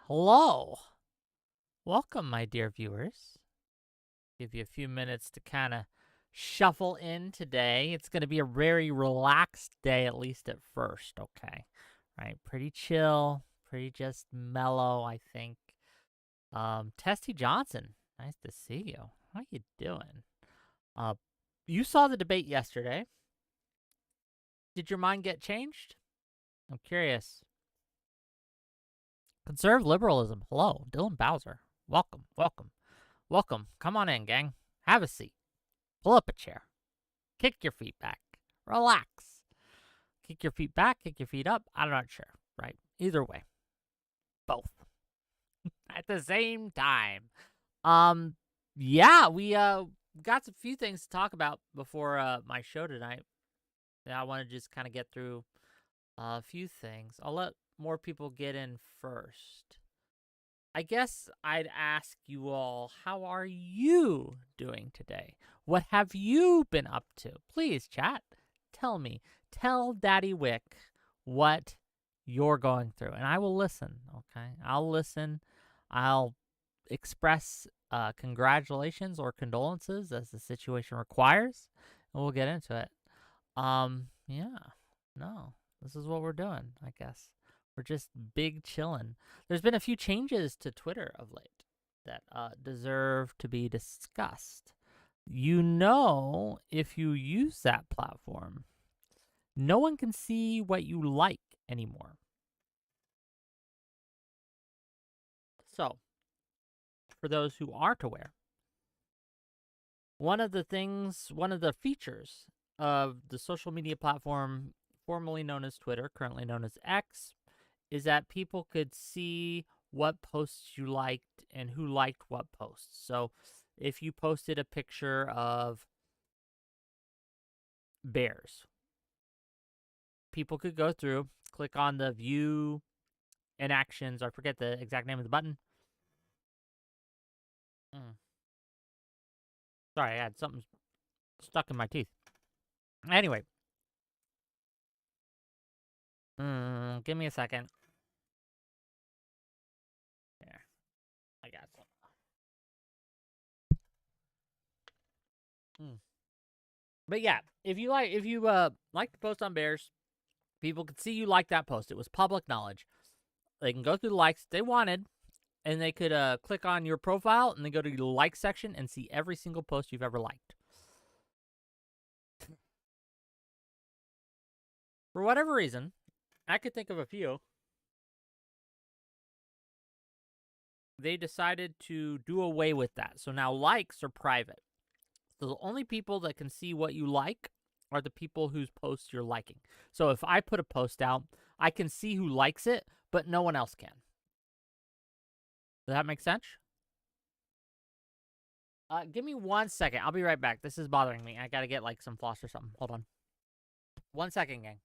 Hello. Welcome, my dear viewers. Give you a few minutes to kind of shuffle in today. It's going to be a very relaxed day, at least at first, okay? Right? Pretty chill, pretty just mellow, I think. Testy Johnson, nice to see you. How you doing? You saw the debate yesterday. Did your mind get changed? I'm curious. Conservative liberalism. Hello, Dylan Bowser. Welcome, welcome, welcome. Come on in, gang. Have a seat. Pull up a chair. Kick your feet back. Relax. Kick your feet back, kick your feet up. I'm not sure, right? Either way. Both. At the same time. Yeah, we got a few things to talk about before my show tonight. I want to just kind of get through a few things. I'll let more people get in first. I guess I'd ask you all, how are you doing today? What have you been up to? Please, chat, tell me. Tell Daddy Whick what you're going through, and I will listen, okay? I'll listen. I'll express congratulations or condolences as the situation requires, and we'll get into it. Yeah, no, this is what we're doing, I guess. We're just big chillin'. There's been a few changes to Twitter of late that deserve to be discussed. You know, if you use that platform, no one can see what you like anymore. So, for those who aren't aware, one of the features of the social media platform formerly known as Twitter, currently known as X, is that people could see what posts you liked and who liked what posts. So if you posted a picture of bears, people could go through, click on the view and actions, I forget the exact name of the button. Sorry, I had something stuck in my teeth. Anyway. Give me a second. There. I got some. But yeah, if you like to post on bears, people could see you like that post. It was public knowledge. They can go through the likes they wanted, and they could click on your profile and then go to your like section and see every single post you've ever liked. For whatever reason, I could think of a few. They decided to do away with that. So now likes are private. So the only people that can see what you like are the people whose posts you're liking. So if I put a post out, I can see who likes it, but no one else can. Does that make sense? Give me 1 second. I'll be right back. This is bothering me. I gotta get like some floss or something. Hold on. 1 second, gang.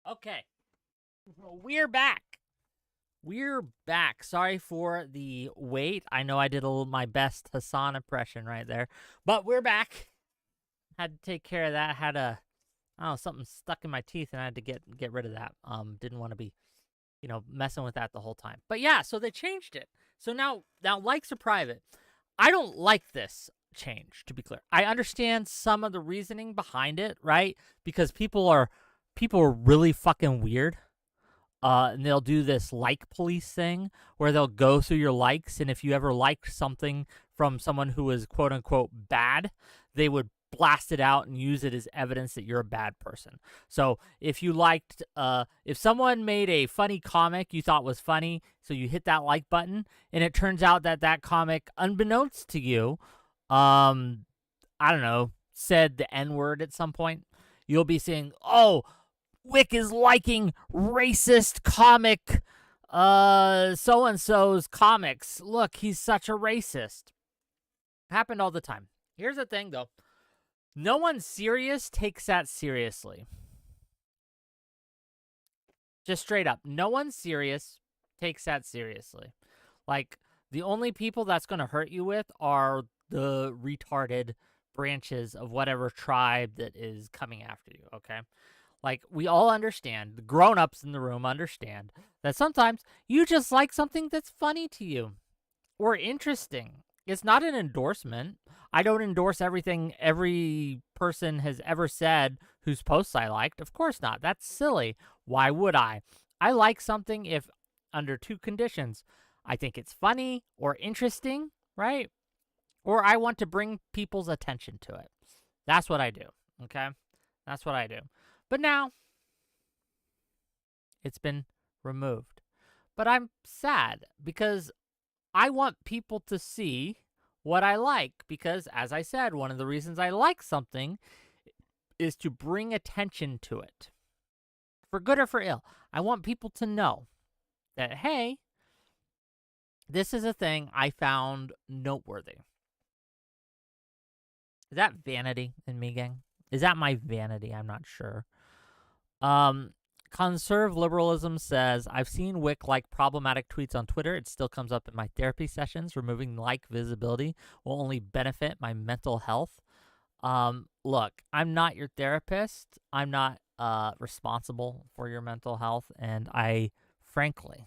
Okay. We're back. We're back. Sorry for the wait. I know I did my best Hassan impression right there, but we're back. Had to take care of that. Had something stuck in my teeth, and I had to get rid of that. Didn't want to be, messing with that the whole time. But yeah, so they changed it. So now likes are private. I don't like this change, to be clear. I understand some of the reasoning behind it, right? Because people are really fucking weird. And they'll do this like police thing where they'll go through your likes, and if you ever liked something from someone who is quote unquote bad, they would blast it out and use it as evidence that you're a bad person. So if you liked, if someone made a funny comic you thought was funny, so you hit that like button, and it turns out that comic, unbeknownst to you, I don't know, said the N-word at some point, you'll be saying, oh, Whick is liking racist comic so-and-so's comics. Look, he's such a racist. Happened all the time. Here's the thing, though. No one serious takes that seriously. Just straight up. No one serious takes that seriously. Like, the only people that's going to hurt you with are the retarded branches of whatever tribe that is coming after you, okay? Like, we all understand, the grown-ups in the room understand, that sometimes you just like something that's funny to you or interesting. It's not an endorsement. I don't endorse everything every person has ever said whose posts I liked. Of course not. That's silly. Why would I? I like something if under two conditions. I think it's funny or interesting, right? Or I want to bring people's attention to it. That's what I do, okay? That's what I do. But now, it's been removed. But I'm sad because I want people to see what I like because, as I said, one of the reasons I like something is to bring attention to it. For good or for ill, I want people to know that, hey, this is a thing I found noteworthy. Is that vanity in me, gang? Is that my vanity? I'm not sure. Conserve liberalism says, I've seen Whick like problematic tweets on Twitter. It still comes up in my therapy sessions. Removing like visibility will only benefit my mental health. Look, I'm not your therapist. I'm not responsible for your mental health. And I, frankly,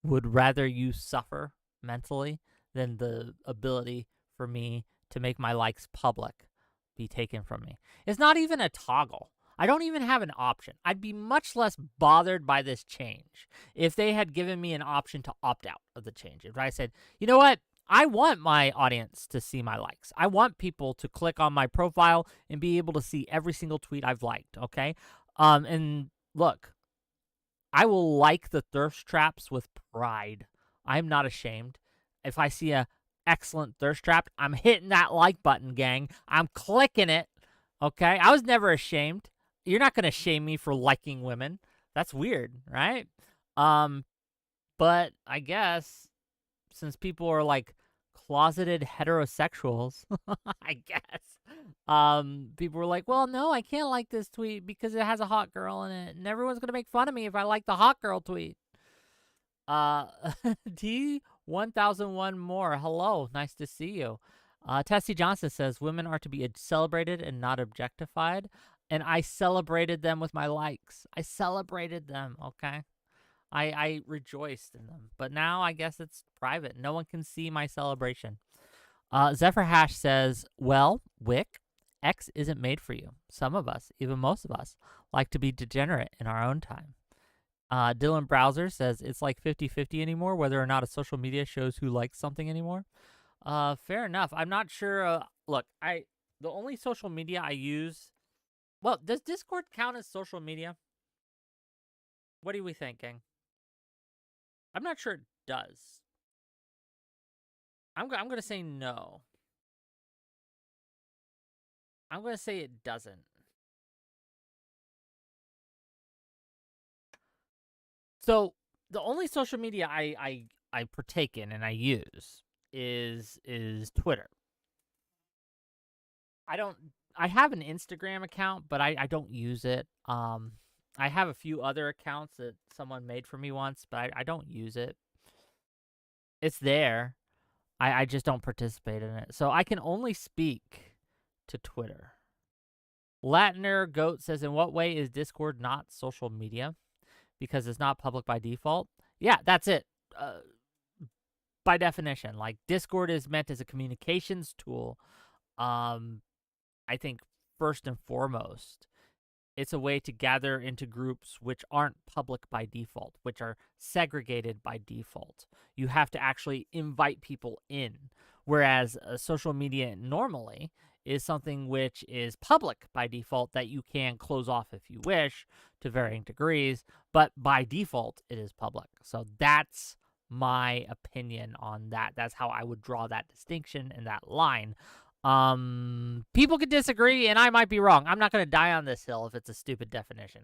would rather you suffer mentally than the ability for me to make my likes public be taken from me. It's not even a toggle. I don't even have an option. I'd be much less bothered by this change if they had given me an option to opt out of the change. If I said, you know what? I want my audience to see my likes. I want people to click on my profile and be able to see every single tweet I've liked, okay? And look, I will like the thirst traps with pride. I'm not ashamed. If I see a excellent thirst trap, I'm hitting that like button, gang. I'm clicking it, okay? I was never ashamed. You're not going to shame me for liking women. That's weird, right? But I guess since people are like closeted heterosexuals, I guess, people were like, well, no, I can't like this tweet because it has a hot girl in it. And everyone's going to make fun of me if I like the hot girl tweet. T1001 more. Hello. Nice to see you. Tessie Johnson says, women are to be celebrated and not objectified. And I celebrated them with my likes. I celebrated them, okay? I rejoiced in them. But now I guess it's private. No one can see my celebration. Zephyr Hash says, well, Whick, X isn't made for you. Some of us, even most of us, like to be degenerate in our own time. Dylan Browser says, it's like 50-50 anymore, whether or not a social media shows who likes something anymore. Fair enough. I'm not sure. Look, the only social media I use... Well, does Discord count as social media? What are we thinking? I'm not sure it does. I'm going to say no. I'm going to say it doesn't. So the only social media I partake in and I use is Twitter. I have an Instagram account, but I don't use it. I have a few other accounts that someone made for me once, but I don't use it. It's there. I just don't participate in it. So I can only speak to Twitter. Latiner Goat says, in what way is Discord not social media? Because it's not public by default? Yeah, that's it. By definition, like Discord is meant as a communications tool. I think first and foremost, it's a way to gather into groups which aren't public by default, which are segregated by default. You have to actually invite people in, whereas social media normally is something which is public by default that you can close off if you wish to varying degrees, but by default it is public. So that's my opinion on that. That's how I would draw that distinction and that line. People could disagree and I might be wrong. I'm not going to die on this hill if it's a stupid definition.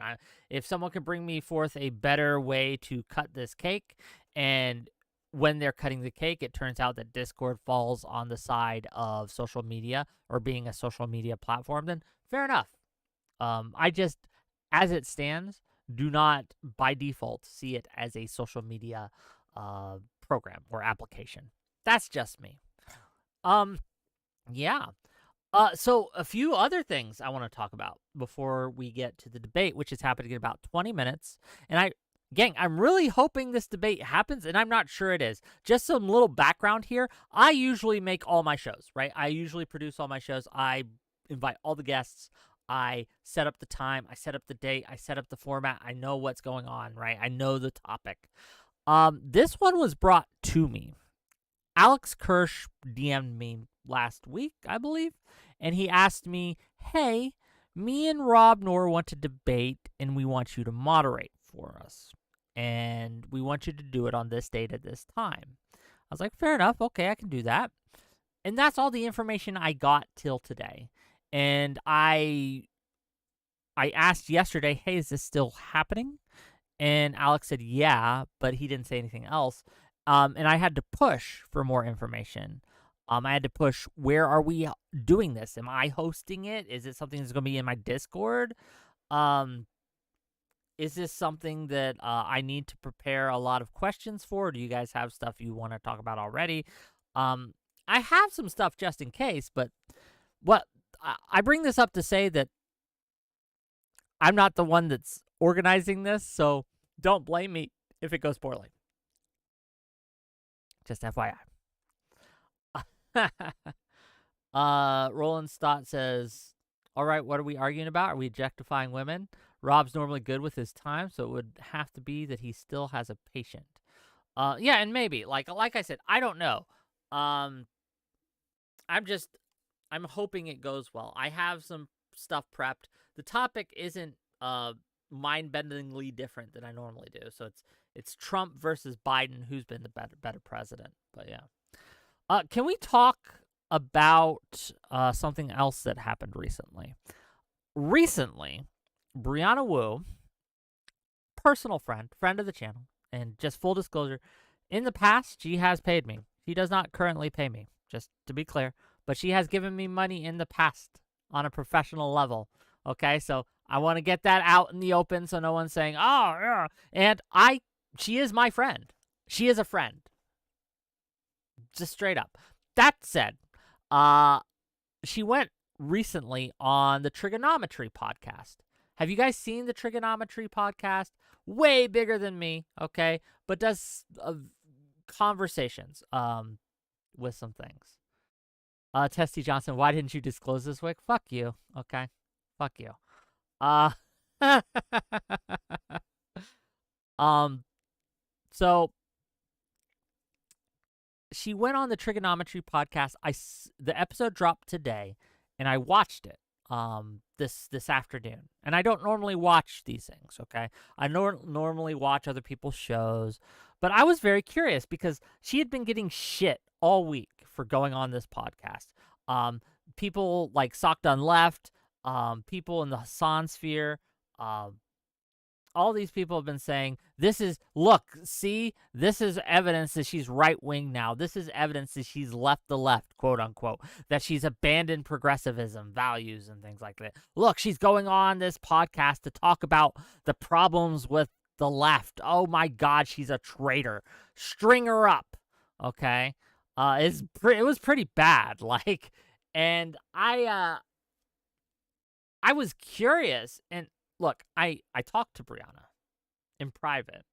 If someone could bring me forth a better way to cut this cake and when they're cutting the cake, it turns out that Discord falls on the side of social media or being a social media platform, then fair enough. I just, as it stands, do not by default see it as a social media program or application. That's just me. Yeah. So a few other things I want to talk about before we get to the debate, which is happening in about 20 minutes. And I'm really hoping this debate happens, and I'm not sure it is. Just some little background here. I usually make all my shows, right? I usually produce all my shows. I invite all the guests. I set up the time. I set up the date. I set up the format. I know what's going on, right? I know the topic. This one was brought to me. Alex Kirsh DM'd me last week, I believe, and he asked me, hey, me and Rob Noerr want to debate, and we want you to moderate for us. And we want you to do it on this date at this time. I was like, fair enough. Okay, I can do that. And that's all the information I got till today. And I asked yesterday, hey, is this still happening? And Alex said, yeah, but he didn't say anything else. And I had to push for more information. I had to push, where are we doing this? Am I hosting it? Is it something that's going to be in my Discord? Is this something that I need to prepare a lot of questions for? Do you guys have stuff you want to talk about already? I have some stuff just in case, but I bring this up to say that I'm not the one that's organizing this, so don't blame me if it goes poorly. Just FYI. Roland Stott says, all right, what are we arguing about? Are we objectifying women? Rob's normally good with his time, so it would have to be that he still has a patient. Yeah, and maybe. Like I said, I don't know. I'm hoping it goes well. I have some stuff prepped. The topic isn't mind-bendingly different than I normally do. So it's Trump versus Biden, who's been the better president. But yeah. Can we talk about something else that happened recently? Recently, Brianna Wu, personal friend of the channel, and just full disclosure, in the past, she has paid me. She does not currently pay me, just to be clear, but she has given me money in the past on a professional level. Okay, so I want to get that out in the open so no one's saying, oh, yeah. And she is my friend. She is a friend. Just straight up. That said, she went recently on the Trigonometry podcast. Have you guys seen the Trigonometry podcast? Way bigger than me, okay? But does conversations with some things. Testy Johnson, why didn't you disclose this, Whick? Fuck you, okay? Fuck you. So she went on the Trigonometry podcast. The episode dropped today, and I watched it this afternoon. And I don't normally watch these things, okay? I normally watch other people's shows, but I was very curious because she had been getting shit all week for going on this podcast. People like Socked on Left, people in the Hassan sphere, all these people have been saying, this is evidence that she's right-wing now. This is evidence that she's left the left, quote unquote, that she's abandoned progressivism, values, and things like that. Look, she's going on this podcast to talk about the problems with the left. Oh my God, she's a traitor. String her up, okay? It was pretty bad, like, and I was curious, and look, I talked to Brianna in private,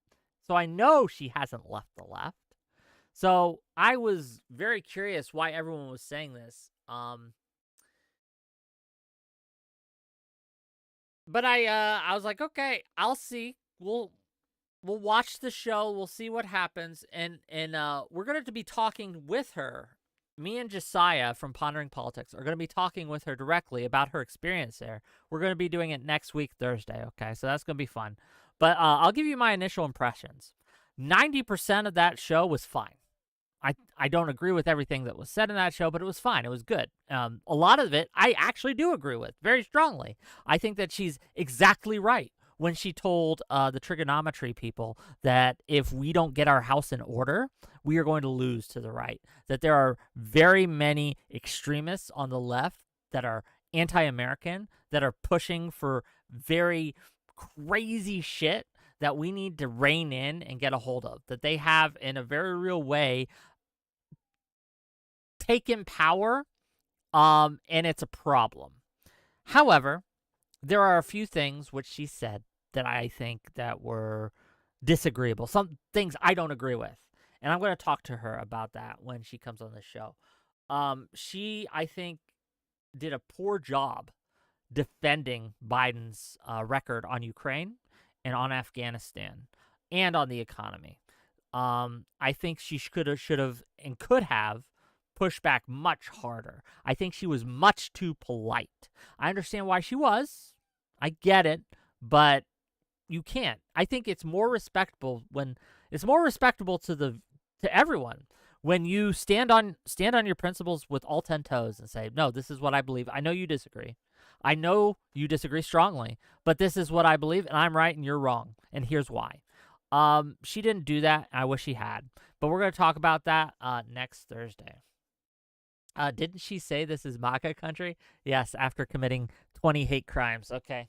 so I know she hasn't left the left. So I was very curious why everyone was saying this. But I was like, okay, I'll see. We'll watch the show. We'll see what happens, and we're going to be talking with her. Me and Josiah from Pondering Politics are going to be talking with her directly about her experience there. We're going to be doing it next week, Thursday, okay? So that's going to be fun. But I'll give you my initial impressions. 90% of that show was fine. I don't agree with everything that was said in that show, but it was fine. It was good. A lot of it I actually do agree with very strongly. I think that she's exactly right when she told the trigonometry people that if we don't get our house in order, we are going to lose to the right. That there are very many extremists on the left that are anti-American, that are pushing for very crazy shit that we need to rein in and get a hold of. That they have, in a very real way, taken power, and it's a problem. However, there are a few things which she said that I think that were disagreeable. Some things I don't agree with. And I'm going to talk to her about that when she comes on the show. She, I think, did a poor job defending Biden's record on Ukraine and on Afghanistan and on the economy. I think she should have, and could have pushed back much harder. I think she was much too polite. I understand why she was. I get it, but you can't. I think it's more respectable to everyone when you stand on your principles with all 10 toes and say, no, this is what I believe. I know you disagree. I know you disagree strongly, but this is what I believe, and I'm right and you're wrong, and here's why. She didn't do that. I wish she had, but we're going to talk about that next Thursday. Didn't she say this is MAGA country? Yes, after committing 20 hate crimes. Okay.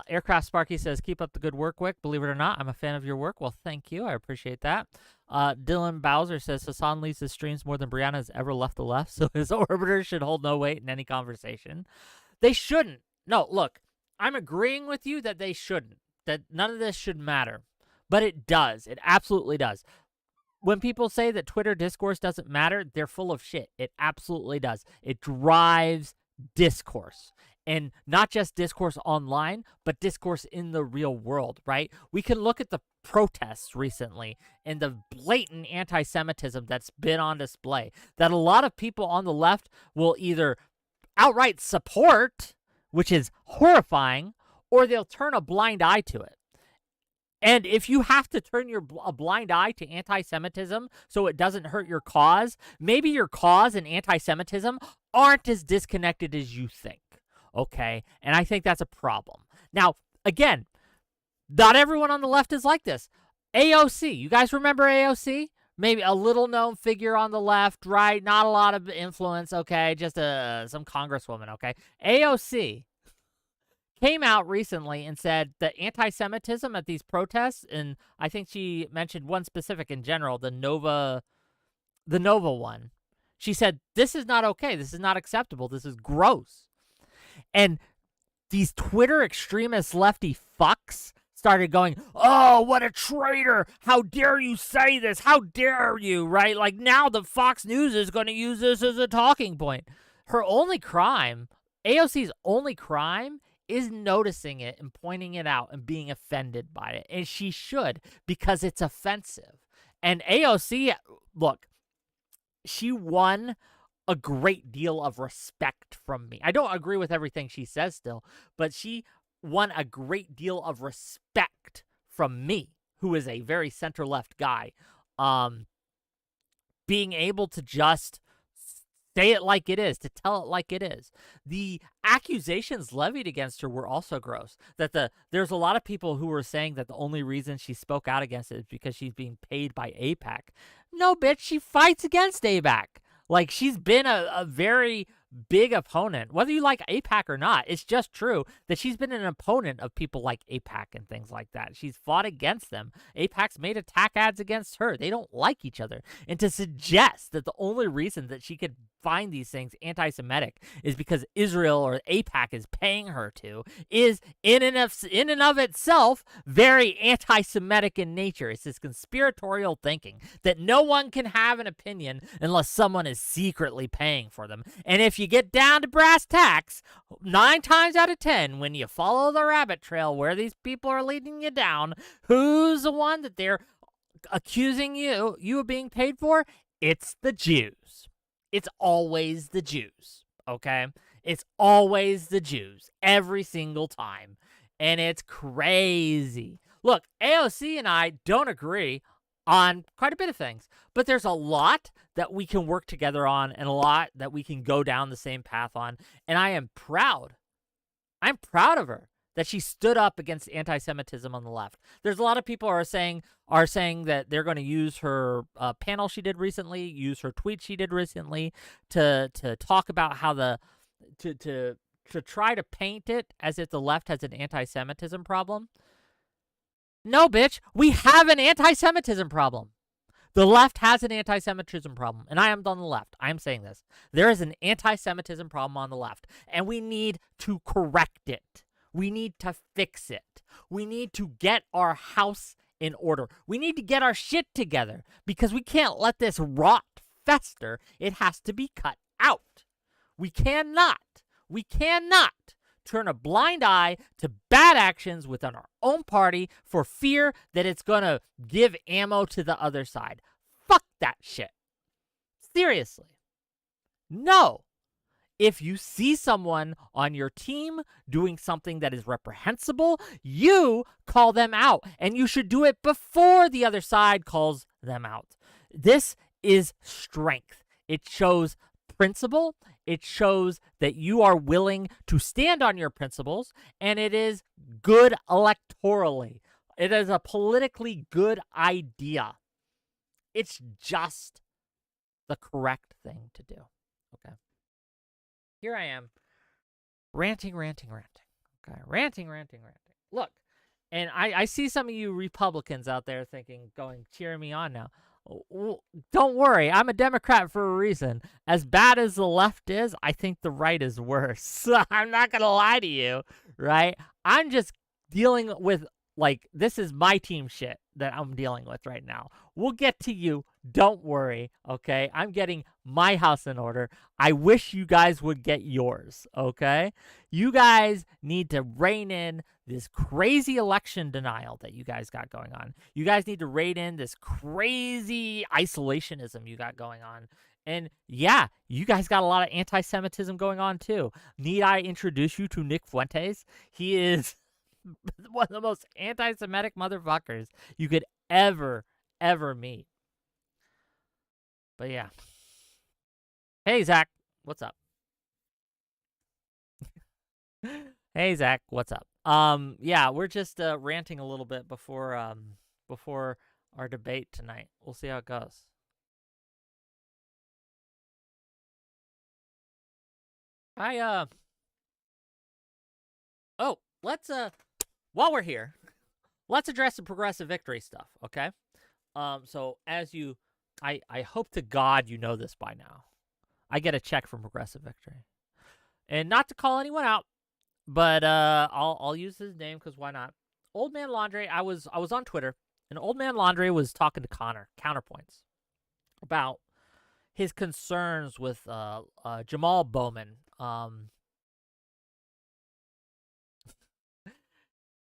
Aircraft Sparky says, keep up the good work, Whick. Believe it or not, I'm a fan of your work. Well, thank you. I appreciate that. Dylan Bowser says, Hassan leads his streams more than Brianna has ever left the left, so his orbiter should hold no weight in any conversation. They shouldn't. No, look, I'm agreeing with you that they shouldn't, that none of this should matter. But it does. It absolutely does. When people say that Twitter discourse doesn't matter, they're full of shit. It absolutely does. It drives discourse. And not just discourse online, but discourse in the real world, right? We can look at the protests recently and the blatant anti-Semitism that's been on display, that a lot of people on the left will either outright support, which is horrifying, or they'll turn a blind eye to it. And if you have to turn a blind eye to anti-Semitism so it doesn't hurt your cause, maybe your cause and anti-Semitism aren't as disconnected as you think. Okay, and I think that's a problem. Now, again, not everyone on the left is like this. AOC, you guys remember AOC? Maybe a little-known figure on the left, right? Not a lot of influence, okay? Just some congresswoman, okay? AOC came out recently and said that anti-Semitism at these protests, and I think she mentioned one specific in general, the Nova one. She said, this is not okay. This is not acceptable. This is gross. And these Twitter extremist lefty fucks started going, oh, what a traitor. How dare you say this? How dare you, right? Like now the Fox News is going to use this as a talking point. Her only crime, AOC's only crime, is noticing it and pointing it out and being offended by it. And she should, because it's offensive. And AOC, look, she won a great deal of respect from me. I don't agree with everything she says still, but she won a great deal of respect from me, who is a very center-left guy, being able to just say it like it is, to tell it like it is. The accusations levied against her were also gross. That there's a lot of people who were saying that the only reason she spoke out against it is because she's being paid by AIPAC. No, bitch, she fights against AIPAC. Like, she's been a very big opponent. Whether you like AIPAC or not, it's just true that she's been an opponent of people like AIPAC and things like that. She's fought against them. AIPAC's made attack ads against her. They don't like each other. And to suggest that the only reason that she could find these things anti-Semitic is because Israel or AIPAC is paying her to is in and of itself very anti-Semitic in nature. It's this conspiratorial thinking that no one can have an opinion unless someone is secretly paying for them. And if you get down to brass tacks, 9 times out of 10, when you follow the rabbit trail where these people are leading you down, who's the one that they're accusing you of being paid for? It's the Jews. It's always the Jews, okay? It's always the Jews, every single time. And it's crazy. Look, AOC and I don't agree on quite a bit of things, but there's a lot that we can work together on and a lot that we can go down the same path on. And I am proud. I'm proud of her that she stood up against anti-Semitism on the left. There's a lot of people are saying that they're going to use her panel she did recently, use her tweet she did recently to talk about how to try to paint it as if the left has an anti-Semitism problem. No, bitch, we have an anti-Semitism problem. The left has an anti-Semitism problem, and I am on the left. I am saying this. There is an anti-Semitism problem on the left, and we need to correct it. We need to fix it. We need to get our house in order. We need to get our shit together because we can't let this rot fester. It has to be cut out. We cannot turn a blind eye to bad actions within our own party for fear that it's going to give ammo to the other side. Fuck that shit. Seriously. No. If you see someone on your team doing something that is reprehensible, you call them out, and you should do it before the other side calls them out. This is strength. It shows principle. It shows that you are willing to stand on your principles, and it is good electorally. It is a politically good idea. It's just the correct thing to do. Okay. Here I am, ranting. Okay, ranting. Look, and I see some of you Republicans out there cheering me on now. Don't worry, I'm a Democrat for a reason. As bad as the left is, I think the right is worse. I'm not going to lie to you, right? I'm just dealing with, this is my team shit that I'm dealing with right now. We'll get to you. Don't worry, okay? I'm getting my house in order. I wish you guys would get yours, okay? You guys need to rein in this crazy election denial that you guys got going on. You guys need to rein in this crazy isolationism you got going on. And yeah, you guys got a lot of anti-Semitism going on too. Need I introduce you to Nick Fuentes? He is one of the most anti-Semitic motherfuckers you could ever meet. But yeah. Hey, Zach. What's up? Hey, Zach. What's up? Yeah, we're just ranting a little bit before our debate tonight. We'll see how it goes. Let's while we're here, let's address the progressive victory stuff, okay? So I hope to God you know this by now. I get a check from Progressive Victory. And not to call anyone out, but I'll use his name because why not? Old Man Laundry, I was on Twitter, and Old Man Laundry was talking to Connor, Counterpoints, about his concerns with Jamal Bowman.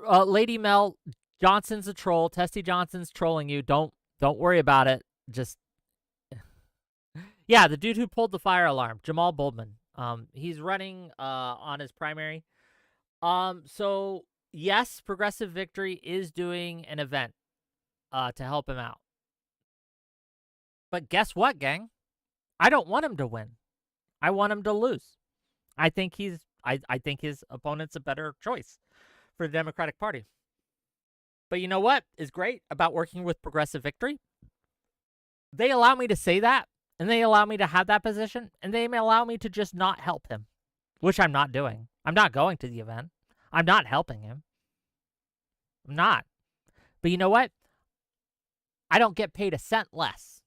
Lady Mel, Johnson's a troll. Testy Johnson's trolling you. Don't worry about it. Just yeah, the dude who pulled the fire alarm, Jamal Bowman. He's running on his primary. So yes, Progressive Victory is doing an event to help him out. But guess what, gang? I don't want him to win. I want him to lose. I think I think his opponent's a better choice for the Democratic Party. But you know what is great about working with Progressive Victory? They allow me to say that, and they allow me to have that position, and they may allow me to just not help him, which I'm not doing. I'm not going to the event. I'm not helping him. I'm not. But you know what? I don't get paid a cent less.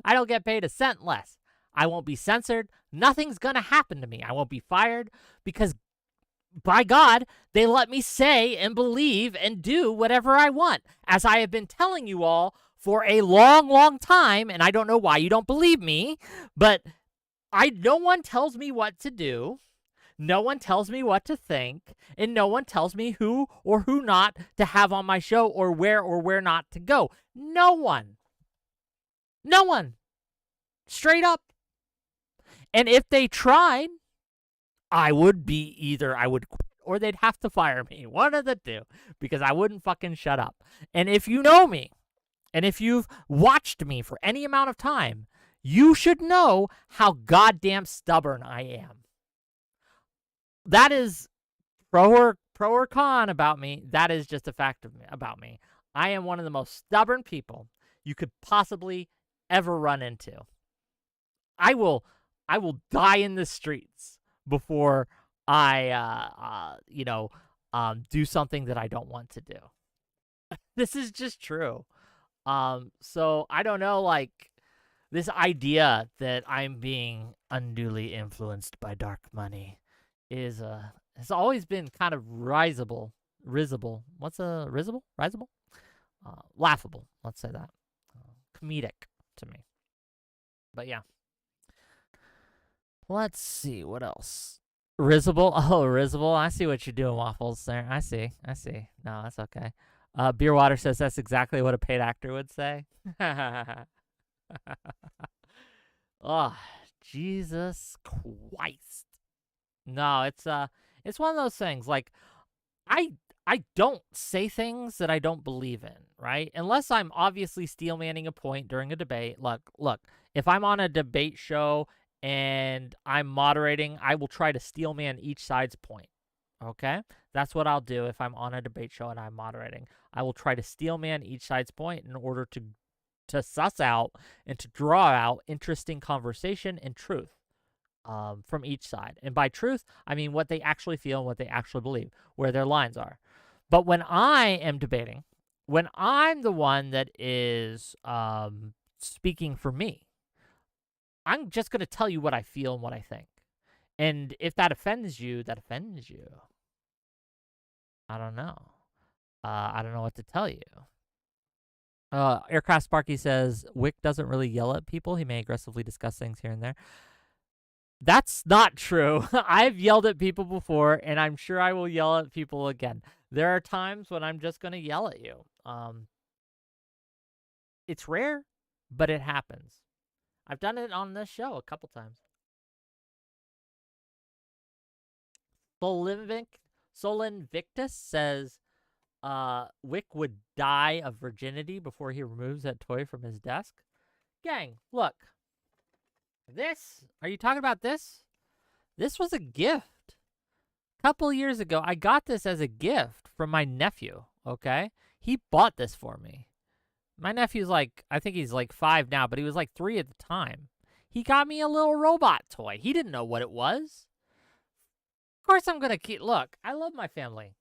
I don't get paid a cent less. I won't be censored. Nothing's going to happen to me. I won't be fired because, by God, they let me say and believe and do whatever I want. As I have been telling you all for a long, long time, and I don't know why you don't believe me, but no one tells me what to do. No one tells me what to think, and no one tells me who or who not to have on my show or where not to go. No one. No one. Straight up. And if they tried, I would quit or they'd have to fire me. One of the two, because I wouldn't fucking shut up. And if you know me, and if you've watched me for any amount of time, you should know how goddamn stubborn I am. That is pro or con about me, that is just a fact about me. I am one of the most stubborn people you could possibly ever run into. I will die in the streets before I do something that I don't want to do. This is just true. So I don't know, like, this idea that I'm being unduly influenced by dark money has always been kind of risible. What's a risible? Risible? Laughable. Let's say that. Comedic to me. But yeah. Let's see what else. Risible. Oh, risible. I see what you're doing, Waffles. There. I see. No, that's okay. Beer Water says that's exactly what a paid actor would say. Oh, Jesus Christ. No, it's one of those things. Like, I don't say things that I don't believe in, right? Unless I'm obviously steelmanning a point during a debate. Look, if I'm on a debate show and I'm moderating, I will try to steelman each side's point. Okay? That's what I'll do if I'm on a debate show and I'm moderating. I will try to steelman each side's point in order to suss out and to draw out interesting conversation and truth from each side. And by truth, I mean what they actually feel and what they actually believe, where their lines are. But when I am debating, when I'm the one that is speaking for me, I'm just going to tell you what I feel and what I think. And if that offends you, that offends you. I don't know. I don't know what to tell you. Aircraft Sparky says, Whick doesn't really yell at people. He may aggressively discuss things here and there. That's not true. I've yelled at people before, and I'm sure I will yell at people again. There are times when I'm just going to yell at you. It's rare, but it happens. I've done it on this show a couple times. Solin Victus says, Whick would die of virginity before he removes that toy from his desk. Gang, look. This, are you talking about this? This was a gift. A couple years ago, I got this as a gift from my nephew, okay? He bought this for me. My nephew's like, I think he's like 5 now, but he was like 3 at the time. He got me a little robot toy. He didn't know what it was. Of course I'm going to keep, look, I love my family.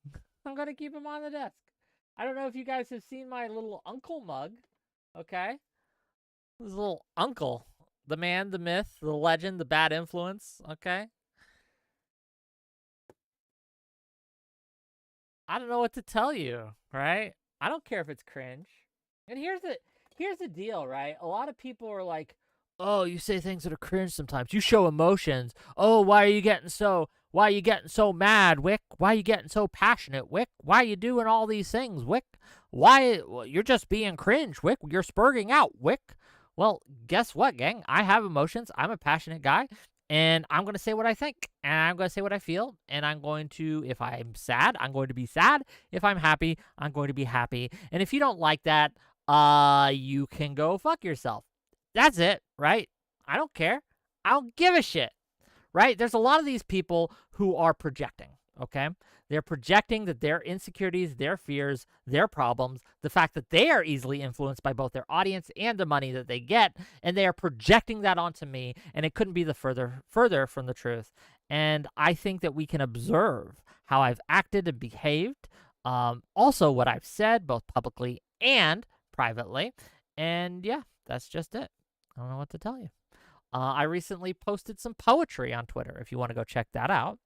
I'm going to keep him on the desk. I don't know if you guys have seen my little uncle mug, okay? This little uncle. The man, the myth, the legend, the bad influence, okay? I don't know what to tell you, right? I don't care if it's cringe. And here's the deal, right? A lot of people are like, oh, you say things that are cringe sometimes. You show emotions. Oh, why are you getting so mad, Whick? Why are you getting so passionate, Whick? Why are you doing all these things, Whick? Why? Well, you're just being cringe, Whick. You're spurging out, Whick. Well, guess what, gang? I have emotions. I'm a passionate guy, and I'm going to say what I think, and I'm going to say what I feel, and I'm going to, if I'm sad, I'm going to be sad. If I'm happy, I'm going to be happy. And if you don't like that, you can go fuck yourself. That's it, right? I don't care. I don't give a shit, right? There's a lot of these people who are projecting, okay? They're projecting that their insecurities, their fears, their problems, the fact that they are easily influenced by both their audience and the money that they get, and they are projecting that onto me, and it couldn't be the further from the truth. And I think that we can observe how I've acted and behaved, also what I've said, both publicly and privately, and yeah, that's just it. I don't know what to tell you. I recently posted some poetry on Twitter, if you want to go check that out.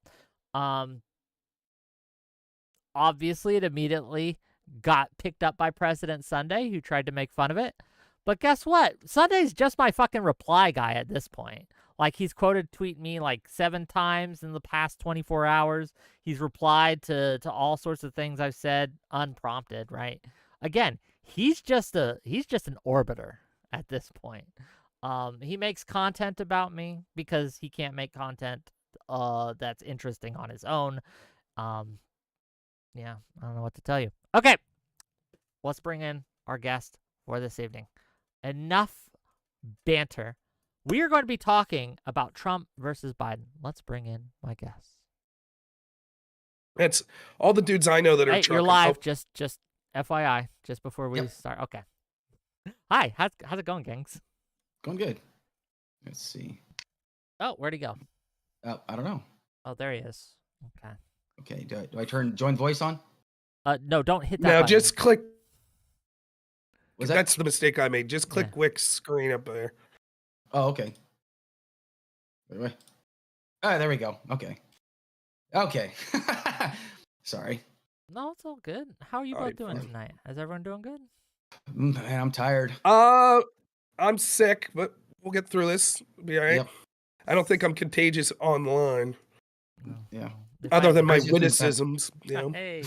Obviously, it immediately got picked up by President Sunday, who tried to make fun of it. But guess what? Sunday's just my fucking reply guy at this point. Like, he's tweet me like 7 times in the past 24 hours. He's replied to all sorts of things I've said unprompted, right? Again, he's just an orbiter at this point. He makes content about me because he can't make content that's interesting on his own. Yeah, I don't know what to tell you. Okay, let's bring in our guest for this evening. Enough banter. We are going to be talking about Trump versus Biden. Let's bring in my guest. That's all the dudes I know that are Hey, trucking. you're live. Just FYI, just before we start. Okay. Hi, how's it going, gangs? Going good. Let's see. Oh, where'd he go? I don't know. Oh, there he is. Okay. Okay. Do I turn join voice on? No, don't hit that No, button. just click. Was That's the mistake I made. Just click Yeah. Wick's screen up there. Oh, okay. Wait. All right, there we go. Okay. Okay. Sorry. No, it's all good. How are you both doing fine. tonight? Is everyone doing good? Man, I'm tired. I'm sick, but we'll get through this. Be all right. Yep. I don't think I'm contagious online. No. Yeah. Other than my Crazy thing is that- witticisms, you know. Hey,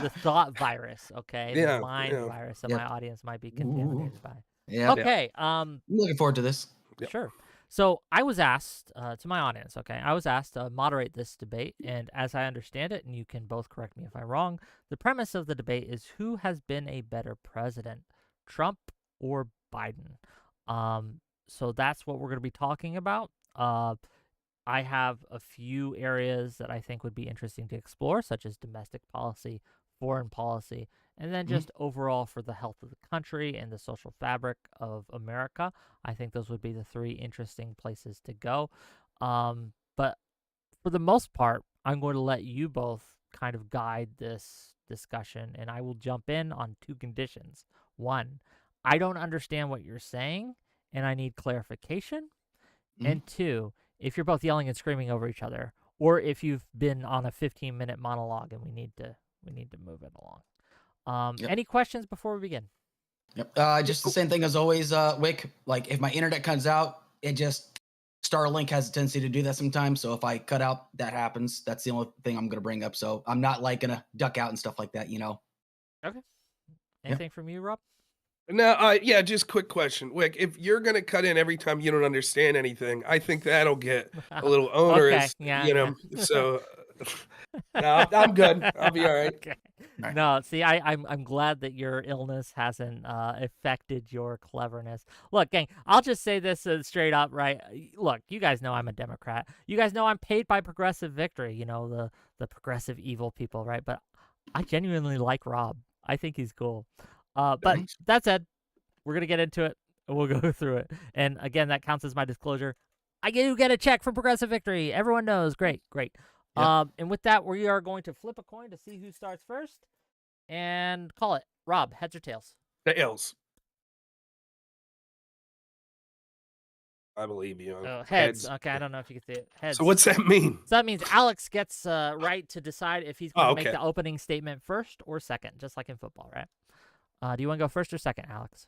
the thought virus, okay? Yeah, The mind yeah. virus that Yep. my audience might be contaminated by. Yeah. Okay, I'm looking forward to this. Yep. Sure. So I was asked, to my audience, okay, I was asked to moderate this debate, and as I understand it, and you can both correct me if I'm wrong, the premise of the debate is who has been a better president, Trump or Biden? So that's what we're going to be talking about. I have a few areas that I think would be interesting to explore, such as domestic policy, foreign policy, and then just overall for the health of the country and the social fabric of America. I think those would be the three interesting places to go. But for the most part, I'm going to let you both kind of guide this discussion, and I will jump in on two conditions. One, I don't understand what you're saying, and I need clarification. And two, if you're both yelling and screaming over each other, or if you've been on a 15-minute monologue and we need to move it along. Any questions before we begin? Yep. Just the same thing as always, Wick. Like if my internet cuts out, it just Starlink has a tendency to do that sometimes. So if I cut out, that happens. That's the only thing I'm gonna bring up. So I'm not like gonna duck out and stuff like that, you know. Okay. Anything from you, Rob? Now, yeah, just quick question. Wick, if you're going to cut in every time you don't understand anything, I think that'll get a little onerous, you know, so no, I'm good. I'll be all right. Okay. No, see, I'm glad that your illness hasn't affected your cleverness. Look, gang, I'll just say this straight up, right? Look, you guys know I'm a Democrat. You guys know I'm paid by Progressive Victory, you know, the progressive evil people, right? But I genuinely like Rob. I think he's cool. But that said, we're going to get into it, and we'll go through it. And again, that counts as my disclosure. I do get a check from Progressive Victory. Everyone knows. Great. Yep. And with that, we are going to flip a coin to see who starts first and call it. Rob, heads or tails? Tails. I believe you. Oh, heads. Okay, I don't know if you can see it. Heads. So what's that mean? So that means Alex gets right to decide if he's going to make okay. the opening statement first or second, just like in football, right? Do you want to go first or second, Alex?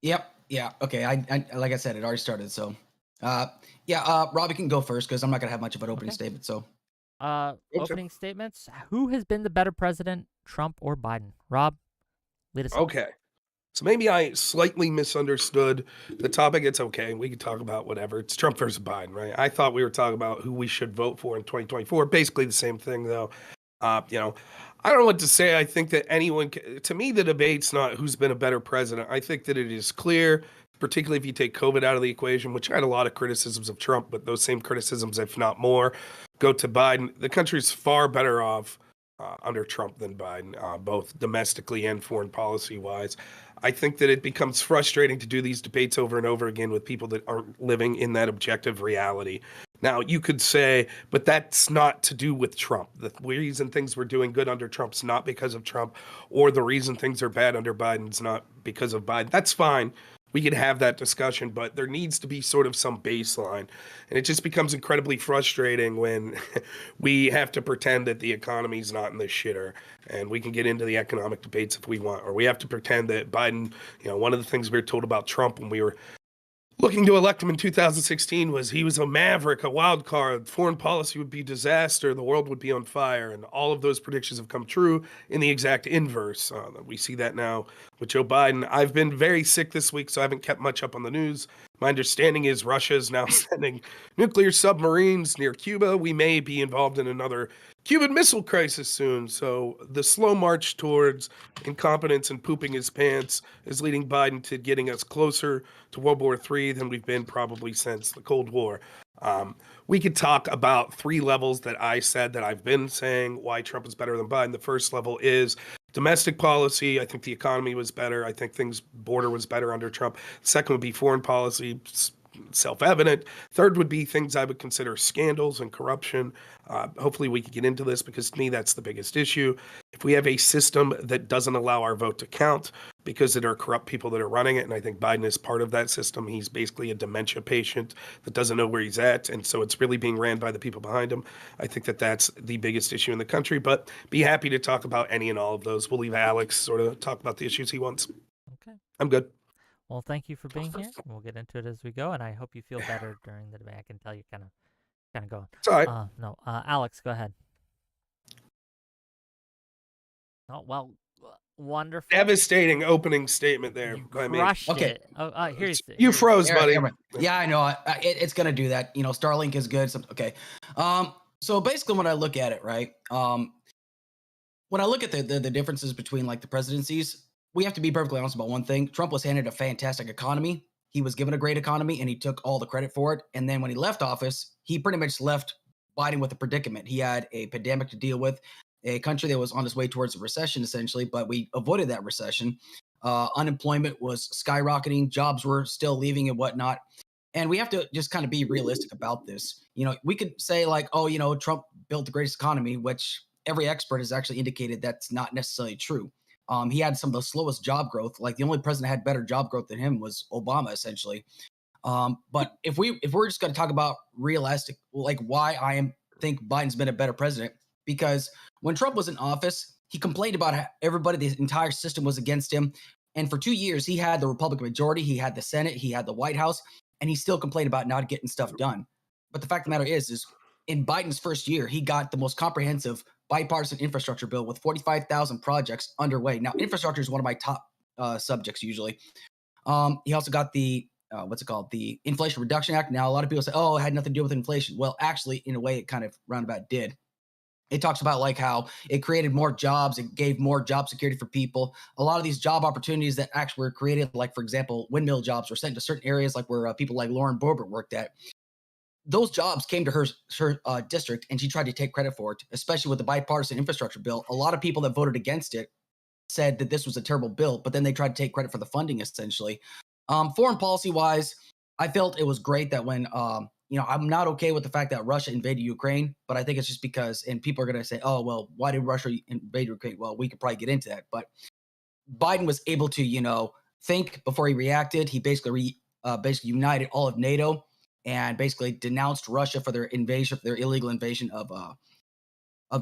Yep. Yeah. Okay. I like I said, it already started. So, Robbie can go first because I'm not gonna have much of an opening statement. So, opening statements. Who has been the better president, Trump or Biden? Rob, lead us. Okay. So maybe I slightly misunderstood the topic. It's okay. We can talk about whatever. It's Trump versus Biden, right? I thought we were talking about who we should vote for in 2024. Basically the same thing, though. You know, I don't know what to say. I think that to me, the debate's not who's been a better president. I think that it is clear, particularly if you take COVID out of the equation, which I had a lot of criticisms of Trump, but those same criticisms, if not more, go to Biden. The country's far better off under Trump than Biden, both domestically and foreign policy wise. I think that it becomes frustrating to do these debates over and over again with people that aren't living in that objective reality. Now, you could say, but that's not to do with Trump. The reason things were doing good under Trump's not because of Trump, or the reason things are bad under Biden's not because of Biden. That's fine. We could have that discussion, but there needs to be sort of some baseline. And it just becomes incredibly frustrating when we have to pretend that the economy's not in the shitter. And we can get into the economic debates if we want, or we have to pretend that Biden, you know, one of the things we were told about Trump when we were looking to elect him in 2016 was he was a maverick, a wild card. Foreign policy would be disaster. The world would be on fire. And all of those predictions have come true in the exact inverse. We see that now with Joe Biden. I've been very sick this week, so I haven't kept much up on the news. My understanding is Russia is now sending nuclear submarines near Cuba. We may be involved in another Cuban Missile Crisis soon. So the slow march towards incompetence and pooping his pants is leading Biden to getting us closer to World War III than we've been probably since the Cold War. We could talk about 3 levels that I said that I've been saying why Trump is better than Biden. The first level is domestic policy. I think the economy was better. I think border was better under Trump. Second would be foreign policy, self-evident. Third would be things I would consider scandals and corruption. Hopefully we can get into this because to me that's the biggest issue. If we have a system that doesn't allow our vote to count because there are corrupt people that are running it, and I think Biden is part of that system. He's basically a dementia patient that doesn't know where he's at, and so it's really being ran by the people behind him. I think that that's the biggest issue in the country, but be happy to talk about any and all of those. We'll leave Alex sort of talk about the issues he wants. Okay. I'm good. Well, thank you for being here. We'll get into it as we go, and I hope you feel better during the debate. I can tell you kind of going. It's all right. No, Alex, go ahead. Oh, well, wonderful. Devastating opening statement there. You by me. crushed Okay. it. Oh, here's You froze, Yeah, buddy. yeah, I know. It's gonna do that. You know, Starlink is good. Okay. So basically, when I look at it, right, when I look at the differences between like the presidencies, we have to be perfectly honest about one thing. Trump was handed a fantastic economy. He was given a great economy, and he took all the credit for it. And then when he left office, he pretty much left Biden with a predicament. He had a pandemic to deal with, a country that was on its way towards a recession, essentially, but we avoided that recession. Unemployment was skyrocketing, jobs were still leaving and whatnot. And we have to just kind of be realistic about this. You know, we could say like, oh, you know, Trump built the greatest economy, which every expert has actually indicated that's not necessarily true. He had some of the slowest job growth. Like the only president that had better job growth than him was Obama, essentially. But if we're just going to talk about realistic, like why think Biden's been a better president, because when Trump was in office, he complained about how everybody, the entire system was against him. And for 2 years, he had the Republican majority, he had the Senate, he had the White House, and he still complained about not getting stuff done. But the fact of the matter is in Biden's first year, he got the most comprehensive bipartisan infrastructure bill with 45,000 projects underway. Now, infrastructure is one of my top subjects usually. He also got the the Inflation Reduction Act. Now, a lot of people say, oh, it had nothing to do with inflation. Well, actually, in a way, it kind of roundabout did. It talks about like how it created more jobs. It gave more job security for people. A lot of these job opportunities that actually were created, like, for example, windmill jobs were sent to certain areas like where people like Lauren Boebert worked at. Those jobs came to her district, and she tried to take credit for it, especially with the bipartisan infrastructure bill. A lot of people that voted against it said that this was a terrible bill, but then they tried to take credit for the funding, essentially. Foreign policy-wise, I felt it was great that when I'm not okay with the fact that Russia invaded Ukraine, but I think it's just because, and people are going to say, oh, well, why did Russia invade Ukraine? Well, we could probably get into that, but Biden was able to, think before he reacted. He basically united all of NATO and basically denounced Russia for their invasion, their illegal invasion of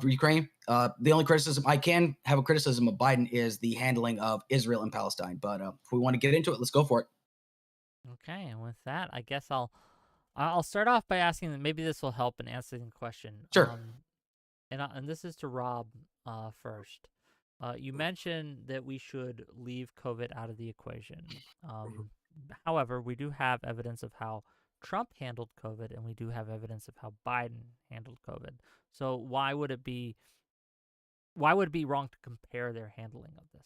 Ukraine. The only criticism I can have of Biden is the handling of Israel and Palestine. But if we want to get into it, let's go for it. Okay, and with that, I guess I'll start off by asking, maybe this will help in answering the question. Sure. And this is to Rob first. You mentioned that we should leave COVID out of the equation. However, we do have evidence of how Trump handled COVID, and we do have evidence of how Biden handled COVID. So why would it be wrong to compare their handling of this?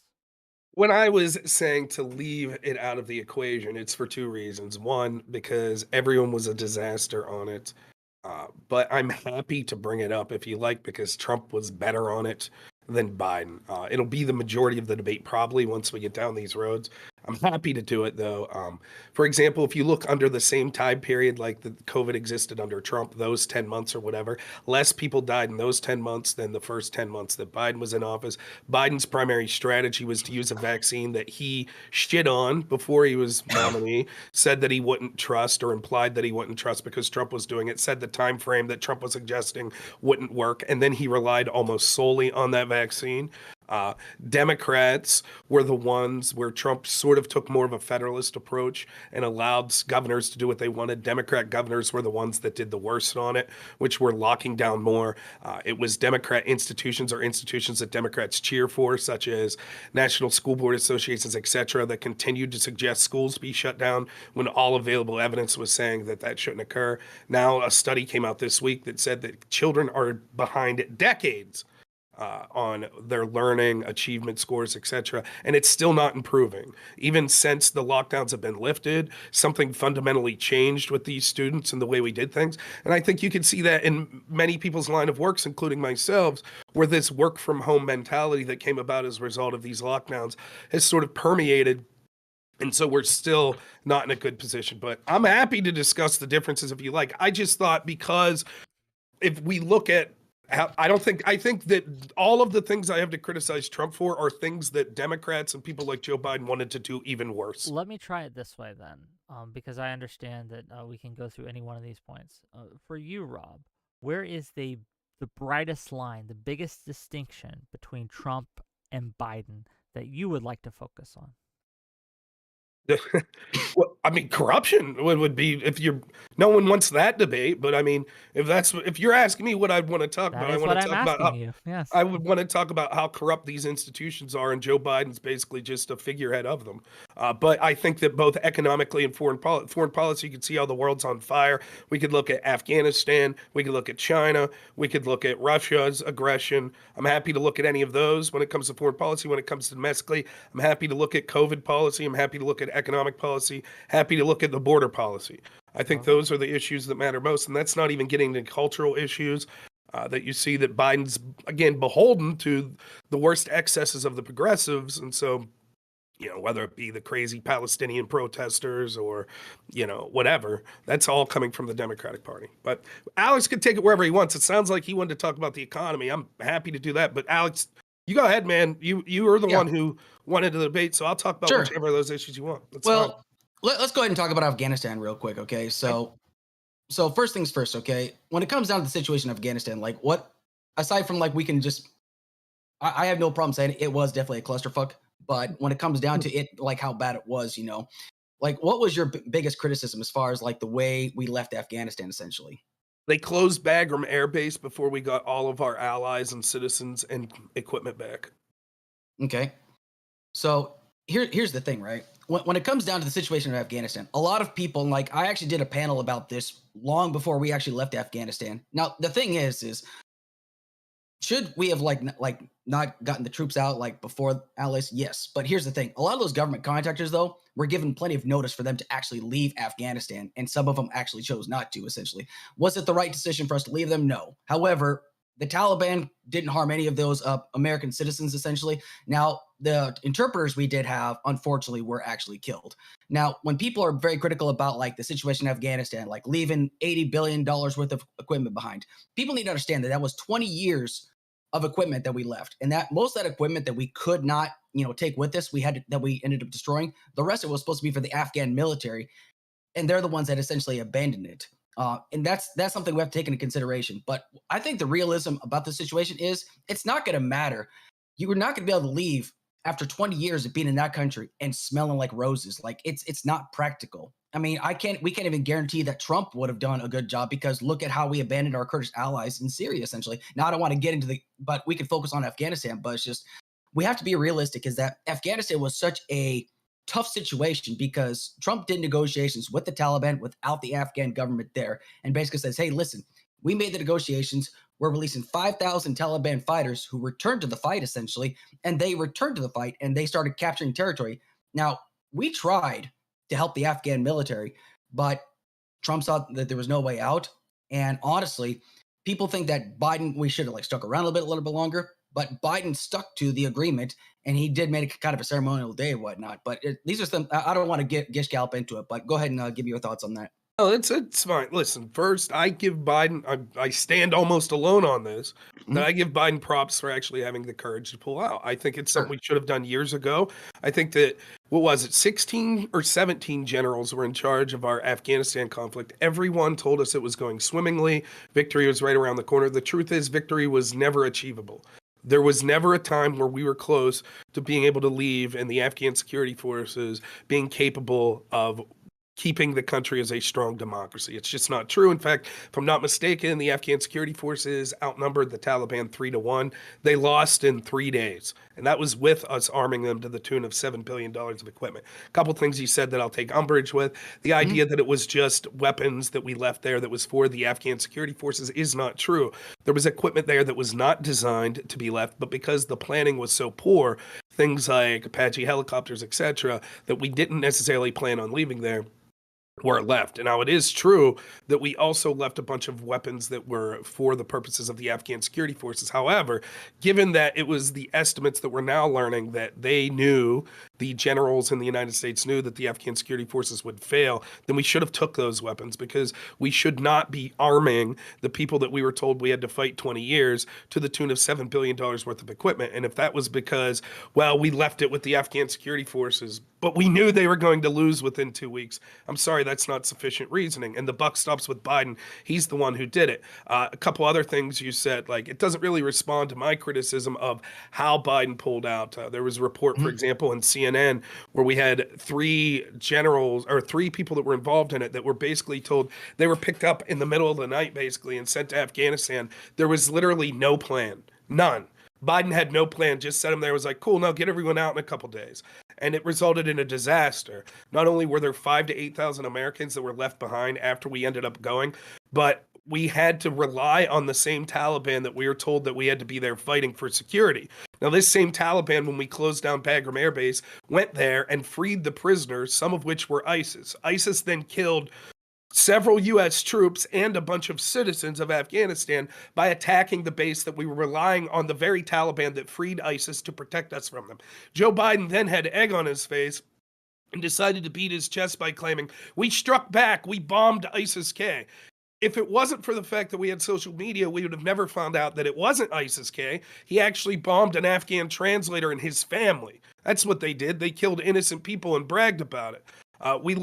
When I was saying to leave it out of the equation, it's for 2 reasons. One, because everyone was a disaster on it. But I'm happy to bring it up if you like, because Trump was better on it than Biden. It'll be the majority of the debate probably once we get down these roads. I'm happy to do it though. For example, if you look under the same time period like the COVID existed under Trump, those 10 months or whatever, less people died in those 10 months than the first 10 months that Biden was in office. Biden's primary strategy was to use a vaccine that he shit on before he was nominee, said that he wouldn't trust, or implied that he wouldn't trust because Trump was doing it, said the time frame that Trump was suggesting wouldn't work, and then he relied almost solely on that vaccine. Democrats were the ones where Trump sort of took more of a federalist approach and allowed governors to do what they wanted. Democrat governors were the ones that did the worst on it, which were locking down more. It was Democrat institutions or institutions that Democrats cheer for, such as National School Board Associations, etc., that continued to suggest schools be shut down when all available evidence was saying that that shouldn't occur. Now, a study came out this week that said that children are behind decades on their learning, achievement scores, etc. And it's still not improving. Even since the lockdowns have been lifted, something fundamentally changed with these students and the way we did things. And I think you can see that in many people's line of works, including myself, where this work from home mentality that came about as a result of these lockdowns has sort of permeated. And so we're still not in a good position. But I'm happy to discuss the differences if you like. I just thought, because if we look at I think that all of the things I have to criticize Trump for are things that Democrats and people like Joe Biden wanted to do even worse. Let me try it this way then, because I understand that we can go through any one of these points. For you, Rob, where is the brightest line, the biggest distinction between Trump and Biden that you would like to focus on? Well, I mean, corruption would be, if you're, no one wants that debate, but I mean, if you're asking me what I'd want to talk That about, I is want what to I'm talk about asking you. Yes. I would want to talk about how corrupt these institutions are, and Joe Biden's basically just a figurehead of them. But I think that both economically and foreign policy, you can see how the world's on fire. We could look at Afghanistan. We could look at China. We could look at Russia's aggression. I'm happy to look at any of those when it comes to foreign policy. When it comes to domestically, I'm happy to look at COVID policy. I'm happy to look at economic policy. Happy to look at the border policy. I think those are the issues that matter most, and that's not even getting into cultural issues that you see that Biden's, again, beholden to the worst excesses of the progressives. And so, whether it be the crazy Palestinian protesters or, whatever, that's all coming from the Democratic Party. But Alex could take it wherever he wants. It sounds like he wanted to talk about the economy. I'm happy to do that. But Alex, you go ahead, man. You are the one who wanted to debate, so I'll talk about whichever of those issues you want. That's fine. Let's go ahead and talk about Afghanistan real quick, okay? So first things first, okay? When it comes down to the situation of Afghanistan, like aside from we can just, I have no problem saying it was definitely a clusterfuck, but when it comes down to it, how bad it was, what was your biggest criticism as far as the way we left Afghanistan, essentially? They closed Bagram Air Base before we got all of our allies and citizens and equipment back. Okay. So here's the thing, right? When it comes down to the situation in Afghanistan, a lot of people, I actually did a panel about this long before we actually left Afghanistan. Now, the thing is should we have not gotten the troops out before allies? Yes. But here's the thing. A lot of those government contractors, though, were given plenty of notice for them to actually leave Afghanistan. And some of them actually chose not to, essentially. Was it the right decision for us to leave them? No. However, the Taliban didn't harm any of those American citizens, essentially. Now, the interpreters we did have, unfortunately, were actually killed. Now, when people are very critical about the situation in Afghanistan, leaving $80 billion worth of equipment behind, people need to understand that was 20 years of equipment that we left. And that most of that equipment that we could not, take with us, we ended up destroying. The rest of it was supposed to be for the Afghan military. And they're the ones that essentially abandoned it. And that's something we have to take into consideration. But I think the realism about the situation is it's not going to matter. You are not going to be able to leave after 20 years of being in that country and smelling like roses. It's not practical. I mean, we can't even guarantee that Trump would have done a good job, because look at how we abandoned our Kurdish allies in Syria, essentially. Now, I don't want to get into but we can focus on Afghanistan, but it's just, we have to be realistic, is that Afghanistan was such a tough situation because Trump did negotiations with the Taliban without the Afghan government there, and basically says, hey, listen, we made the negotiations. We're releasing 5,000 Taliban fighters who returned to the fight, essentially, and they returned to the fight and they started capturing territory. Now, we tried to help the Afghan military, but Trump saw that there was no way out. And honestly, people think that Biden, we should have stuck around a little bit longer. But Biden stuck to the agreement, and he did make it kind of a ceremonial day and whatnot. But these are some, I don't want to gish gallop into it, but go ahead and give me your thoughts on that. Oh, it's fine. Listen, first, I give Biden, I stand almost alone on this, that I give Biden props for actually having the courage to pull out. I think it's something we should have done years ago. I think that, 16 or 17 generals were in charge of our Afghanistan conflict. Everyone told us it was going swimmingly. Victory was right around the corner. The truth is, victory was never achievable. There was never a time where we were close to being able to leave and the Afghan security forces being capable of keeping the country as a strong democracy. It's just not true. In fact, if I'm not mistaken, the Afghan security forces outnumbered the Taliban 3-1. They lost in 3 days, and that was with us arming them to the tune of $7 billion of equipment. A couple things you said that I'll take umbrage with. The idea that it was just weapons that we left there that was for the Afghan security forces is not true. There was equipment there that was not designed to be left, but because the planning was so poor, things like Apache helicopters, etc., that we didn't necessarily plan on leaving there, were left. And now it is true that we also left a bunch of weapons that were for the purposes of the Afghan security forces. However, given that it was the estimates that we're now learning that they knew, the generals in the United States knew that the Afghan security forces would fail, then we should have took those weapons, because we should not be arming the people that we were told we had to fight 20 years to the tune of $7 billion worth of equipment. And if that was because, well, we left it with the Afghan security forces, but we knew they were going to lose within 2 weeks, I'm sorry, that's not sufficient reasoning. And the buck stops with Biden. He's the one who did it. A couple other things you said, like, it doesn't really respond to my criticism of how Biden pulled out. There was a report, for example, in CNN where we had 3 generals or 3 people that were involved in it that were basically told they were picked up in the middle of the night, basically, and sent to Afghanistan. There was literally no plan. None. Biden had no plan, just set him there, was like, cool, now get everyone out in a couple days. And it resulted in a disaster. Not only were there 5,000 to 8,000 Americans that were left behind after we ended up going, but we had to rely on the same Taliban that we were told that we had to be there fighting for security. Now, this same Taliban, when we closed down Bagram Air Base, went there and freed the prisoners, some of which were ISIS. ISIS then killed several U.S. troops and a bunch of citizens of Afghanistan by attacking the base that we were relying on the very Taliban that freed ISIS to protect us from them. Joe Biden then had egg on his face and decided to beat his chest by claiming, we struck back, we bombed ISIS-K. If it wasn't for the fact that we had social media, we would have never found out that it wasn't ISIS-K. He actually bombed an Afghan translator and his family. That's what they did. They killed innocent people and bragged about it. We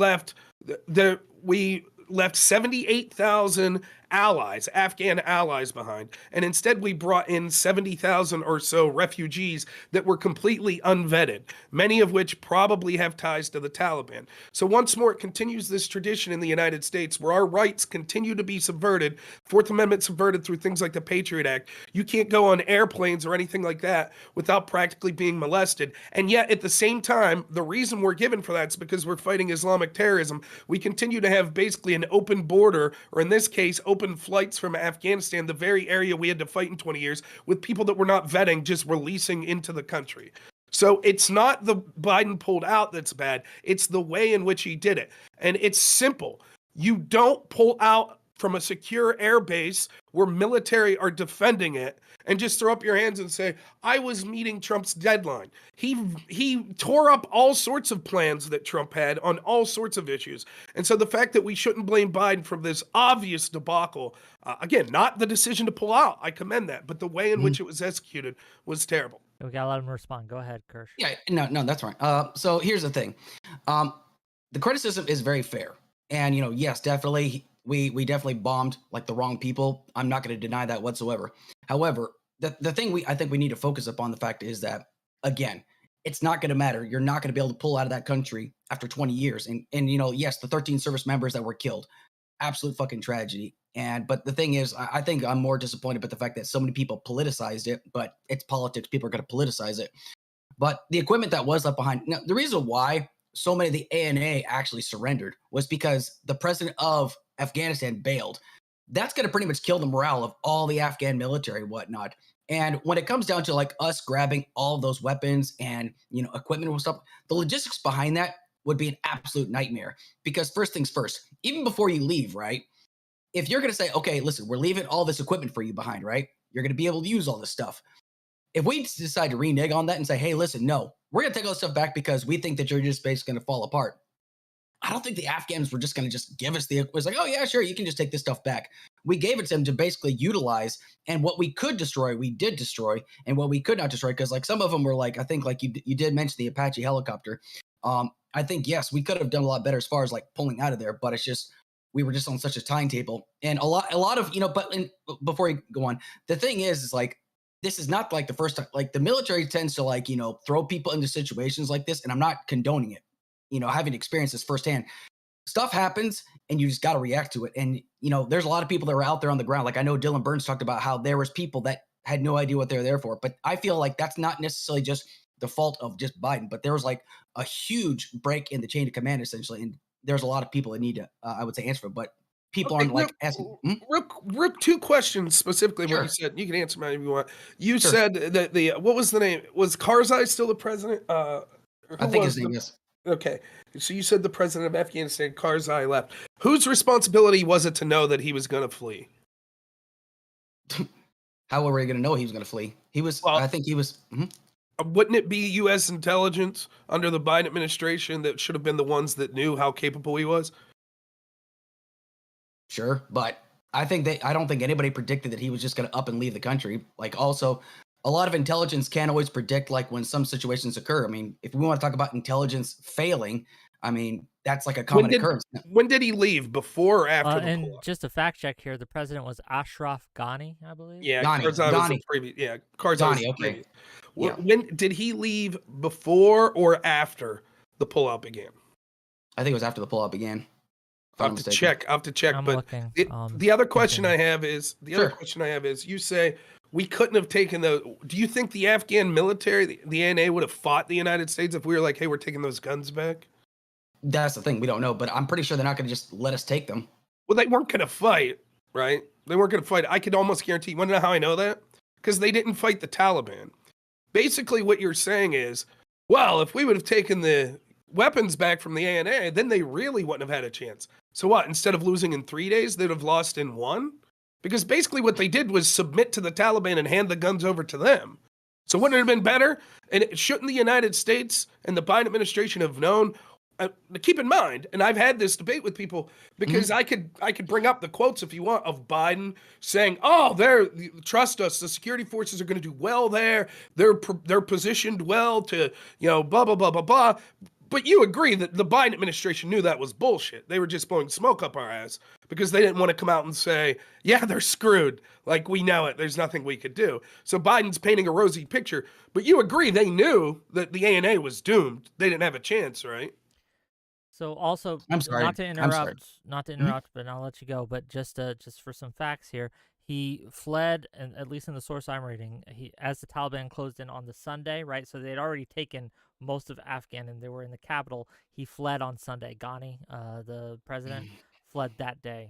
left 78,000 allies, Afghan allies behind. And instead we brought in 70,000 or so refugees that were completely unvetted, many of which probably have ties to the Taliban. So once more, it continues this tradition in the United States where our rights continue to be subverted, Fourth Amendment subverted through things like the Patriot Act. You can't go on airplanes or anything like that without practically being molested. And yet at the same time, the reason we're given for that is because we're fighting Islamic terrorism. We continue to have basically an open border, or in this case, open flights from Afghanistan, the very area we had to fight in 20 years, with people that we're not vetting just releasing into the country. So it's not the Biden pulled out that's bad. It's the way in which he did it. And it's simple. You don't pull out from a secure air base where military are defending it and just throw up your hands and say, I was meeting Trump's deadline. He tore up all sorts of plans that Trump had on all sorts of issues. And so the fact that we shouldn't blame Biden for this obvious debacle, again, not the decision to pull out, I commend that, but the way in which it was executed was terrible. We gotta let him respond. Go ahead, Kirsh. Yeah, no, that's right. So here's the thing. The criticism is very fair. And, yes, definitely, we definitely bombed like the wrong people. I'm not going to deny that whatsoever. However, the thing I think we need to focus upon the fact is that, again, it's not going to matter. You're not going to be able to pull out of that country after 20 years. And yes, the 13 service members that were killed, absolute fucking tragedy. But the thing is, I think I'm more disappointed with the fact that so many people politicized it, but it's politics. People are going to politicize it. But the equipment that was left behind, now, the reason why so many of the ANA actually surrendered was because the president of Afghanistan bailed. That's going to pretty much kill the morale of all the Afghan military and whatnot. And when it comes down to like us grabbing all of those weapons and, equipment and stuff, the logistics behind that would be an absolute nightmare. Because first things first, even before you leave, right? If you're going to say, okay, listen, we're leaving all this equipment for you behind, right? You're going to be able to use all this stuff. If we decide to renege on that and say, hey, listen, no, we're going to take all this stuff back because we think that you're just basically going to fall apart. I don't think the Afghans were just going to just give us it was like, oh, yeah, sure, you can just take this stuff back. We gave it to them to basically utilize, and what we could destroy, we did destroy, and what we could not destroy, because like some of them were like, I think like you did mention the Apache helicopter. I think, yes, we could have done a lot better as far as like pulling out of there, but it's just, we were just on such a timetable. And a lot of, before you go on, the thing is like, this is not like the first time, like the military tends to like, throw people into situations like this, and I'm not condoning it. Having experienced this firsthand, stuff happens and you just got to react to it. And, there's a lot of people that were out there on the ground. Like I know Dylan Burns talked about how there was people that had no idea what they were there for. But I feel like that's not necessarily just the fault of just Biden, but there was like a huge break in the chain of command, essentially. And there's a lot of people that need to, I would say, answer for it. But people aren't like asking. Real 2 questions specifically. Sure. What you said. You can answer mine if you want. You Sure. said that what was the name? Was Karzai still the president? I think his name is. Okay. So you said the president of Afghanistan, Karzai, left. Whose responsibility was it to know that he was going to flee? How were we going to know he was going to flee? He was. Well, I think he was. Wouldn't it be U.S. intelligence under the Biden administration that should have been the ones that knew how capable he was? Sure, but I don't think anybody predicted that he was just going to up and leave the country. Like, also, a lot of intelligence can't always predict like when some situations occur. I mean, if we want to talk about intelligence failing, I mean, that's like a common occurrence. When did he leave? Before or after the And pull-up? just a fact check here, the president was Ashraf Ghani, I believe. Yeah, Ghani, Karzai was the Ghani. previous. Yeah, Karzai was Ghani, the okay. previous. Yeah. When did he leave? Before or after the pull-up began? I think it was after the pull-up began. I'll have to check. I'm But looking. the other question continue. I have is Sure. you say we couldn't have taken do you think the Afghan military, the ANA, would have fought the United States if we were like, hey, we're taking those guns back? That's the thing. We don't know, but I'm pretty sure they're not going to just let us take them. Well, they weren't going to fight, right? They weren't going to fight. I could almost guarantee. You want to know how I know that? Because they didn't fight the Taliban. Basically, what you're saying is, well, if we would have taken the weapons back from the ANA, then they really wouldn't have had a chance. So what? Instead of losing in 3 days, they'd have lost in 1? Because basically what they did was submit to the Taliban and hand the guns over to them. So wouldn't it have been better? And shouldn't the United States and the Biden administration have known? Keep in mind, and I've had this debate with people because I could bring up the quotes if you want of Biden saying, "Oh, trust us, the security forces are going to do well there. They're positioned well to, blah blah blah blah blah." But you agree that the Biden administration knew that was bullshit. They were just blowing smoke up our ass because they didn't want to come out and say, "Yeah, they're screwed. Like, we know it. There's nothing we could do." So Biden's painting a rosy picture, but you agree they knew that the ANA was doomed. They didn't have a chance, right? So also, I'm sorry. not to interrupt, Mhm. but I'll let you go. But just for some facts here, he fled, and at least in the source I'm reading, as the Taliban closed in on the Sunday, right? So they'd already taken most of Afghan, and they were in the capital. He fled on Sunday. Ghani, the president, fled that day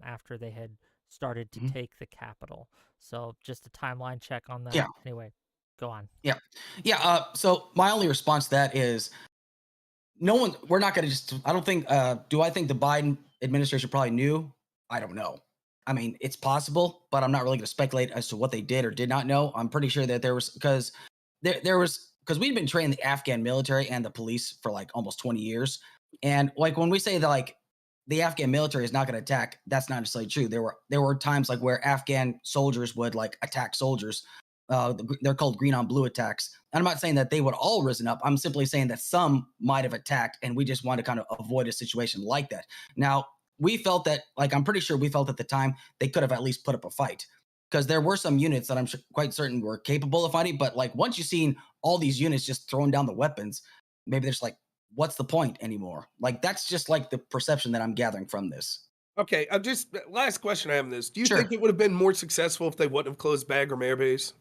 after they had started to take the capital. So just a timeline check on that. Yeah. Anyway, go on. Yeah. So my only response to that is we're not going to just, I don't think, do I think the Biden administration probably knew? I don't know. I mean, it's possible, but I'm not really going to speculate as to what they did or did not know. I'm pretty sure that because we've been training the Afghan military and the police for like almost 20 years. And like when we say that like the Afghan military is not going to attack, that's not necessarily true. There were times like where Afghan soldiers would like attack soldiers. They're called green on blue attacks. And I'm not saying that they would all risen up. I'm simply saying that some might have attacked, and we just want to kind of avoid a situation like that. Now, we felt that, like, I'm pretty sure we felt at the time they could have at least put up a fight, because there were some units that I'm quite certain were capable of fighting. But like once you've seen all these units just throwing down the weapons, maybe there's like, what's the point anymore? Like, that's just like the perception that I'm gathering from this. Okay, last question I have on this. Do you Sure. think it would have been more successful if they wouldn't have closed Bagram Air Base?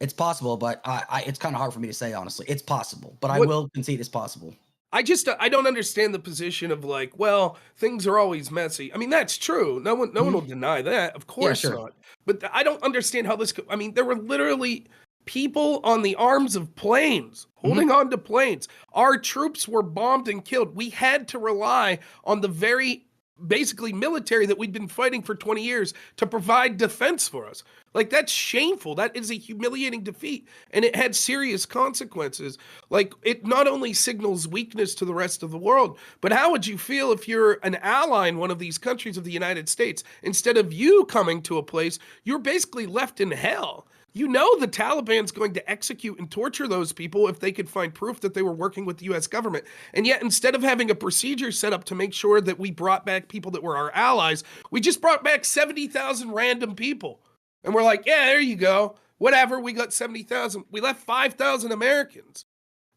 It's possible, but it's kind of hard for me to say, honestly. It's possible, but I will concede it's possible. I don't understand the position of like, well, things are always messy. I mean, that's true. No one will deny that. Of course sure. not. But I don't understand how this could. I mean, there were literally people on the arms of planes, holding on to planes. Our troops were bombed and killed. We had to rely on the very basically military that we'd been fighting for 20 years to provide defense for us. Like, that's shameful. That is a humiliating defeat. And it had serious consequences. Like, it not only signals weakness to the rest of the world, but how would you feel if you're an ally in one of these countries of the United States? Instead of you coming to a place, you're basically left in hell. You know the Taliban's going to execute and torture those people if they could find proof that they were working with the U.S. government. And yet, instead of having a procedure set up to make sure that we brought back people that were our allies, we just brought back 70,000 random people. And we're like, yeah, there you go. Whatever, we got 70,000. We left 5,000 Americans.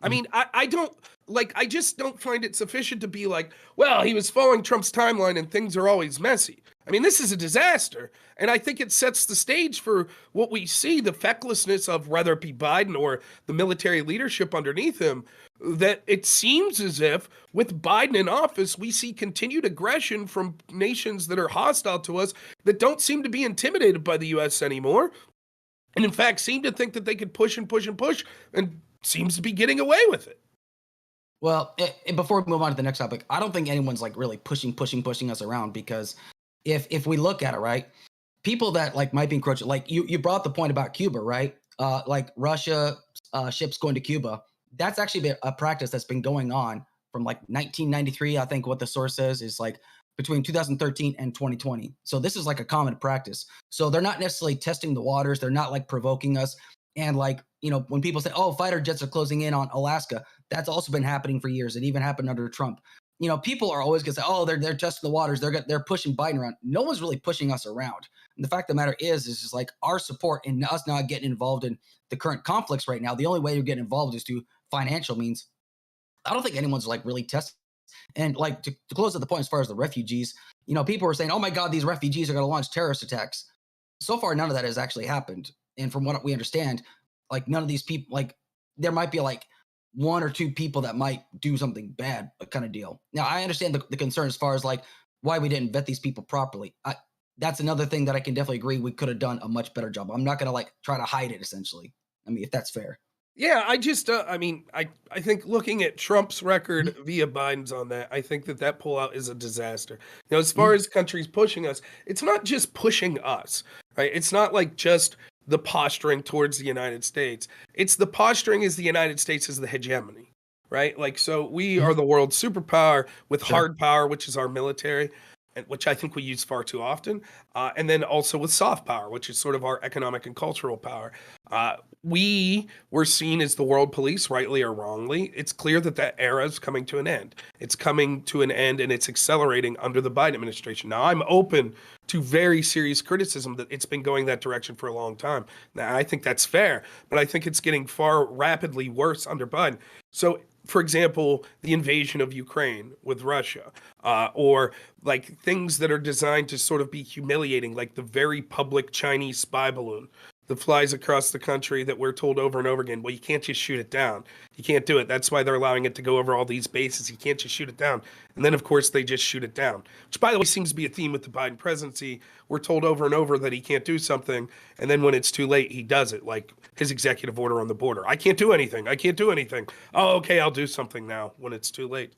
I mean, I don't like, I just don't find it sufficient to be like, well, he was following Trump's timeline and things are always messy. I mean, this is a disaster. And I think it sets the stage for what we see, the fecklessness of whether it be Biden or the military leadership underneath him, that it seems as if with Biden in office, we see continued aggression from nations that are hostile to us that don't seem to be intimidated by the U.S. anymore. And in fact, seem to think that they could push and push and push and seems to be getting away with it. Well, before we move on to the next topic, I don't think anyone's like really pushing us around, because if we look at it, right, people that like might be encroaching, like you brought the point about Cuba, right? Like Russia ships going to Cuba. That's actually been a practice that's been going on from like 1993. I think what the source says is like between 2013 and 2020. So this is like a common practice. So they're not necessarily testing the waters. They're not like provoking us. And like, you know, when people say, oh, fighter jets are closing in on Alaska, that's also been happening for years. It even happened under Trump. You know, people are always going to say, oh, they're testing the waters. They're pushing Biden around. No one's really pushing us around. And the fact of the matter is just like our support and us not getting involved in the current conflicts right now. The only way you're getting involved is through financial means. I don't think anyone's like really testing. And like to close at the point as far as the refugees, you know, people were saying, oh my God, these refugees are going to launch terrorist attacks. So far, none of that has actually happened. And from what we understand, like none of these people, like there might be like one or two people that might do something bad, kind of deal. Now, I understand the concern as far as like why we didn't vet these people properly. That's another thing that I can definitely agree we could have done a much better job. I'm not going to like try to hide it, essentially. I mean, if that's fair. Yeah, I just, I mean, I think looking at Trump's record via Biden's on that, I think that pullout is a disaster. You know, as far as countries pushing us, it's not just pushing us, right? It's not like just the posturing towards the United States. It's the posturing as the United States as the hegemony, right? Like, so we are the world superpower with hard power, which is our military, and which I think we use far too often. And then also with soft power, which is sort of our economic and cultural power. We were seen as the world police, rightly or wrongly. It's clear that that era is coming to an end. It's coming to an end and it's accelerating under the Biden administration. Now, I'm open to very serious criticism that it's been going that direction for a long time. Now, I think that's fair, but I think it's getting far rapidly worse under Biden. So, for example, the invasion of Ukraine with Russia, or like things that are designed to sort of be humiliating, like the very public Chinese spy balloon that flies across the country that we're told over and over again, well, you can't just shoot it down. You can't do it. That's why they're allowing it to go over all these bases. You can't just shoot it down. And then, of course, they just shoot it down, which, by the way, seems to be a theme with the Biden presidency. We're told over and over that he can't do something, and then when it's too late, he does it, like his executive order on the border. I can't do anything. I can't do anything. Oh, okay, I'll do something now when it's too late.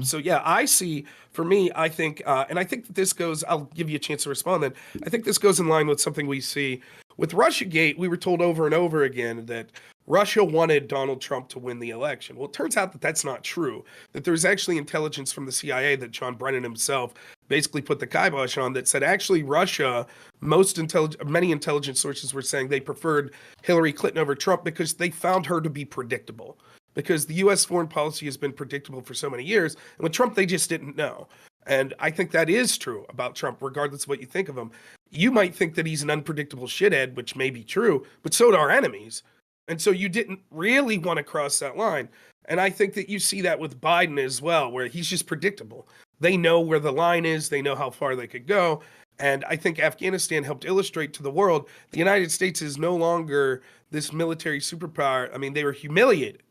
So, yeah, I see, for me, I think, and I think that this goes, I'll give you a chance to respond then. I think this goes in line with something we see with Russiagate. We were told over and over again that Russia wanted Donald Trump to win the election. Well, it turns out that that's not true, that there's actually intelligence from the CIA that John Brennan himself basically put the kibosh on that said actually Russia, many intelligence sources were saying they preferred Hillary Clinton over Trump because they found her to be predictable. Because the U.S. foreign policy has been predictable for so many years. And with Trump, they just didn't know. And I think that is true about Trump, regardless of what you think of him. You might think that he's an unpredictable shithead, which may be true, but so do our enemies. And so you didn't really want to cross that line. And I think that you see that with Biden as well, where he's just predictable. They know where the line is. They know how far they could go. And I think Afghanistan helped illustrate to the world the United States is no longer this military superpower. I mean, they were humiliated.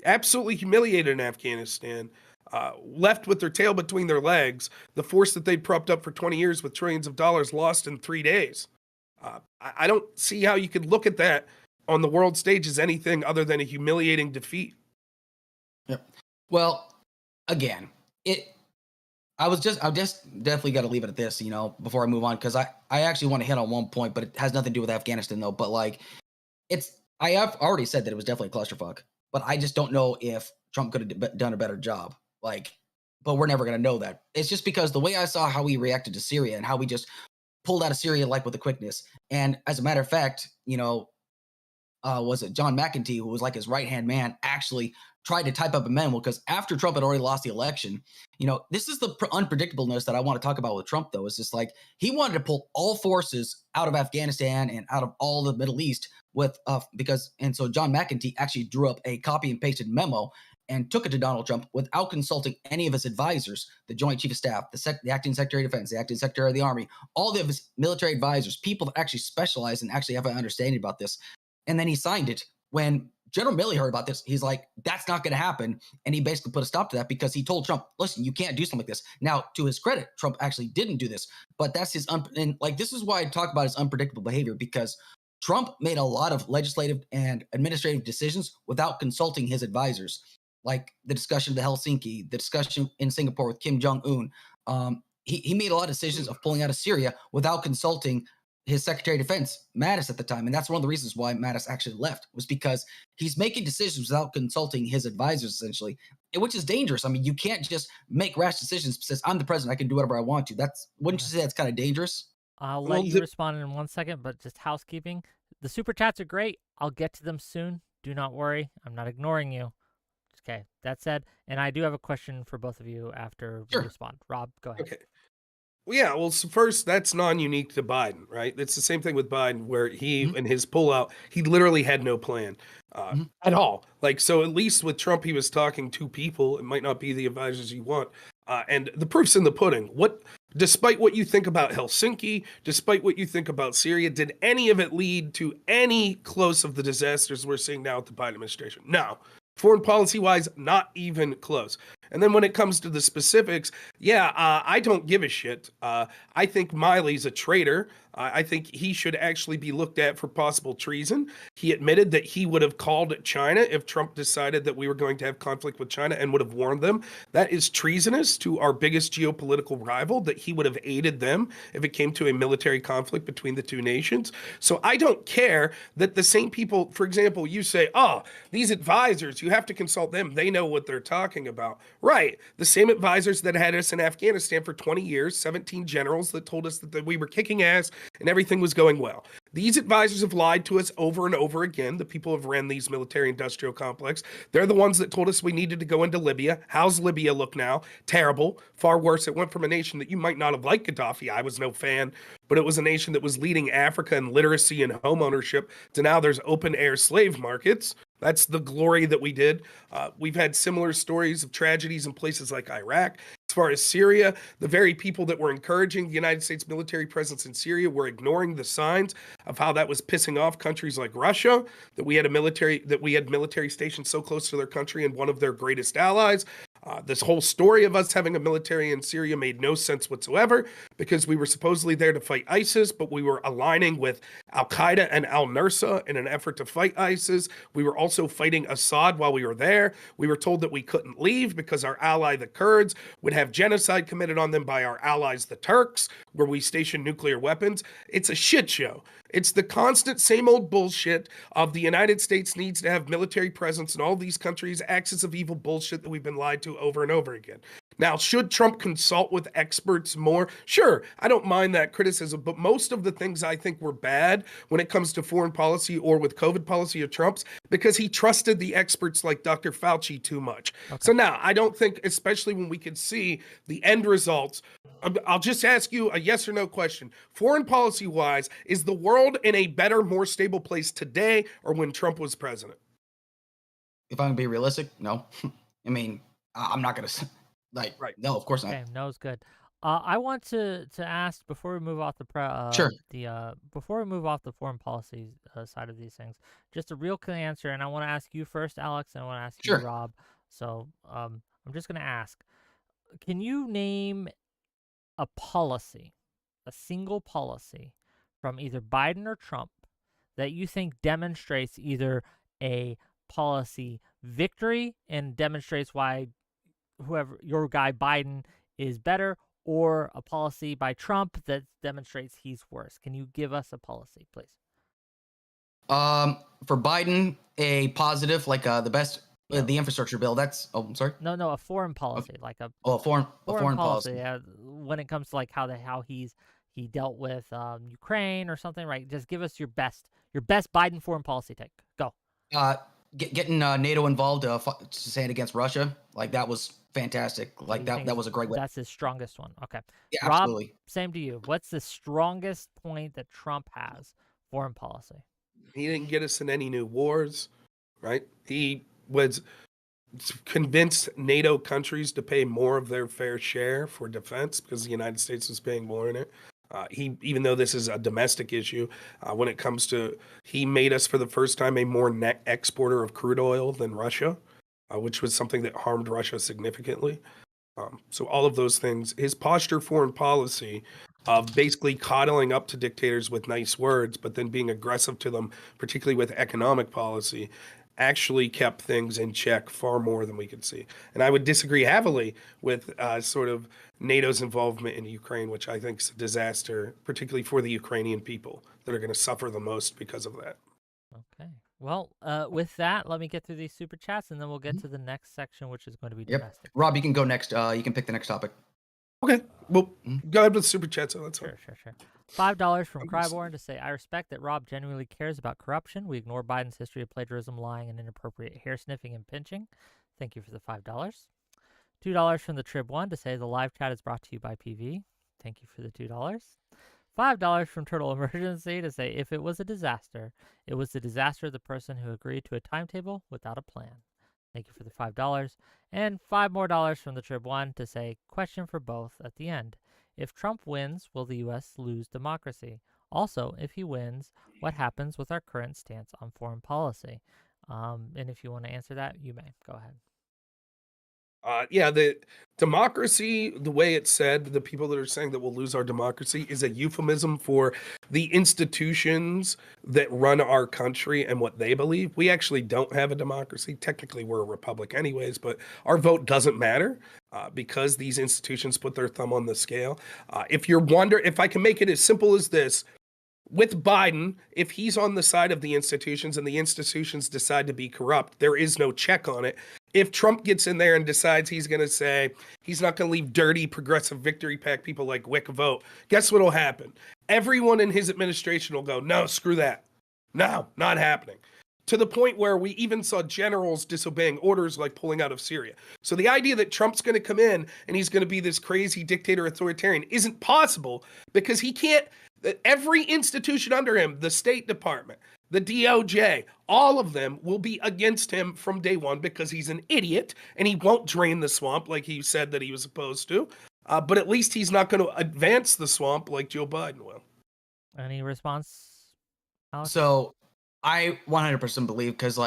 Absolutely humiliated in Afghanistan, left with their tail between their legs, the force that they'd propped up for 20 years with trillions of dollars lost in 3 days. I don't see how you could look at that on the world stage as anything other than a humiliating defeat. Yep. Well, again, I just definitely got to leave it at this, you know, before I move on, because I actually want to hit on one point, but it has nothing to do with Afghanistan though. But like, I have already said that it was definitely a clusterfuck. But I just don't know if Trump could have done a better job. Like, but we're never going to know that. It's just because the way I saw how he reacted to Syria and how we just pulled out of Syria like with a quickness. And as a matter of fact, you know, was it John McEntee, who was like his right-hand man, actually tried to type up a memo, because after Trump had already lost the election, you know, this is the unpredictableness that I want to talk about with Trump, though. It's just like he wanted to pull all forces out of Afghanistan and out of all the Middle East with so John McEntee actually drew up a copy and pasted memo and took it to Donald Trump without consulting any of his advisors, the Joint Chief of Staff, the acting Secretary of Defense, the acting Secretary of the Army, all of his military advisors, people that actually specialize and actually have an understanding about this. And then he signed it. When General Milley heard about this, he's like, that's not going to happen. And he basically put a stop to that because he told Trump, listen, you can't do something like this. Now, to his credit, Trump actually didn't do this, but that's his, and like, this is why I talk about his unpredictable behavior, because Trump made a lot of legislative and administrative decisions without consulting his advisors, like the discussion of the Helsinki, the discussion in Singapore with Kim Jong-un. He made a lot of decisions of pulling out of Syria without consulting his Secretary of Defense, Mattis, at the time. And that's one of the reasons why Mattis actually left, was because he's making decisions without consulting his advisors, essentially, which is dangerous. I mean, you can't just make rash decisions because I'm the president, I can do whatever I want to. Wouldn't you say that's kind of dangerous? I'll let you respond in 1 second, but just housekeeping. The super chats are great. I'll get to them soon. Do not worry. I'm not ignoring you. Okay, that said, and I do have a question for both of you after you respond. Rob, go ahead. Okay. Well, yeah, well, so first, that's non-unique to Biden, right? It's the same thing with Biden, where he, in his pullout, he literally had no plan at all. Like, so at least with Trump, he was talking to people. It might not be the advisors you want. And the proof's in the pudding. Despite what you think about Helsinki, despite what you think about Syria, did any of it lead to any close of the disasters we're seeing now with the Biden administration? No. Foreign policy-wise, not even close. And then when it comes to the specifics, I don't give a shit. I think Miley's a traitor. I think he should actually be looked at for possible treason. He admitted that he would have called China if Trump decided that we were going to have conflict with China and would have warned them. That is treasonous to our biggest geopolitical rival, that he would have aided them if it came to a military conflict between the two nations. So I don't care that the same people, for example, you say, oh, these advisors, you have to consult them. They know what they're talking about. Right. The same advisors that had us in Afghanistan for 20 years, 17 generals that told us that we were kicking ass and everything was going well. These advisors have lied to us over and over again. The people who have ran these military-industrial complex. They're the ones that told us we needed to go into Libya. How's Libya look now? Terrible. Far worse. It went from a nation that you might not have liked Gaddafi. I was no fan. But it was a nation that was leading Africa in literacy and home ownership to now there's open-air slave markets. That's the glory that we did. We've had similar stories of tragedies in places like Iraq. As far as Syria, the very people that were encouraging the United States military presence in Syria were ignoring the signs of how that was pissing off countries like Russia, that we had military stations so close to their country and one of their greatest allies. This whole story of us having a military in Syria made no sense whatsoever, because we were supposedly there to fight ISIS, but we were aligning with Al-Qaeda and al-Nusra in an effort to fight ISIS. We were also fighting Assad while we were there. We were told that we couldn't leave because our ally, the Kurds, would have genocide committed on them by our allies, the Turks, where we stationed nuclear weapons. It's a shit show. It's the constant same old bullshit of the United States needs to have military presence in all these countries, axis of evil bullshit that we've been lied to over and over again. Now, should Trump consult with experts more? Sure, I don't mind that criticism, but most of the things I think were bad when it comes to foreign policy or with COVID policy of Trump's, because he trusted the experts like Dr. Fauci too much. Okay. So now, I don't think, especially when we could see the end results, I'll just ask you a yes or no question. Foreign policy-wise, is the world in a better, more stable place today or when Trump was president? If I'm going to be realistic, no. I mean, I'm not going to... No, of course not. Okay, no is good. I want to ask before we move off before we move off the foreign policy side of these things, just a real clear answer, and I want to ask you first, Alex, and I want to ask you, Rob. So I'm just going to ask: can you name a policy, a single policy from either Biden or Trump that you think demonstrates either a policy victory and demonstrates why whoever your guy Biden is better, or a policy by Trump that demonstrates he's worse? Can you give us a policy, please? For Biden, a positive, like the best, the infrastructure bill. That's I'm sorry. No, a foreign policy, like a foreign policy. Yeah, when it comes to like how he dealt with Ukraine or something, right? Just give us your best Biden foreign policy take. Go. Getting NATO involved to stand against Russia, like that was fantastic. Like that was a great way. That's his strongest one. Okay. Yeah, Rob, absolutely. Same to you. What's the strongest point that Trump has foreign policy? He didn't get us in any new wars, right? He was convinced NATO countries to pay more of their fair share for defense because the United States was paying more in it. Even though this is a domestic issue, when it comes to, he made us for the first time a more net exporter of crude oil than Russia, which was something that harmed Russia significantly. So all of those things, his posture foreign policy of basically coddling up to dictators with nice words, but then being aggressive to them, particularly with economic policy, actually kept things in check far more than we could see. And I would disagree heavily with sort of NATO's involvement in Ukraine, which I think is a disaster, particularly for the Ukrainian people that are going to suffer the most because of that. Okay. Well, with that, let me get through these super chats, and then we'll get to the next section, which is going to be Yep. domestic. Rob, you can go next. You can pick the next topic. Okay. Well, go ahead with super chat. So that's fine. Sure. $5 from Cryborn to say, I respect that Rob genuinely cares about corruption. We ignore Biden's history of plagiarism, lying, and inappropriate hair sniffing and pinching. Thank you for the $5. $2 from the Trib1 to say, the live chat is brought to you by PV. Thank you for the $2. $5 from Turtle Emergency to say, if it was a disaster, it was the disaster of the person who agreed to a timetable without a plan. Thank you for the $5. And $5 more from the Trib1 to say, question for both at the end. If Trump wins, will the U.S. lose democracy? Also, if he wins, what happens with our current stance on foreign policy? And if you want to answer that, you may. Go ahead. Yeah, the democracy, the way it's said, the people that are saying that we'll lose our democracy is a euphemism for the institutions that run our country and what they believe. We actually don't have a democracy. Technically, we're a republic anyways, but our vote doesn't matter because these institutions put their thumb on the scale. If I can make it as simple as this, with Biden, if he's on the side of the institutions and the institutions decide to be corrupt, there is no check on it. If Trump gets in there and decides he's going to say he's not going to leave dirty progressive victory pack people like Whick vote, guess what will happen? Everyone in his administration will go, no, screw that. No, not happening. To the point where we even saw generals disobeying orders like pulling out of Syria. So the idea that Trump's going to come in and he's going to be this crazy dictator authoritarian isn't possible because he can't. Every institution under him, the State Department, the DOJ, all of them will be against him from day one because he's an idiot and he won't drain the swamp like he said that he was supposed to. But at least he's not going to advance the swamp like Joe Biden will. Any response, Alex? So I 100% believe because,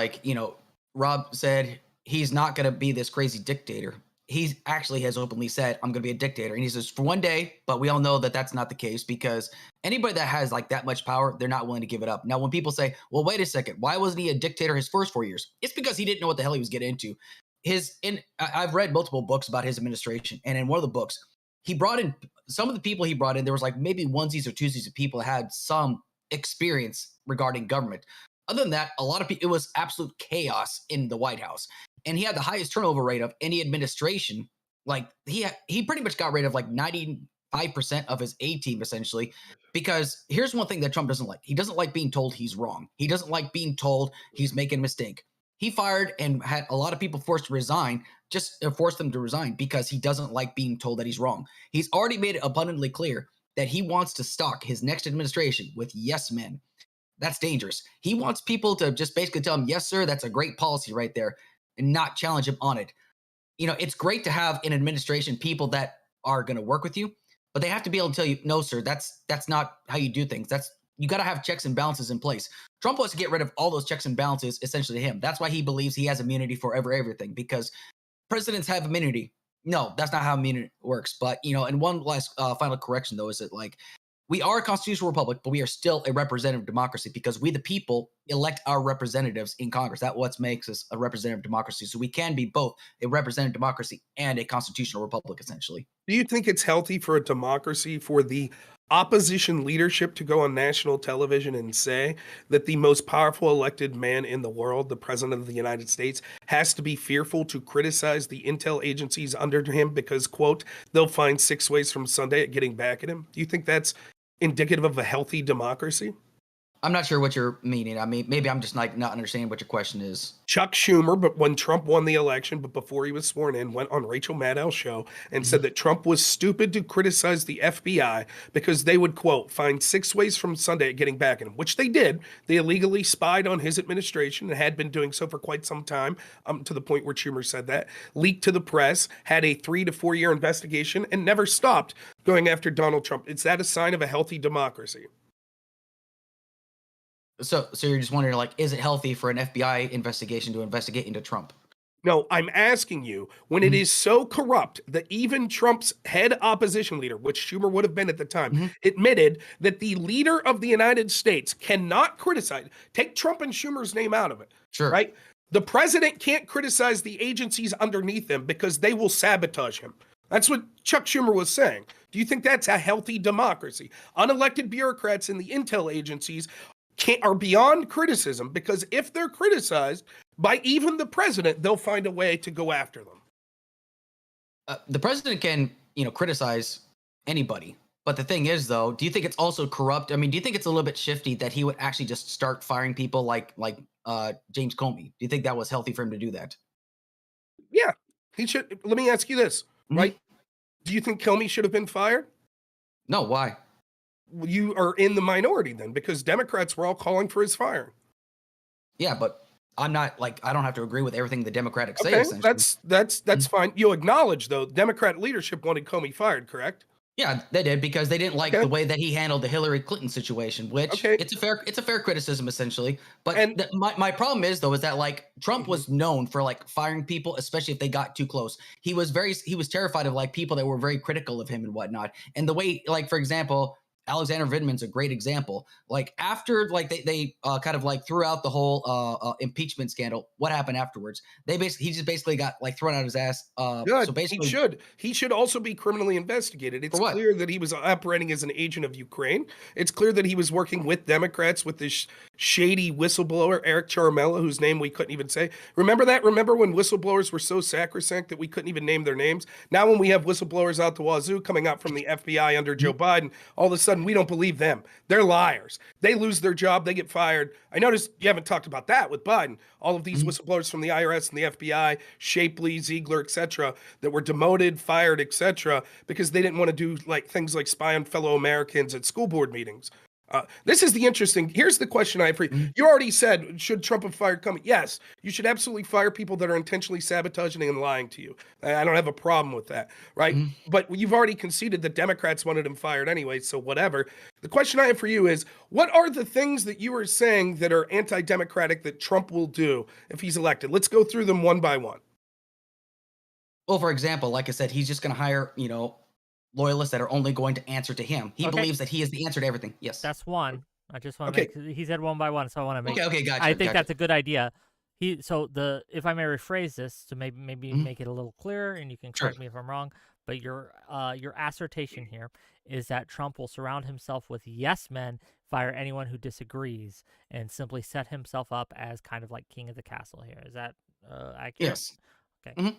Rob said he's not going to be this crazy dictator. He actually has openly said, I'm going to be a dictator. And he says, for one day, but we all know that that's not the case because anybody that has that much power, they're not willing to give it up. Now, when people say, well, wait a second, why wasn't he a dictator his first 4 years? It's because he didn't know what the hell he was getting into. I've read multiple books about his administration. And in one of the books, he brought in some of the people he brought in. There was maybe onesies or twosies of people that had some experience regarding government. Other than that, a lot of people, it was absolute chaos in the White House. And he had the highest turnover rate of any administration. He pretty much got rid of 95% of his A team essentially, because here's one thing that Trump doesn't like. He doesn't like being told he's wrong. He doesn't like being told he's making a mistake. He fired and had a lot of people forced to resign, just forced them to resign because he doesn't like being told that he's wrong. He's already made it abundantly clear that he wants to stock his next administration with yes men. That's dangerous. He wants people to just basically tell him, yes, sir, that's a great policy right there, and not challenge him on it. It's great to have in administration people that are going to work with you, but they have to be able to tell you, no, sir, that's not how you do things. You got to have checks and balances in place. Trump wants to get rid of all those checks and balances essentially to him. That's why he believes he has immunity for everything, because presidents have immunity. No, that's not how immunity works. But, and one last final correction, though, is that we are a constitutional republic, but we are still a representative democracy because we, the people, elect our representatives in Congress. That's what makes us a representative democracy. So we can be both a representative democracy and a constitutional republic, essentially. Do you think it's healthy for a democracy for the opposition leadership to go on national television and say that the most powerful elected man in the world, the president of the United States, has to be fearful to criticize the intel agencies under him because, quote, they'll find 6 ways from Sunday at getting back at him? Do you think that's indicative of a healthy democracy? I'm not sure what you're meaning. I mean, maybe I'm just like not understanding what your question is. Chuck Schumer, but when Trump won the election, but before he was sworn in, went on Rachel Maddow's show and said that Trump was stupid to criticize the FBI because they would, quote, find 6 ways from Sunday at getting back at him, which they did. They illegally spied on his administration and had been doing so for quite some time, to the point where Schumer said that, leaked to the press, had a 3 to 4 year investigation, and never stopped going after Donald Trump. Is that a sign of a healthy democracy? So you're just wondering, like, is it healthy for an FBI investigation to investigate into Trump? No, I'm asking you, when it is so corrupt that even Trump's head opposition leader, which Schumer would have been at the time, admitted that the leader of the United States cannot criticize, take Trump and Schumer's name out of it, Sure. right? The president can't criticize the agencies underneath him because they will sabotage him. That's what Chuck Schumer was saying. Do you think that's a healthy democracy? Unelected bureaucrats in the intel agencies are beyond criticism because if they're criticized by even the president, they'll find a way to go after them. The president can, criticize anybody. But the thing is, though, do you think it's also corrupt? I mean, do you think it's a little bit shifty that he would actually just start firing people like James Comey? Do you think that was healthy for him to do that? Yeah, he should. Let me ask you this, right? Do you think Comey should have been fired? No, why? You are in the minority then, because Democrats were all calling for his firing. Yeah, but I'm not I don't have to agree with everything the Democrats say. Okay, that's fine. You acknowledge though, Democrat leadership wanted Comey fired, correct? Yeah, they did because they didn't like the way that he handled the Hillary Clinton situation, which it's a fair criticism essentially. But my problem is though is that Trump was known for firing people, especially if they got too close. He was terrified of people that were very critical of him and whatnot. And the way for example, Alexander Vindman's a great example. After they kind of threw out the whole impeachment scandal, what happened afterwards? He just basically got thrown out of his ass. Good. So basically, he should also be criminally investigated. It's clear that he was operating as an agent of Ukraine. It's clear that he was working with Democrats with this shady whistleblower Eric Ciaramella, whose name we couldn't even say. Remember that? Remember when whistleblowers were so sacrosanct that we couldn't even name their names? Now when we have whistleblowers out the wazoo coming out from the FBI under Joe Biden, all of a sudden we don't believe them. They're liars. They lose their job. They get fired. I noticed you haven't talked about that with Biden. All of these whistleblowers from the IRS and the FBI, Shapley, Ziegler, etc., that were demoted, fired, etc., because they didn't want to do things like spy on fellow Americans at school board meetings. This is the interesting. Here's the question I have for you. You already said, should Trump have fired Comey? Yes, you should absolutely fire people that are intentionally sabotaging and lying to you. I don't have a problem with that, right? But you've already conceded that Democrats wanted him fired anyway, so whatever. The question I have for you is, what are the things that you are saying that are anti-democratic that Trump will do if he's elected? Let's go through them one by one. Well, for example, like I said, he's just going to hire, loyalists that are only going to answer to him. He believes that he is the answer to everything. Yes. That's one. I just want to make, he said one by one, so I want to make. Okay, gotcha. I think that's a good idea. If I may rephrase this to maybe make it a little clearer, and you can correct me if I'm wrong, but your assertion here is that Trump will surround himself with yes men, fire anyone who disagrees, and simply set himself up as kind of like king of the castle here. Is that accurate? Yes. Okay.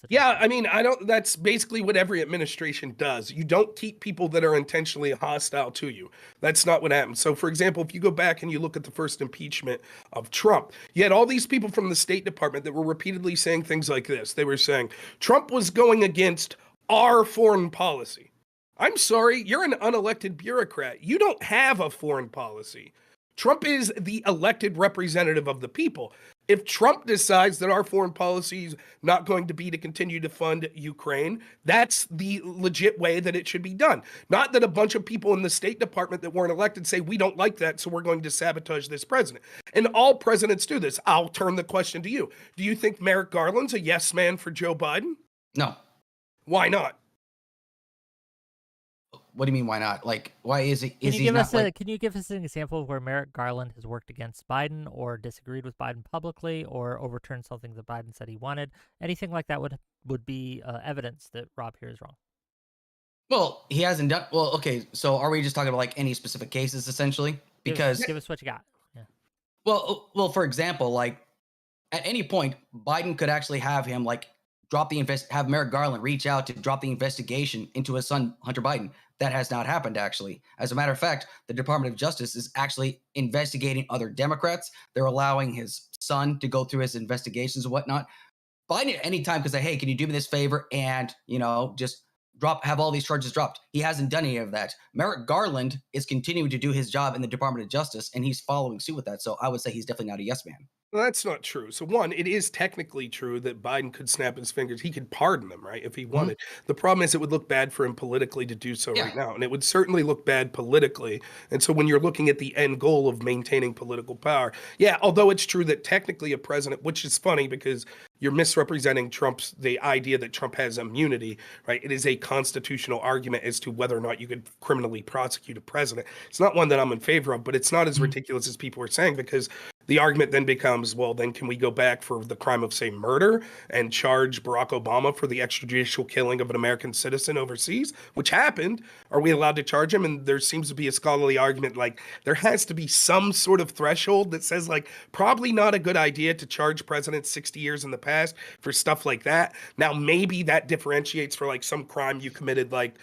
Yeah, I mean, that's basically what every administration does. You don't keep people that are intentionally hostile to you. That's not what happens. So, for example, if you go back and you look at the first impeachment of Trump, you had all these people from the State Department that were repeatedly saying things like this. They were saying, Trump was going against our foreign policy. I'm sorry, you're an unelected bureaucrat. You don't have a foreign policy. Trump is the elected representative of the people. If Trump decides that our foreign policy is not going to be to continue to fund Ukraine, that's the legit way that it should be done. Not that a bunch of people in the State Department that weren't elected say, we don't like that, so we're going to sabotage this president. And all presidents do this. I'll turn the question to you. Do you think Merrick Garland's a yes man for Joe Biden? No. Why not? What do you mean, why not? Why is it? Can you give us an example of where Merrick Garland has worked against Biden or disagreed with Biden publicly or overturned something that Biden said he wanted? Anything like that would be evidence that Rob here is wrong. Well, he hasn't done. Well, okay. So are we just talking about any specific cases essentially? Because give us what you got. Yeah. Well, for example, at any point, Biden could actually have him have Merrick Garland reach out to drop the investigation into his son, Hunter Biden. That has not happened, actually. As a matter of fact, the Department of Justice is actually investigating other Democrats. They're allowing his son to go through his investigations and whatnot. Biden at any time could say, hey, can you do me this favor and, just have all these charges dropped. He hasn't done any of that. Merrick Garland is continuing to do his job in the Department of Justice, and he's following suit with that. So I would say he's definitely not a yes man. Well, that's not true. So one, it is technically true that Biden could snap his fingers. He could pardon them, right, if he wanted. The problem is it would look bad for him politically to do so right now. And it would certainly look bad politically. And so when you're looking at the end goal of maintaining political power, although it's true that technically a president, which is funny because you're misrepresenting the idea that Trump has immunity, right? It is a constitutional argument as to whether or not you could criminally prosecute a president. It's not one that I'm in favor of, but it's not as ridiculous as people are saying, because the argument then becomes, well, then can we go back for the crime of, say, murder and charge Barack Obama for the extrajudicial killing of an American citizen overseas, which happened? Are we allowed to charge him? And there seems to be a scholarly argument, like there has to be some sort of threshold that says, like, probably not a good idea to charge presidents 60 years in the past for stuff like that. Now, maybe that differentiates for like some crime you committed, like,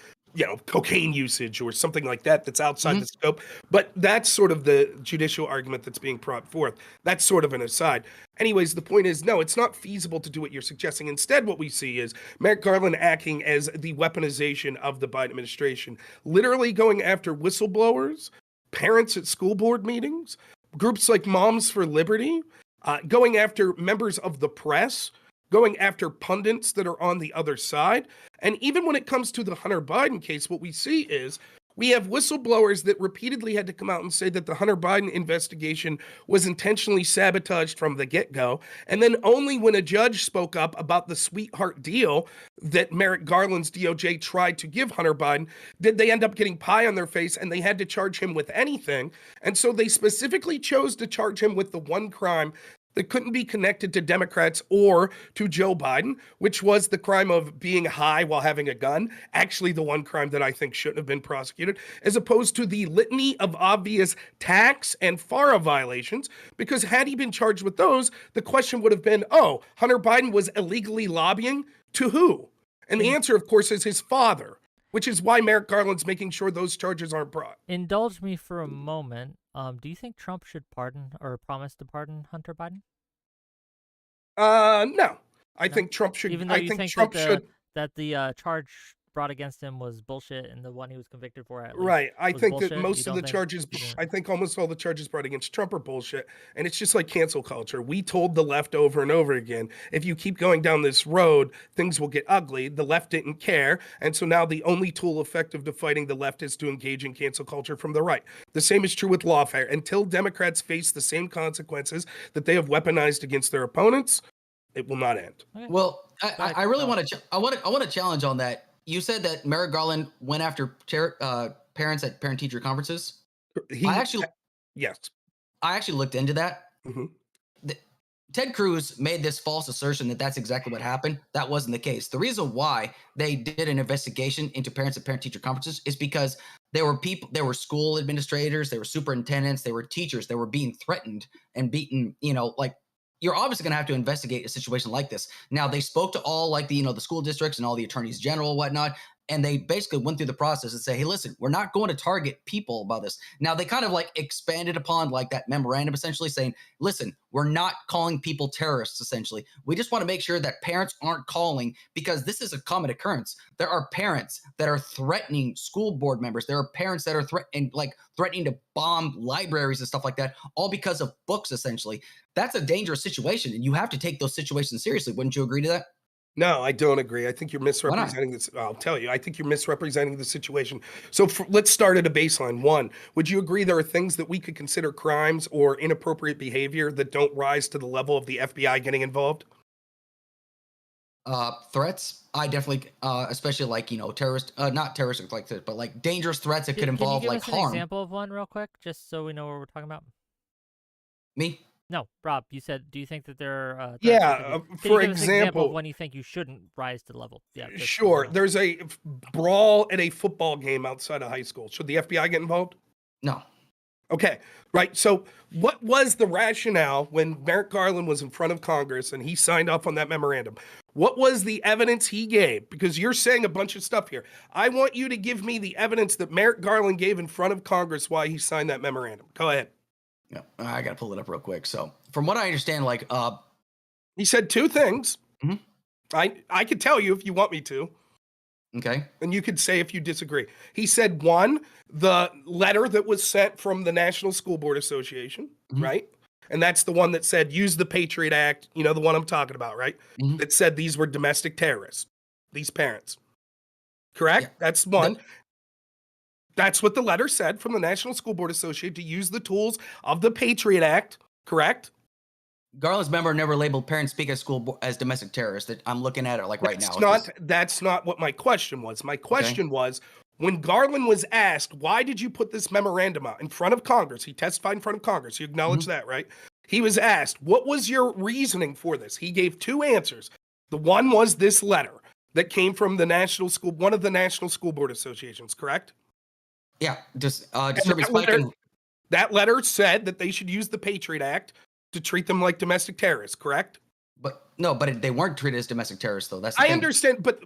cocaine usage or something like that that's outside the scope. But that's sort of the judicial argument that's being brought forth. That's sort of an aside. Anyways, the point is, no, it's not feasible to do what you're suggesting. Instead, what we see is Merrick Garland acting as the weaponization of the Biden administration, literally going after whistleblowers, parents at school board meetings, groups like Moms for Liberty, going after members of the press, going after pundits that are on the other side. And even when it comes to the Hunter Biden case, what we see is we have whistleblowers that repeatedly had to come out and say that the Hunter Biden investigation was intentionally sabotaged from the get-go. And then only when a judge spoke up about the sweetheart deal that Merrick Garland's DOJ tried to give Hunter Biden did they end up getting pie on their face, and they had to charge him with anything. And so they specifically chose to charge him with the one crime that couldn't be connected to Democrats or to Joe Biden, which was the crime of being high while having a gun, actually the one crime that I think shouldn't have been prosecuted, as opposed to the litany of obvious tax and FARA violations, because had he been charged with those, the question would have been, Hunter Biden was illegally lobbying to who? And the answer, of course, is his father, which is why Merrick Garland's making sure those charges aren't brought. Indulge me for a moment. Do you think Trump should pardon or promise to pardon Hunter Biden? No. I think Trump should. Even though you think that the charge brought against him was bullshit, and the one he was convicted for at least right. I think bullshit, that most of the charges, I think almost all the charges brought against Trump are bullshit. And it's just like cancel culture. We told the left over and over again, if you keep going down this road, things will get ugly. The left didn't care. And so now the only tool effective to fighting the left is to engage in cancel culture from the right. The same is true with lawfare. Until Democrats face the same consequences that they have weaponized against their opponents, it will not end. Okay. Well, I really want to challenge on that. You said that Merrick Garland went after parents at parent-teacher conferences. Yes. I actually looked into that. Ted Cruz made this false assertion that that's exactly what happened. That wasn't the case. The reason why they did an investigation into parents at parent-teacher conferences is because there were school administrators, there were superintendents, there were teachers that were being threatened and beaten, you're obviously going to have to investigate a situation like this. Now, they spoke to all the school districts and all the attorneys general and whatnot, and they basically went through the process and say, hey, listen, we're not going to target people about this. Now, they kind of expanded upon that memorandum, essentially saying, listen, we're not calling people terrorists, essentially. We just want to make sure that parents aren't calling, because this is a common occurrence. There are parents that are threatening school board members. There are parents that are threatening to bomb libraries and stuff like that, all because of books, essentially. That's a dangerous situation, and you have to take those situations seriously. Wouldn't you agree to that? No, I don't agree. I think you're misrepresenting this. I'll tell you. I think you're misrepresenting the situation. So let's start at a baseline. One, would you agree there are things that we could consider crimes or inappropriate behavior that don't rise to the level of the FBI getting involved? Threats, I definitely, especially terrorist, not terrorist like this, but dangerous threats that could involve can you give us harm. an example of one real quick, just so we know what we're talking about? Me? No, Rob, you said, do you think that there are... for example... of when you think you shouldn't rise to the level? Yeah, sure. There's a brawl at a football game outside of high school. Should the FBI get involved? No. Okay, right. So what was the rationale when Merrick Garland was in front of Congress and he signed off on that memorandum? What was the evidence he gave? Because you're saying a bunch of stuff here. I want you to give me the evidence that Merrick Garland gave in front of Congress why he signed that memorandum. Go ahead. Yeah, I got to pull it up real quick. So from what I understand, like, he said two things. Mhm. I could tell you if you want me to. Okay. And you could say if you disagree. He said, one, the letter that was sent from the National School Board Association, right? And that's the one that said, use the Patriot Act, you know, the one I'm talking about, right? That said these were domestic terrorists, these parents. Correct? Yeah. That's one. That's what the letter said from the National School Board Association, to use the tools of the Patriot Act, correct? Garland's member never labeled parents speak at school as domestic terrorists. That I'm looking at it like right now. That's not what my question was. My question was, when Garland was asked, why did you put this memorandum out in front of Congress? He testified in front of Congress. You acknowledge that, right? He was asked, what was your reasoning for this? He gave two answers. The one was this letter that came from the one of the National School Board Associations, correct? Yeah, just that letter said that they should use the Patriot Act to treat them like domestic terrorists, correct? But they weren't treated as domestic terrorists, though. That's the I thing. understand, but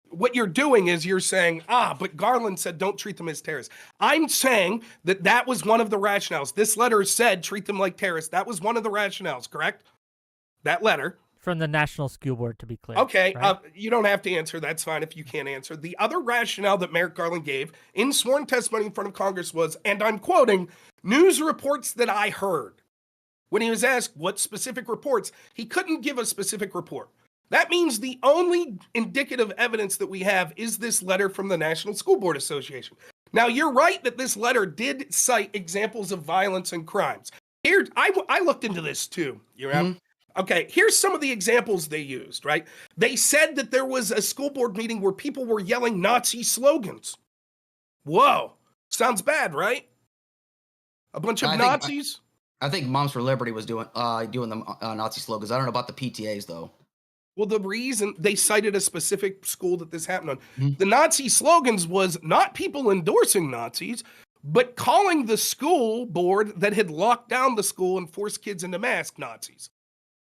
what you're doing is you're saying, but Garland said don't treat them as terrorists. I'm saying that was one of the rationales. This letter said treat them like terrorists. That was one of the rationales, correct? That letter. From the National School Board, to be clear. Okay, right? You don't have to answer. That's fine if you can't answer. The other rationale that Merrick Garland gave in sworn testimony in front of Congress was, and I'm quoting, news reports that I heard. When he was asked what specific reports, he couldn't give a specific report. That means the only indicative evidence that we have is this letter from the National School Board Association. Now, you're right that this letter did cite examples of violence and crimes. Here, I looked into this too. You know? Okay, here's some of the examples they used, right? They said that there was a school board meeting where people were yelling Nazi slogans. Whoa, sounds bad, right? A bunch of Nazis. I think Moms for Liberty was doing the Nazi slogans. I don't know about the PTAs though. Well, the reason they cited a specific school that this happened on, the Nazi slogans was not people endorsing Nazis, but calling the school board that had locked down the school and forced kids into masks Nazis.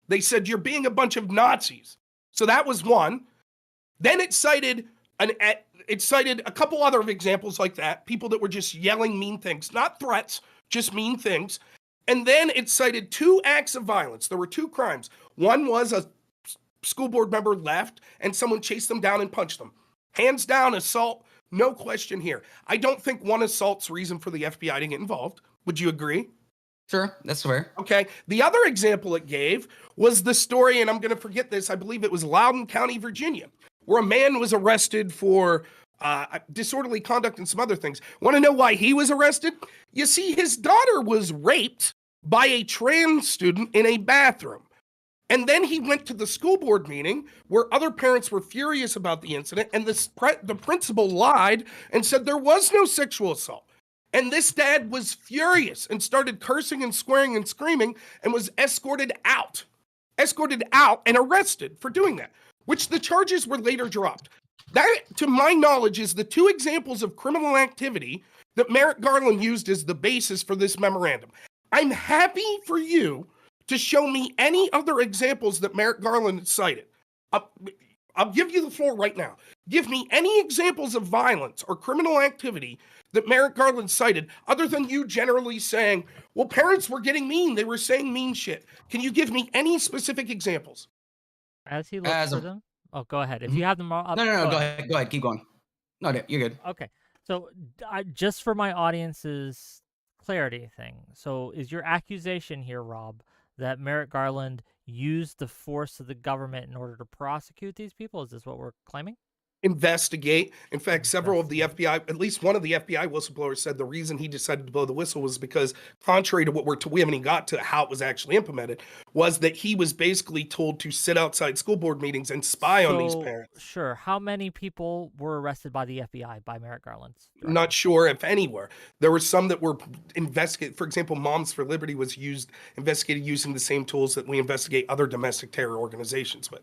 They said, you're being a bunch of Nazis. So that was one. Then it cited a couple other examples like that, people that were just yelling mean things, not threats, just mean things. And then it cited two acts of violence. There were two crimes. One was a school board member left and someone chased them down and punched them. Hands down, assault, no question here. I don't think one assault's reason for the FBI to get involved. Would you agree? Sure, that's fair. Okay. The other example it gave was the story, and I'm going to forget this, I believe it was Loudoun County, Virginia, where a man was arrested for disorderly conduct and some other things. Want to know why he was arrested? You see, his daughter was raped by a trans student in a bathroom. And then he went to the school board meeting where other parents were furious about the incident, and the principal lied and said there was no sexual assault. And this dad was furious and started cursing and swearing and screaming and was escorted out and arrested for doing that, which the charges were later dropped. That, to my knowledge, is the two examples of criminal activity that Merrick Garland used as the basis for this memorandum. I'm happy for you to show me any other examples that Merrick Garland cited. I'll give you the floor right now. Give me any examples of violence or criminal activity that Merrick Garland cited, other than you generally saying, well, parents were getting mean. They were saying mean shit. Can you give me any specific examples? As he looks for them? Oh, go ahead. If you have them all up. No, go ahead. Go ahead. Keep going. No, you're good. Okay. So just for my audience's clarity thing. So is your accusation here, Rob, that Merrick Garland used the force of the government in order to prosecute these people? Is this what we're claiming? Investigate. In fact, several of the FBI, at least one of the FBI whistleblowers said the reason he decided to blow the whistle was because, contrary to what we haven't even got to how it was actually implemented, was that he was basically told to sit outside school board meetings and spy on these parents. Sure. How many people were arrested by the FBI by Merrick Garland's direction? Not sure if anywhere. There were some that were investigated. For example, Moms for Liberty was investigated using the same tools that we investigate other domestic terror organizations with.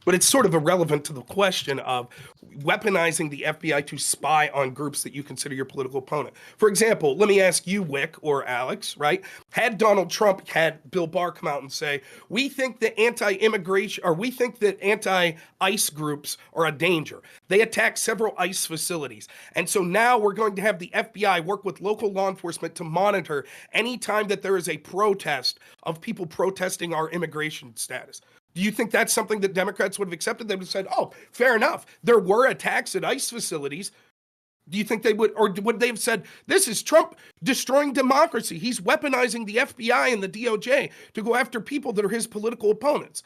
But it's sort of irrelevant to the question of, weaponizing the FBI to spy on groups that you consider your political opponent. For example, let me ask you, Whick or Alex, right? Had Donald Trump had Bill Barr come out and say, we think that anti-immigration, or we think that anti-ICE groups are a danger. They attacked several ICE facilities. And so now we're going to have the FBI work with local law enforcement to monitor any time that there is a protest of people protesting our immigration status. Do you think that's something that Democrats would have accepted? They would have said, oh, fair enough. There were attacks at ICE facilities. Do you think they would, or would they have said, this is Trump destroying democracy. He's weaponizing the FBI and the DOJ to go after people that are his political opponents?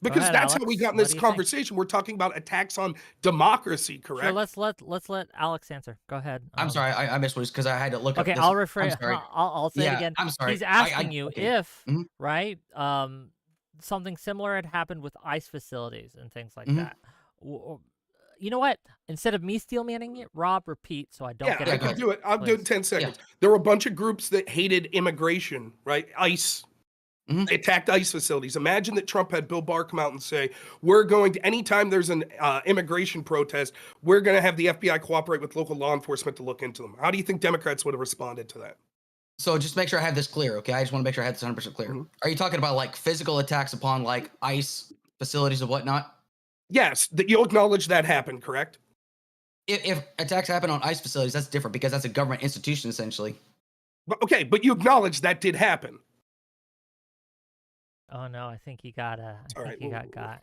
Because that's how we got in this conversation. We're talking about attacks on democracy, correct? Sure, let's let Alex answer. Go ahead. I'm sorry, I missed what because I had to look up. Okay, I'll rephrase. I'll say it again. I'm sorry. He's asking you if, Mhm. right, something similar had happened with ICE facilities and things like Mhm. that. You know what? Instead of me steel manning it, Rob, repeat so I don't get I it. can do it. I'll do it in 10 Yeah. seconds. There were a bunch of groups that hated immigration, right? ICE. Mhm. They attacked ICE facilities. Imagine that Trump had Bill Barr come out and say, we're going to, anytime there's an immigration protest, we're going to have the FBI cooperate with local law enforcement to look into them. How do you think Democrats would have responded to that? So just make sure I have this clear, okay? I just want to make sure I have this 100% clear. Mhm. Are you talking about like physical attacks upon like ICE facilities and whatnot? Yes, that you'll acknowledge that happened, correct? If attacks happen on ICE facilities, that's different because that's a government institution essentially. Okay, but you acknowledge that did happen. Oh no, I think he got All right, got.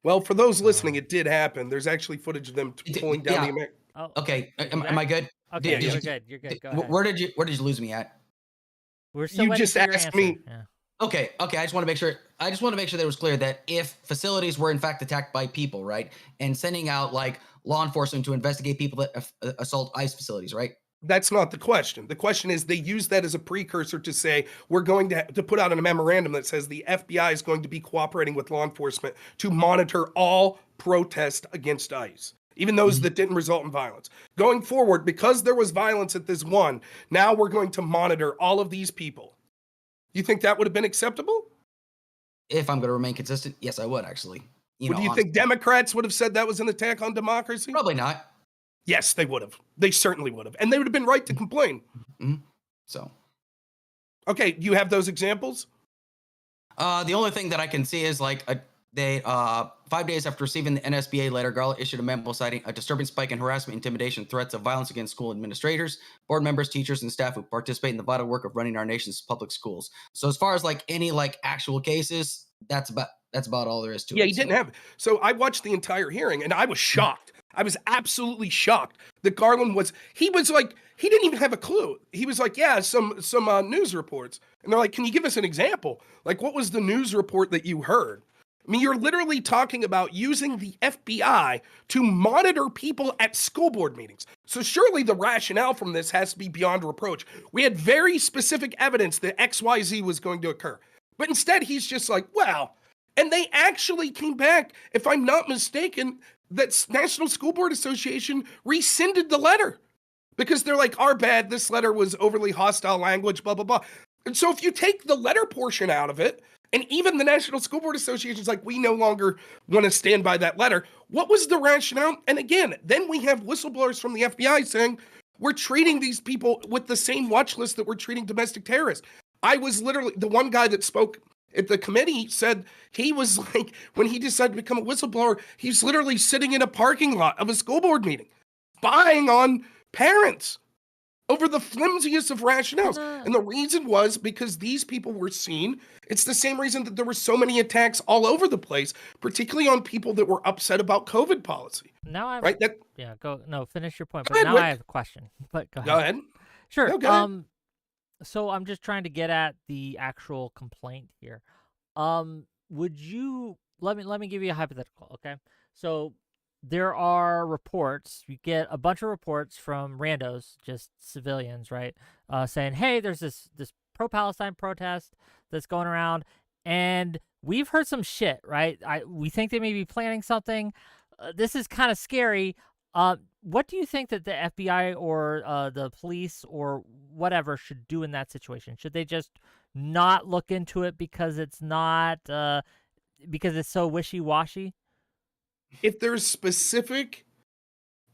Well, for those listening, it did happen. There's actually footage of them pulling down the Oh, Okay, am I good? Okay, Yeah, you're good. You're good. Go ahead. Where did you lose me at? We're still You waiting just for your asked answer. me. Yeah. Okay. I just want to make sure. That it was clear that if facilities were in fact attacked by people, right, and sending out like law enforcement to investigate people that assault ICE facilities, right? That's not the question. The question is they use that as a precursor to say we're going to put out a memorandum that says the FBI is going to be cooperating with law enforcement to monitor all protest against ICE, even those that didn't result in violence. Going forward, because there was violence at this one, now we're going to monitor all of these people. You think that would have been acceptable? If I'm going to remain consistent, yes, I would actually. Do you think Democrats would have said that was an attack on democracy? Probably not. Yes, they would have. They certainly would have. And they would have been right to complain. So, okay, you have those examples? the only thing that I can see is like 5 days after receiving the NSBA letter, Garland issued a memo citing a disturbing spike in harassment, intimidation, threats of violence against school administrators, board members, teachers, and staff who participate in the vital work of running our nation's public schools. So as far as like any like actual cases, that's about all there is to it. Yeah, he didn't have it. So I watched the entire hearing and I was shocked. I was absolutely shocked that Garland he didn't even have a clue. He was like, yeah, some news reports. And they're like, can you give us an example? Like, what was the news report that you heard? I mean, you're literally talking about using the FBI to monitor people at school board meetings. So surely the rationale from this has to be beyond reproach. We had very specific evidence that XYZ was going to occur. But instead, he's just like, well, and they actually came back, if I'm not mistaken, that National School Board Association rescinded the letter because they're like, our bad, this letter was overly hostile language, blah, blah, blah. And so if you take the letter portion out of it, and even the National School Board Association is like, we no longer want to stand by that letter. What was the rationale? And again, then we have whistleblowers from the FBI saying, we're treating these people with the same watch list that we're treating domestic terrorists. I was literally, the one guy that spoke at the committee said he was like, when he decided to become a whistleblower, he's literally sitting in a parking lot of a school board meeting, spying on parents over the flimsiest of rationales. And the reason was because these people were seen. It's the same reason that there were so many attacks all over the place, particularly on people that were upset about COVID policy. Now I right? Finish your point. Go But ahead, now Whick. I have a question. But go ahead. Go ahead. Sure. No, go ahead. So I'm just trying to get at the actual complaint here. Would you let me give you a hypothetical, okay? So there are reports. You get a bunch of reports from randos, just civilians, right? Saying, hey, there's this pro-Palestine protest that's going around, and we've heard some shit, right? We think they may be planning something. This is kind of scary. What do you think that the FBI or the police or whatever should do in that situation? Should they just not look into it because it's not because it's so wishy-washy? If there's specific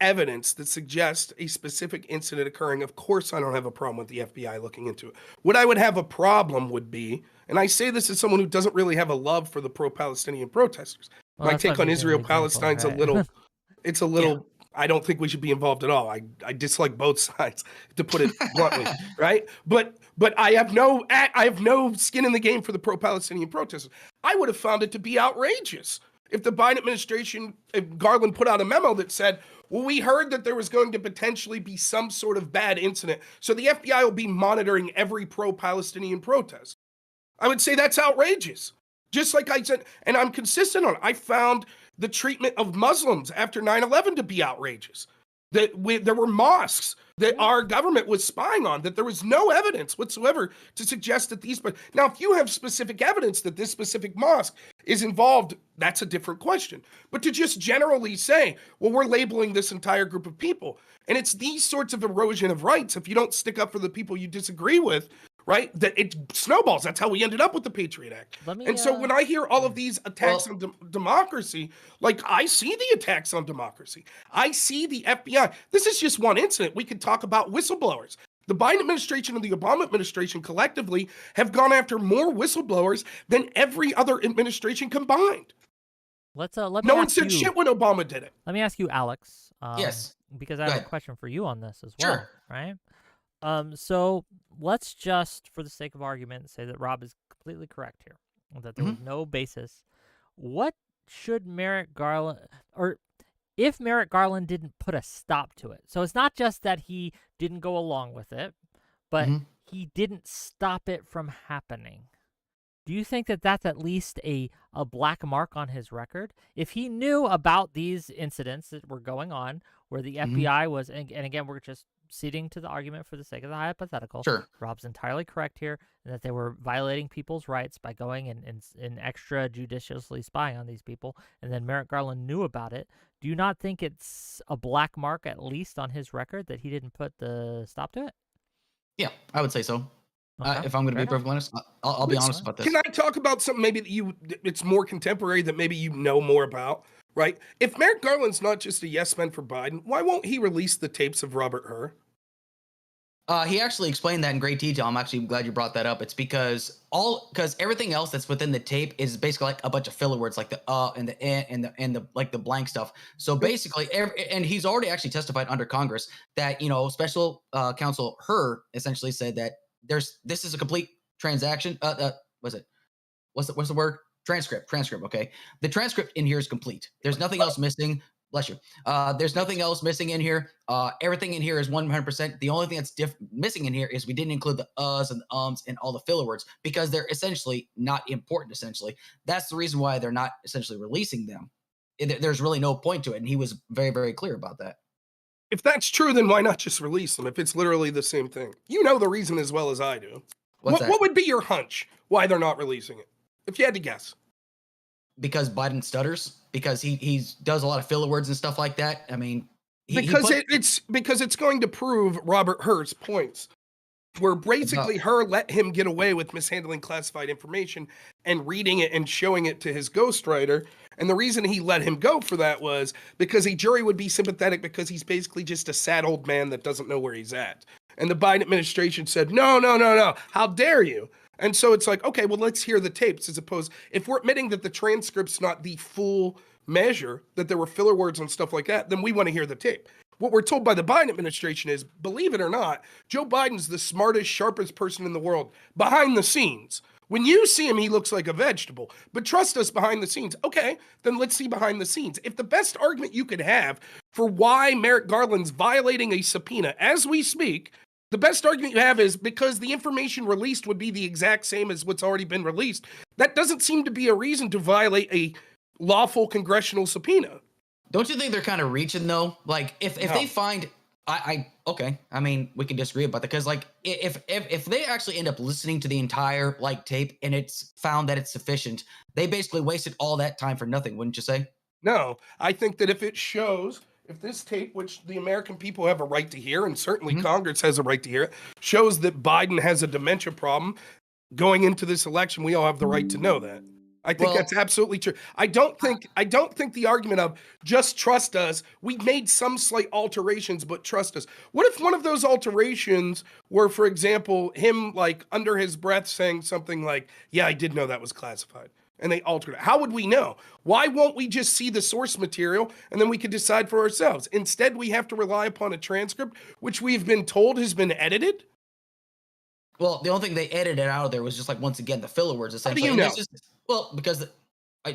evidence that suggests a specific incident occurring, of course I don't have a problem with the FBI looking into it. What I would have a problem would be, and I say this as someone who doesn't really have a love for the pro-Palestinian protesters. Well, My that's take why on I'm using an Israel-Palestine's example, a little, right? it's a little, I don't think we should be involved at all. I dislike both sides, to put it bluntly, right? But I have no skin in the game for the pro-Palestinian protesters. I would have found it to be outrageous if the Biden administration, if Garland put out a memo that said, well, we heard that there was going to potentially be some sort of bad incident, so the FBI will be monitoring every pro-Palestinian protest. I would say that's outrageous. Just like I said, and I'm consistent on it. I found the treatment of Muslims after 9/11 to be outrageous. That there were mosques that our government was spying on, that there was no evidence whatsoever to suggest that these. But now, if you have specific evidence that this specific mosque is involved, that's a different question. But to just generally say, well, we're labeling this entire group of people, and it's these sorts of erosion of rights, if you don't stick up for the people you disagree with, right, that it snowballs. That's how we ended up with the Patriot Act. And so when I hear all of these attacks on democracy, like I see the attacks on democracy. I see the FBI. This is just one incident. We could talk about whistleblowers. The Biden administration and the Obama administration collectively have gone after more whistleblowers than every other administration combined. Let me No one ask said you, shit when Obama did it. Let me ask you, Alex. Yes. Because I have a question for you on this as well. Sure. Right. So let's just, for the sake of argument, say that Rob is completely correct here, that there was no basis. What should Merrick Garland, or if Merrick Garland didn't put a stop to it? So it's not just that he didn't go along with it, but he didn't stop it from happening. Do you think that that's at least a black mark on his record? If he knew about these incidents that were going on where the FBI was, and again, we're just ceding to the argument for the sake of the hypothetical. Sure. Rob's entirely correct here, and that they were violating people's rights by going and extrajudiciously spying on these people, and then Merrick Garland knew about it. Do you not think it's a black mark, at least on his record, that he didn't put the stop to it? Yeah, I would say so. Okay. If I'm going to be perfectly honest, I'll be honest about this. Can I talk about something maybe that it's more contemporary, that maybe you know more about, right? If Merrick Garland's not just a yes man for Biden, why won't he release the tapes of Robert Hur? He actually explained that in great detail. I'm actually glad you brought that up. It's because everything else that's within the tape is basically like a bunch of filler words, like the and the and the like the blank stuff. So basically, and he's already actually testified under Congress that, you know, special counsel Hur essentially said that this is a complete transaction. What's the word? Transcript. Okay. The transcript in here is complete. There's nothing else missing. Bless you. There's nothing else missing in here. Everything in here is 100%. The only thing that's missing in here is we didn't include the uhs and the ums and all the filler words because they're essentially not important. Essentially, that's the reason why they're not essentially releasing them. There's really no point to it, and he was very, very clear about that. If that's true, then why not just release them? If it's literally the same thing, you know the reason as well as I do. What would be your hunch why they're not releasing it? If you had to guess. Because Biden stutters, because he does a lot of filler words and stuff like that. I mean, because it's going to prove Robert Hur's points, where basically Hur let him get away with mishandling classified information and reading it and showing it to his ghostwriter. And the reason he let him go for that was because a jury would be sympathetic because he's basically just a sad old man that doesn't know where he's at. And the Biden administration said, no, how dare you? And so it's like, okay, well, let's hear the tapes, as opposed, if we're admitting that the transcript's not the full measure, that there were filler words and stuff like that, then we want to hear the tape. What we're told by the Biden administration is, believe it or not, Joe Biden's the smartest, sharpest person in the world behind the scenes. When you see him, he looks like a vegetable. But trust us, behind the scenes. Okay, then let's see behind the scenes. If the best argument you could have for why Merrick Garland's violating a subpoena as we speak, the best argument you have is because the information released would be the exact same as what's already been released. That doesn't seem to be a reason to violate a lawful congressional subpoena. Don't you think they're kind of reaching though? Like if they find, okay. I mean, we can disagree about that because like if they actually end up listening to the entire like tape and it's found that it's sufficient, they basically wasted all that time for nothing, wouldn't you say? No, I think that if it shows. If this tape, which the American people have a right to hear, and certainly Congress has a right to hear it, shows that Biden has a dementia problem going into this election, we all have the right to know that. I think Well, that's absolutely true. I don't think the argument of just trust us, we made some slight alterations, but trust us. What if one of those alterations were, for example, him like under his breath saying something like, yeah, I did know that was classified, and they altered it? How would we know? Why won't we just see the source material and then we can decide for ourselves? Instead, we have to rely upon a transcript, which we've been told has been edited. well, the only thing they edited out of there was just like, once again, the filler words How do essentially. you And know? it's just, well, because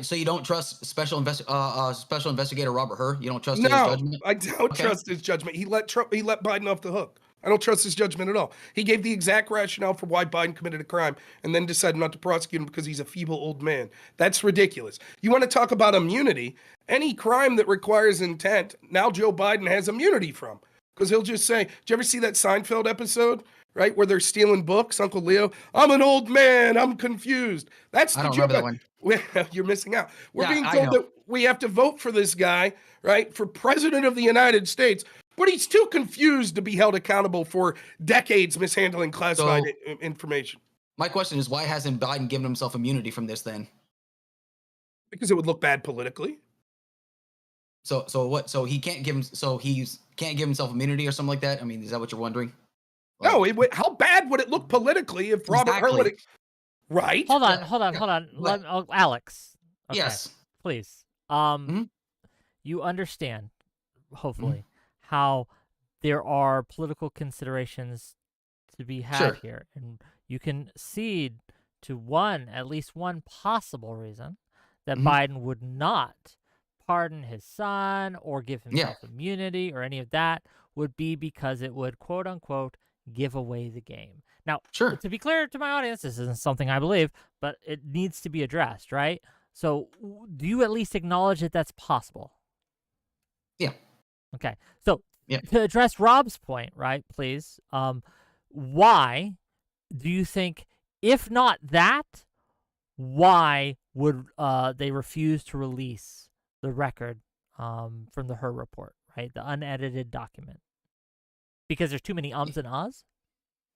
so you don't trust special investigator Robert Hur? You don't trust his No, judgment? I don't Okay. trust his judgment. He let Biden off the hook. I don't trust his judgment at all. He gave the exact rationale for why Biden committed a crime and then decided not to prosecute him because he's a feeble old man. That's ridiculous. You want to talk about immunity? Any crime that requires intent, now Joe Biden has immunity from. Because he'll just say, did you ever see that Seinfeld episode, right, where they're stealing books? Uncle Leo, I'm an old man, I'm confused. That's I the don't Joe remember that Biden. one. You're missing out. We're Yeah, being I told know. that we have to vote for this guy, right, for president of the United States, but he's too confused to be held accountable for decades mishandling classified information. My question is, why hasn't Biden given himself immunity from this then? Because it would look bad politically. So what? So he can't give him. So can't give himself immunity or something like that. I mean, is that what you're wondering? Like, No, how bad would it look politically if Robert Hur would? Right. Hold on, Yeah, hold on, yeah, hold on. but- Alex. Okay, Yes. please. Mhm. You understand, hopefully, Mm-hmm. how there are political considerations to be had Sure. here, and you can cede to at least one possible reason that Mhm. Biden would not pardon his son or give himself immunity or any of that would be because it would, quote unquote, give away the game. Now, Sure. to be clear to my audience, this isn't something I believe, but it needs to be addressed, right? So, do you at least acknowledge that that's possible? Yeah. Okay. So, Yeah. to address Rob's point, right, please, why do you think, if not that, why would they refuse to release the record from the Hur report, right, the unedited document? Because there's too many ums and ahs?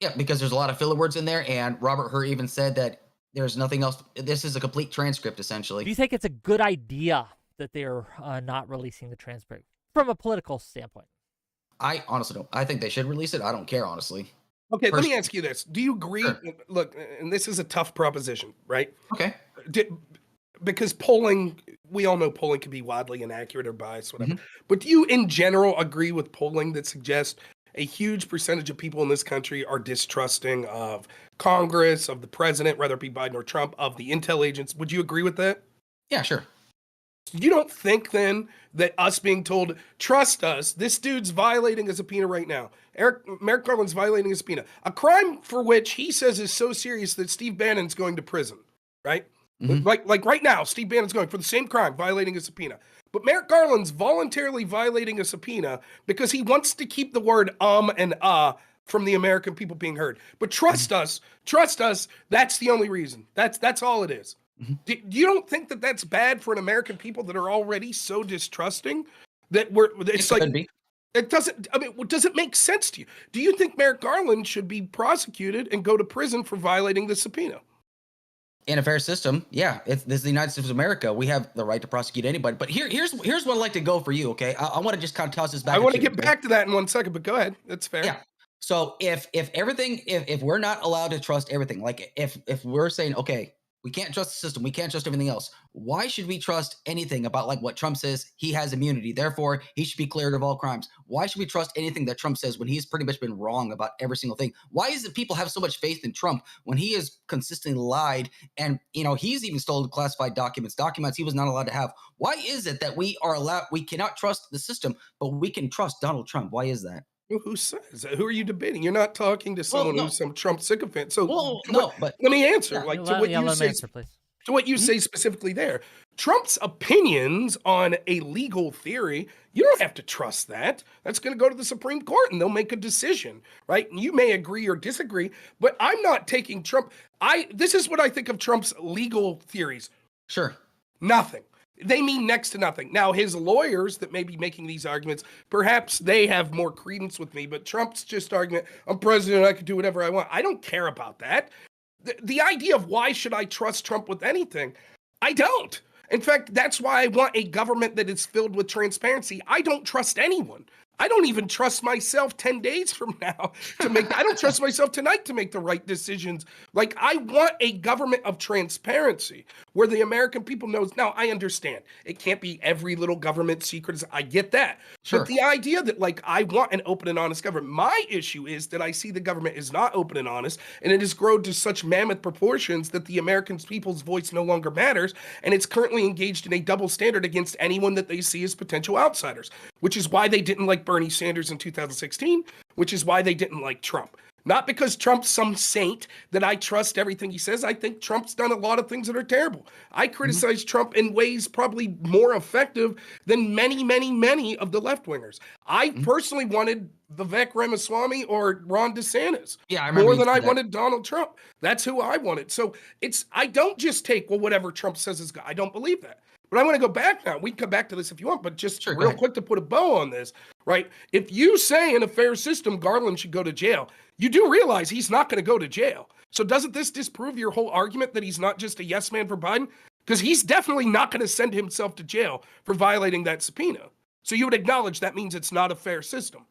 Yeah, because there's a lot of filler words in there, and Robert Hur even said that there's nothing else. This is a complete transcript, essentially. Do you think it's a good idea that they're not releasing the transcript from a political standpoint? I honestly don't. I think they should release it. I don't care, honestly. Okay, let me ask you this. Do you agree? Sure. Look, and this is a tough proposition, right? Okay. Because polling, we all know polling can be wildly inaccurate or biased, whatever. Mhm. But do you, in general, agree with polling that suggests a huge percentage of people in this country are distrusting of Congress, of the president, whether it be Biden or Trump, of the intel agents? Would you agree with that? Yeah, sure. You don't think then that us being told, trust us, this dude's violating a subpoena right now. Merrick Garland's violating a subpoena, a crime for which he says is so serious that Steve Bannon's going to prison, right? Mhm. Like right now, Steve Bannon's going for the same crime, violating a subpoena. But Merrick Garland's voluntarily violating a subpoena because he wants to keep the word and from the American people being heard. But trust us, that's the only reason. That's all it is. You don't think that that's bad for an American people that are already so distrusting that it's like, Could be. it doesn't, I mean, does it make sense to you? Do you think Merrick Garland should be prosecuted and go to prison for violating the subpoena? In a fair system, yeah. This is the United States of America. We have the right to prosecute anybody. But here's what I'd like to go for you, okay? I want to just kind of toss this back. I want to at you, get okay? back to that in 1 second, but go ahead. That's fair. Yeah. So if we're not allowed to trust everything, like if we're saying, okay, we can't trust the system, we can't trust everything else, why should we trust anything about like what Trump says? He has immunity, therefore he should be cleared of all crimes. Why should we trust anything that Trump says when he's pretty much been wrong about every single thing? Why is it people have so much faith in Trump when he has consistently lied, and he's even stolen classified documents he was not allowed to have? Why is it that we cannot trust the system, but we can trust Donald Trump? Why is that? Well, who says that? Who are you debating? You're not talking to someone no. who's some Trump sycophant. So Well, to no, but let me answer. yeah, Like Let him answer, please. to what you say specifically there. Trump's opinions on a legal theory, you don't have to trust that. That's going to go to the Supreme Court and they'll make a decision, right? And you may agree or disagree, but I'm not taking Trump. This is what I think of Trump's legal theories. sure. Nothing. They mean next to nothing. Now, his lawyers that may be making these arguments, perhaps they have more credence with me, but Trump's just argument, I'm president, I can do whatever I want. I don't care about that. The idea of why should I trust Trump with anything? I don't. In fact, that's why I want a government that is filled with transparency. I don't trust anyone. I don't even trust myself 10 days from now to make, I don't trust myself tonight to make the right decisions. Like, I want a government of transparency where the American people knows. Now, I understand it can't be every little government secret. I get that. Sure. But the idea that, like, I want an open and honest government, my issue is that I see the government is not open and honest, and it has grown to such mammoth proportions that the American people's voice no longer matters, and it's currently engaged in a double standard against anyone that they see as potential outsiders, which is why they didn't like Bernie Sanders in 2016, which is why they didn't like Trump. Not because Trump's some saint that I trust everything he says. I think Trump's done a lot of things that are terrible. I criticize Trump in ways probably more effective than many, many, many of the left-wingers. I personally wanted Vivek Ramaswamy or Ron DeSantis more than I wanted Donald Trump. That's who I wanted. So I don't just take, well, whatever Trump says is good. I don't believe that. But I want to go back now. We can come back to this if you want, but just real quick to put a bow on this, right? If you say in a fair system Garland should go to jail, you do realize he's not going to go to jail. So doesn't this disprove your whole argument that he's not just a yes man for Biden? Because he's definitely not going to send himself to jail for violating that subpoena. So you would acknowledge that means it's not a fair system.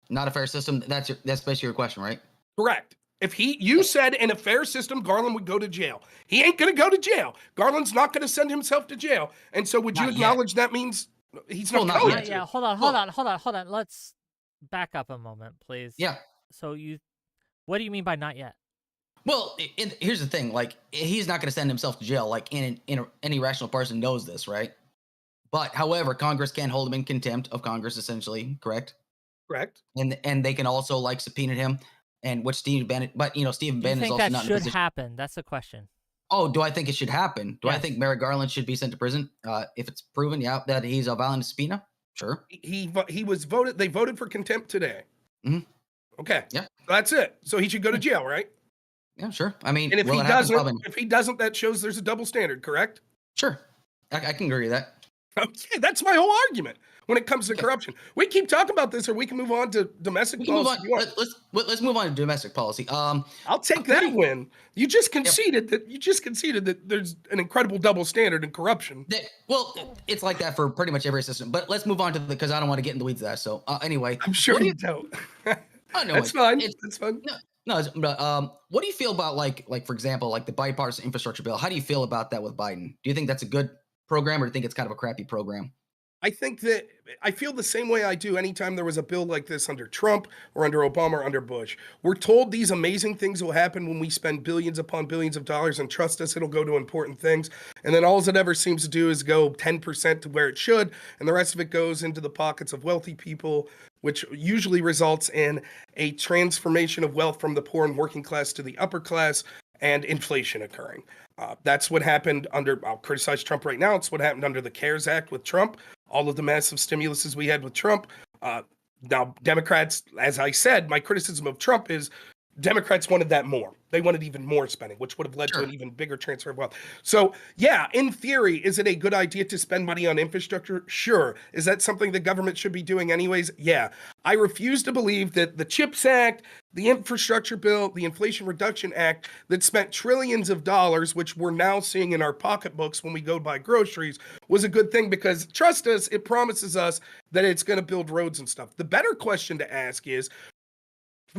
Not a fair system. That's basically your question, right? Correct. If you said in a fair system, Garland would go to jail. He ain't going to go to jail. Garland's not going to send himself to jail. And so would you acknowledge that means he's not going to? Yeah, hold on. Let's back up a moment, please. Yeah. So what do you mean by not yet? Well, here's the thing. Like, he's not going to send himself to jail. Like, any rational person knows this, right? But, however, Congress can hold him in contempt of Congress, essentially, correct? Correct. And they can also, like, subpoena him. And what Steve Bannon, but Stephen Bannon is also not in a position. Do you think that should happen? That's the question. Oh, do I think it should happen? Do I think Merrick Garland should be sent to prison if it's proven, that he's a violent subpoena? Sure. He was voted. They voted for contempt today. Mm-hmm. Okay. Yeah. That's it. So he should go to jail, right? Yeah, sure. I mean, and if he doesn't, that shows there's a double standard, correct? Sure. I can agree with that. Okay, that's my whole argument when it comes to corruption. We keep talking about this, or we can move on to domestic policy. Let's move on to domestic policy. I'll take that win. You just conceded that there's an incredible double standard in corruption. Well, it's like that for pretty much every system. But let's move on to because I don't want to get in the weeds of that. So anyway, I'm sure you don't. Oh no, that's fine. That's fine. No, what do you feel about like for example, like the bipartisan infrastructure bill? How do you feel about that with Biden? Do you think that's a good program, or do you think it's kind of a crappy program? I think that I feel the same way I do anytime there was a bill like this under Trump or under Obama or under Bush. We're told these amazing things will happen when we spend billions upon billions of dollars, and trust us, it'll go to important things. And then all it ever seems to do is go 10% to where it should, and the rest of it goes into the pockets of wealthy people, which usually results in a transformation of wealth from the poor and working class to the upper class, and inflation occurring. That's what happened I'll criticize Trump right now. It's what happened under the CARES Act with Trump, all of the massive stimuluses we had with Trump. Now, Democrats, as I said, my criticism of Trump is Democrats wanted that more. They wanted even more spending, which would have led to an even bigger transfer of wealth. So, yeah, in theory, is it a good idea to spend money on infrastructure? Sure. Is that something the government should be doing anyways? Yeah. I refuse to believe that the CHIPS Act, the infrastructure bill, the Inflation Reduction Act that spent trillions of dollars, which we're now seeing in our pocketbooks when we go buy groceries, was a good thing, because trust us, it promises us that it's going to build roads and stuff. The better question to ask is,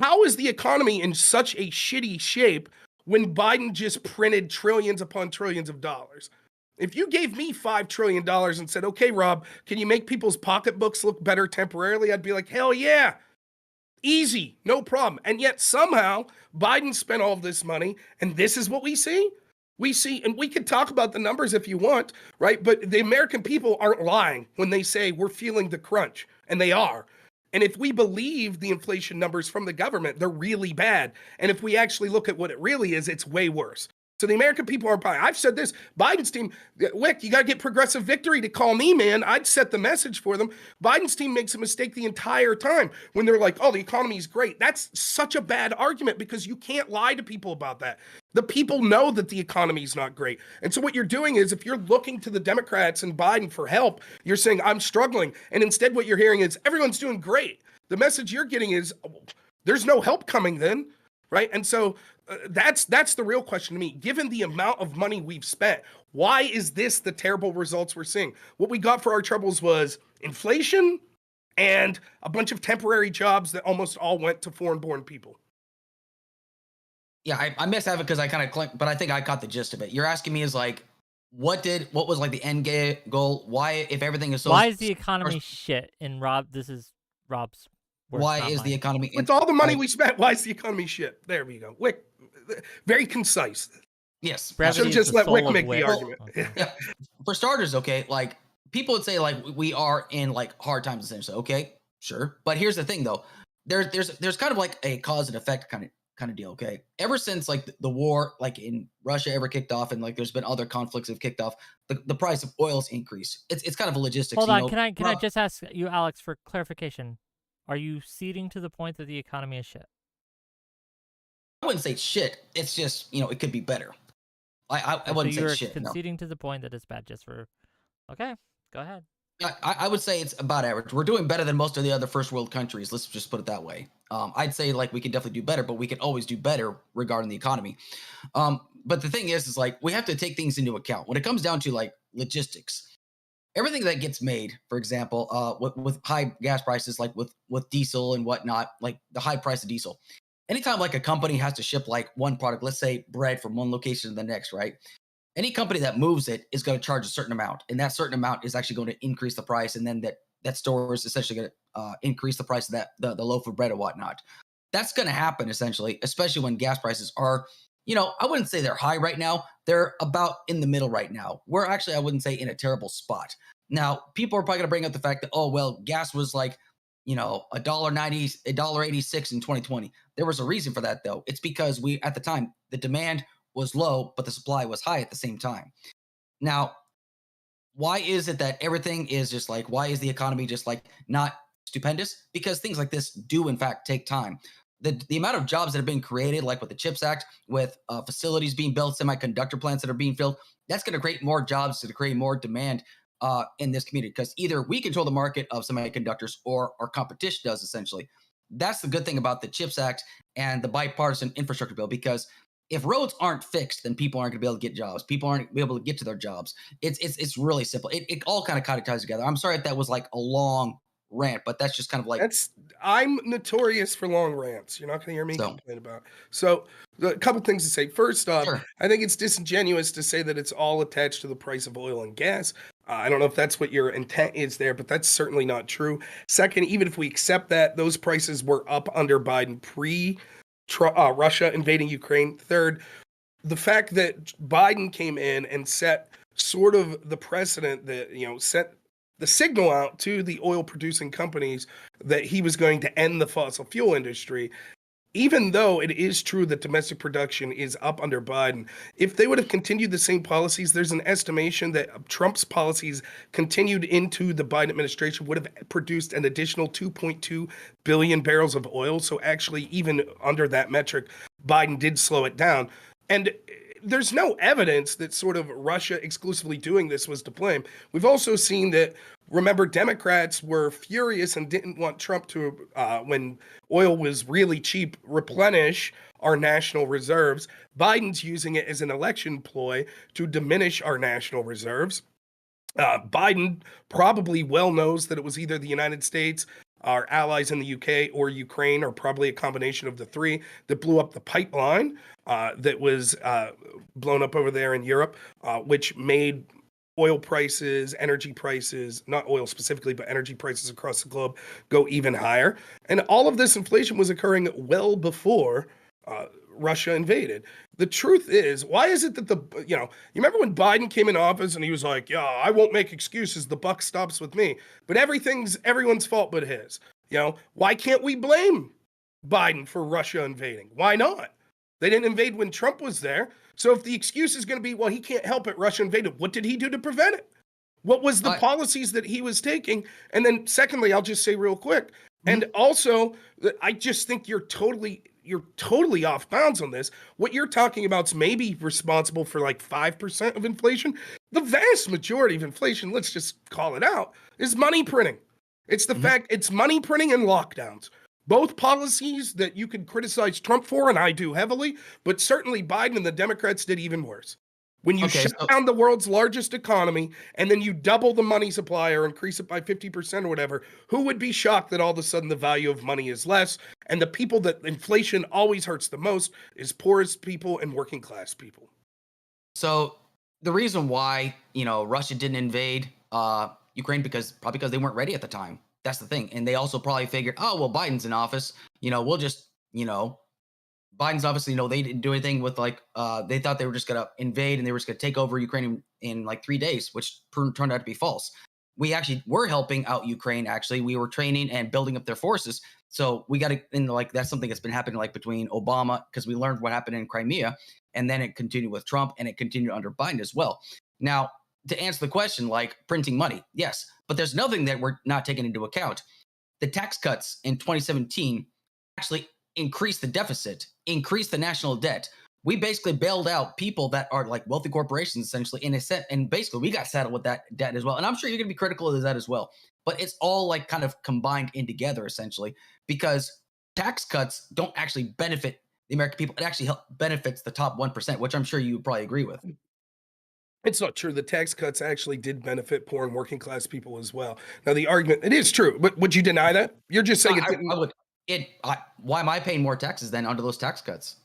how is the economy in such a shitty shape when Biden just printed trillions upon trillions of dollars? If you gave me $5 trillion and said, okay, Rob, can you make people's pocketbooks look better temporarily? I'd be like, hell yeah. Easy, no problem. And yet somehow Biden spent all of this money, and this is what we see? We see, and we could talk about the numbers if you want, right? But the American people aren't lying when they say we're feeling the crunch, and they are. And if we believe the inflation numbers from the government, they're really bad. And if we actually look at what it really is, it's way worse. So the American people aren't buying. I've said this, Biden's team, Whick, you got to get Progressive Victory to call me, man. I'd set the message for them. Biden's team makes a mistake the entire time when they're like, oh, the economy is great. That's such a bad argument, because you can't lie to people about that. The people know that the economy is not great. And so what you're doing is, if you're looking to the Democrats and Biden for help, you're saying, I'm struggling. And instead what you're hearing is, everyone's doing great. The message you're getting is, there's no help coming then, right? And so that's the real question to me. Given the amount of money we've spent, why is this the terrible results we're seeing? What we got for our troubles was inflation and a bunch of temporary jobs that almost all went to foreign-born people. Yeah, I missed that because I kind of clicked, but I think I caught the gist of it. You're asking me is like, what was like the end goal? Why, if everything is so, why is the economy shit? And Rob, this is Rob's words, why not is mine. the economy With all the money we spent, why is the economy shit? There we go. Wick, very concise. Yes, Brevity Should is just the let soul Wick of make wit. the argument. Okay. yeah. For starters, okay, like people would say like we are in like hard times essentially. Okay, sure, but here's the thing though. There's kind of like a cause and effect kind of deal. Okay, ever since like the war like in Russia ever kicked off, and like there's been other conflicts have kicked off, the price of oil's increased. It's kind of a logistics. Hold you on, know, can I just ask you, Alex, for clarification? Are you ceding to the point that the economy is shit? I wouldn't say shit. It's just it could be better. I wouldn't say shit. No. Conceding to the point that it's bad just for. Okay, go ahead. I would say it's about average. We're doing better than most of the other first world countries. Let's just put it that way. I'd say like we can definitely do better, but we can always do better regarding the economy. But the thing is like we have to take things into account when it comes down to like logistics. Everything that gets made, for example, with high gas prices, like with diesel and whatnot, like the high price of diesel. Anytime like a company has to ship like one product, let's say bread from one location to the next, right? Any company that moves it is going to charge a certain amount, and that certain amount is actually going to increase the price, and then that store is essentially going to increase the price of the loaf of bread or whatnot. That's going to happen essentially, especially when gas prices are, I wouldn't say they're high right now. They're about in the middle right now. We're actually, I wouldn't say in a terrible spot. Now, people are probably going to bring up the fact that, oh, well, gas was like, $1.90, $1.86 in 2020. There was a reason for that, though. It's because at the time, the demand was low, but the supply was high at the same time. Now, why is it that everything is just like, why is the economy just like not stupendous? Because things like this do, in fact, take time. The amount of jobs that have been created, like with the CHIPS Act, with facilities being built, semiconductor plants that are being built, that's going to create more jobs, to create more demand in this community, because either we control the market of semiconductors or our competition does, essentially. That's the good thing about the CHIPS Act and the bipartisan infrastructure bill, because if roads aren't fixed, then people aren't going to be able to get jobs. People aren't going to be able to get to their jobs. It's really simple. It all kind of ties together. I'm sorry if that was like a long rant, but that's just kind of like I'm notorious for long rants. You're not going to hear me complain about it. So a couple things to say. First off, Sure. I think it's disingenuous to say that it's all attached to the price of oil and gas. I don't know if that's what your intent is there, but that's certainly not true. Second, even if we accept that, those prices were up under Biden Russia invading Ukraine. Third, the fact that Biden came in and set sort of the precedent that, set the signal out to the oil producing companies that he was going to end the fossil fuel industry. Even though it is true that domestic production is up under Biden, if they would have continued the same policies, there's an estimation that Trump's policies continued into the Biden administration would have produced an additional 2.2 billion barrels of oil. So actually, even under that metric, Biden did slow it down. And there's no evidence that sort of Russia exclusively doing this was to blame. We've also seen that, remember, Democrats were furious and didn't want Trump to, when oil was really cheap, replenish our national reserves. Biden's using it as an election ploy to diminish our national reserves. Biden probably well knows that it was either the United States, our allies in the UK, or Ukraine, or probably a combination of the three, that blew up the pipeline that was blown up over there in Europe, which made oil prices, energy prices, not oil specifically, but energy prices across the globe go even higher. And all of this inflation was occurring well before Russia invaded. The truth is, why is it that you remember when Biden came in office and he was like, yeah, I won't make excuses. The buck stops with me. But everyone's fault but his. Why can't we blame Biden for Russia invading? Why not? They didn't invade when Trump was there. So if the excuse is going to be, well, he can't help it, Russia invaded, what did he do to prevent it? What was the policies that he was taking? And then secondly, I'll just say real quick, and also, I just think you're totally off bounds on this. What you're talking about is maybe responsible for like 5% of inflation. The vast majority of inflation, let's just call it out, is money printing. It's the fact it's money printing and lockdowns. both policies that you could criticize Trump for, and I do heavily, but certainly Biden and the Democrats did even worse. When you shut down the world's largest economy and then you double the money supply or increase it by 50% or whatever, who would be shocked that all of a sudden the value of money is less? And the people that inflation always hurts the most is poorest people and working class people. So the reason why, Russia didn't invade Ukraine probably because they weren't ready at the time. That's the thing. And they also probably figured, oh, well, Biden's in office. We'll just, Biden's obviously, they didn't do anything with they thought they were just going to invade and they were just going to take over Ukraine in like 3 days, which turned out to be false. We actually were helping out Ukraine. Actually, we were training and building up their forces. So we got to, that's something that's been happening between Obama, because we learned what happened in Crimea, and then it continued with Trump and it continued under Biden as well. Now, to answer the question, printing money, yes, but there's nothing that we're not taking into account. The tax cuts in 2017 actually increased the deficit, increased the national debt. We basically bailed out people that are wealthy corporations, essentially, in a set, and basically we got saddled with that debt as well. And I'm sure you're going to be critical of that as well. But it's all kind of combined in together, essentially, because tax cuts don't actually benefit the American people. It actually benefits the top 1%, which I'm sure you would probably agree with. It's not true. The tax cuts actually did benefit poor and working class people as well. Now, the argument, it is true, but would you deny that? You're just saying it didn't. Why am I paying more taxes then under those tax cuts?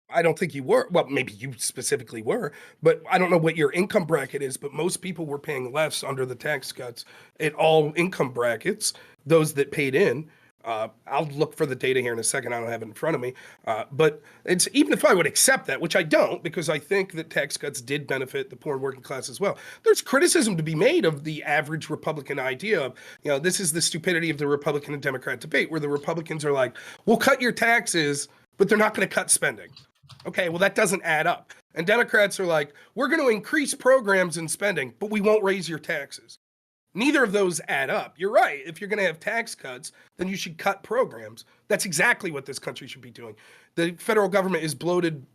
I don't think you were. Well, maybe you specifically were, but I don't know what your income bracket is, but most people were paying less under the tax cuts at all income brackets, those that paid in. I'll look for the data here in a second. I don't have it in front of me. But it's even if I would accept that, which I don't, because I think that tax cuts did benefit the poor and working class as well. There's criticism to be made of the average Republican idea of, this is the stupidity of the Republican and Democrat debate, where the Republicans are like, we'll cut your taxes, but they're not going to cut spending. Okay, well, that doesn't add up. And Democrats are like, we're going to increase programs and spending, but we won't raise your taxes. Neither of those add up. You're right. If you're going to have tax cuts, then you should cut programs. That's exactly what this country should be doing. The federal government is bloated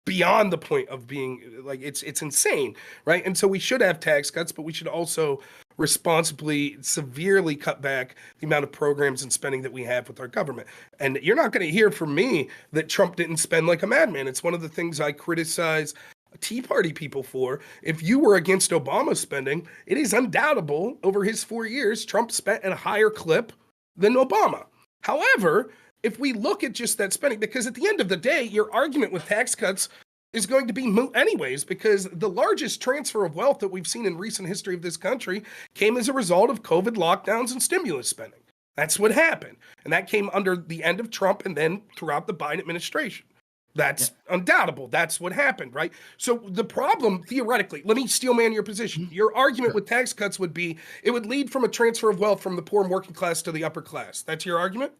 beyond the point of being it's insane, right? And so we should have tax cuts, but we should also responsibly, severely cut back the amount of programs and spending that we have with our government. And you're not going to hear from me that Trump didn't spend like a madman. It's one of the things I criticize Tea Party people for. If you were against Obama's spending, it is undoubtable over his 4 years, Trump spent at a higher clip than Obama. However, if we look at just that spending, because at the end of the day, your argument with tax cuts is going to be moot anyways, because the largest transfer of wealth that we've seen in recent history of this country came as a result of COVID lockdowns and stimulus spending. That's what happened. And that came under the end of Trump and then throughout the Biden administration. That's undoubtable. That's what happened, right? So the problem, theoretically, let me steelman your position. Your argument with tax cuts would be it would lead from a transfer of wealth from the poor and working class to the upper class. That's your argument?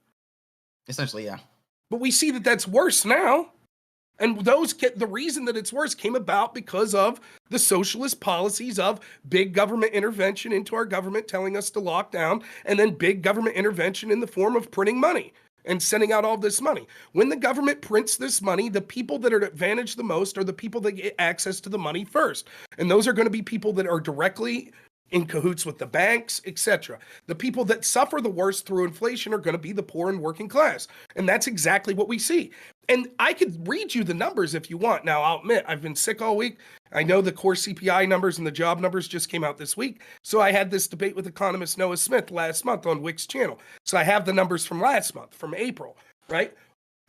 Essentially, yeah. But we see that that's worse now. And the reason that it's worse came about because of the socialist policies of big government intervention into our government telling us to lock down, and then big government intervention in the form of printing money and sending out all this money. When the government prints this money, the people that are advantaged the most are the people that get access to the money first. And those are going to be people that are directly in cahoots with the banks, etc. The people that suffer the worst through inflation are going to be the poor and working class. And that's exactly what we see. And I could read you the numbers if you want. Now, I'll admit, I've been sick all week. I know the core CPI numbers and the job numbers just came out this week. So I had this debate with economist Noah Smith last month on Whick's channel. So I have the numbers from last month, from April, right?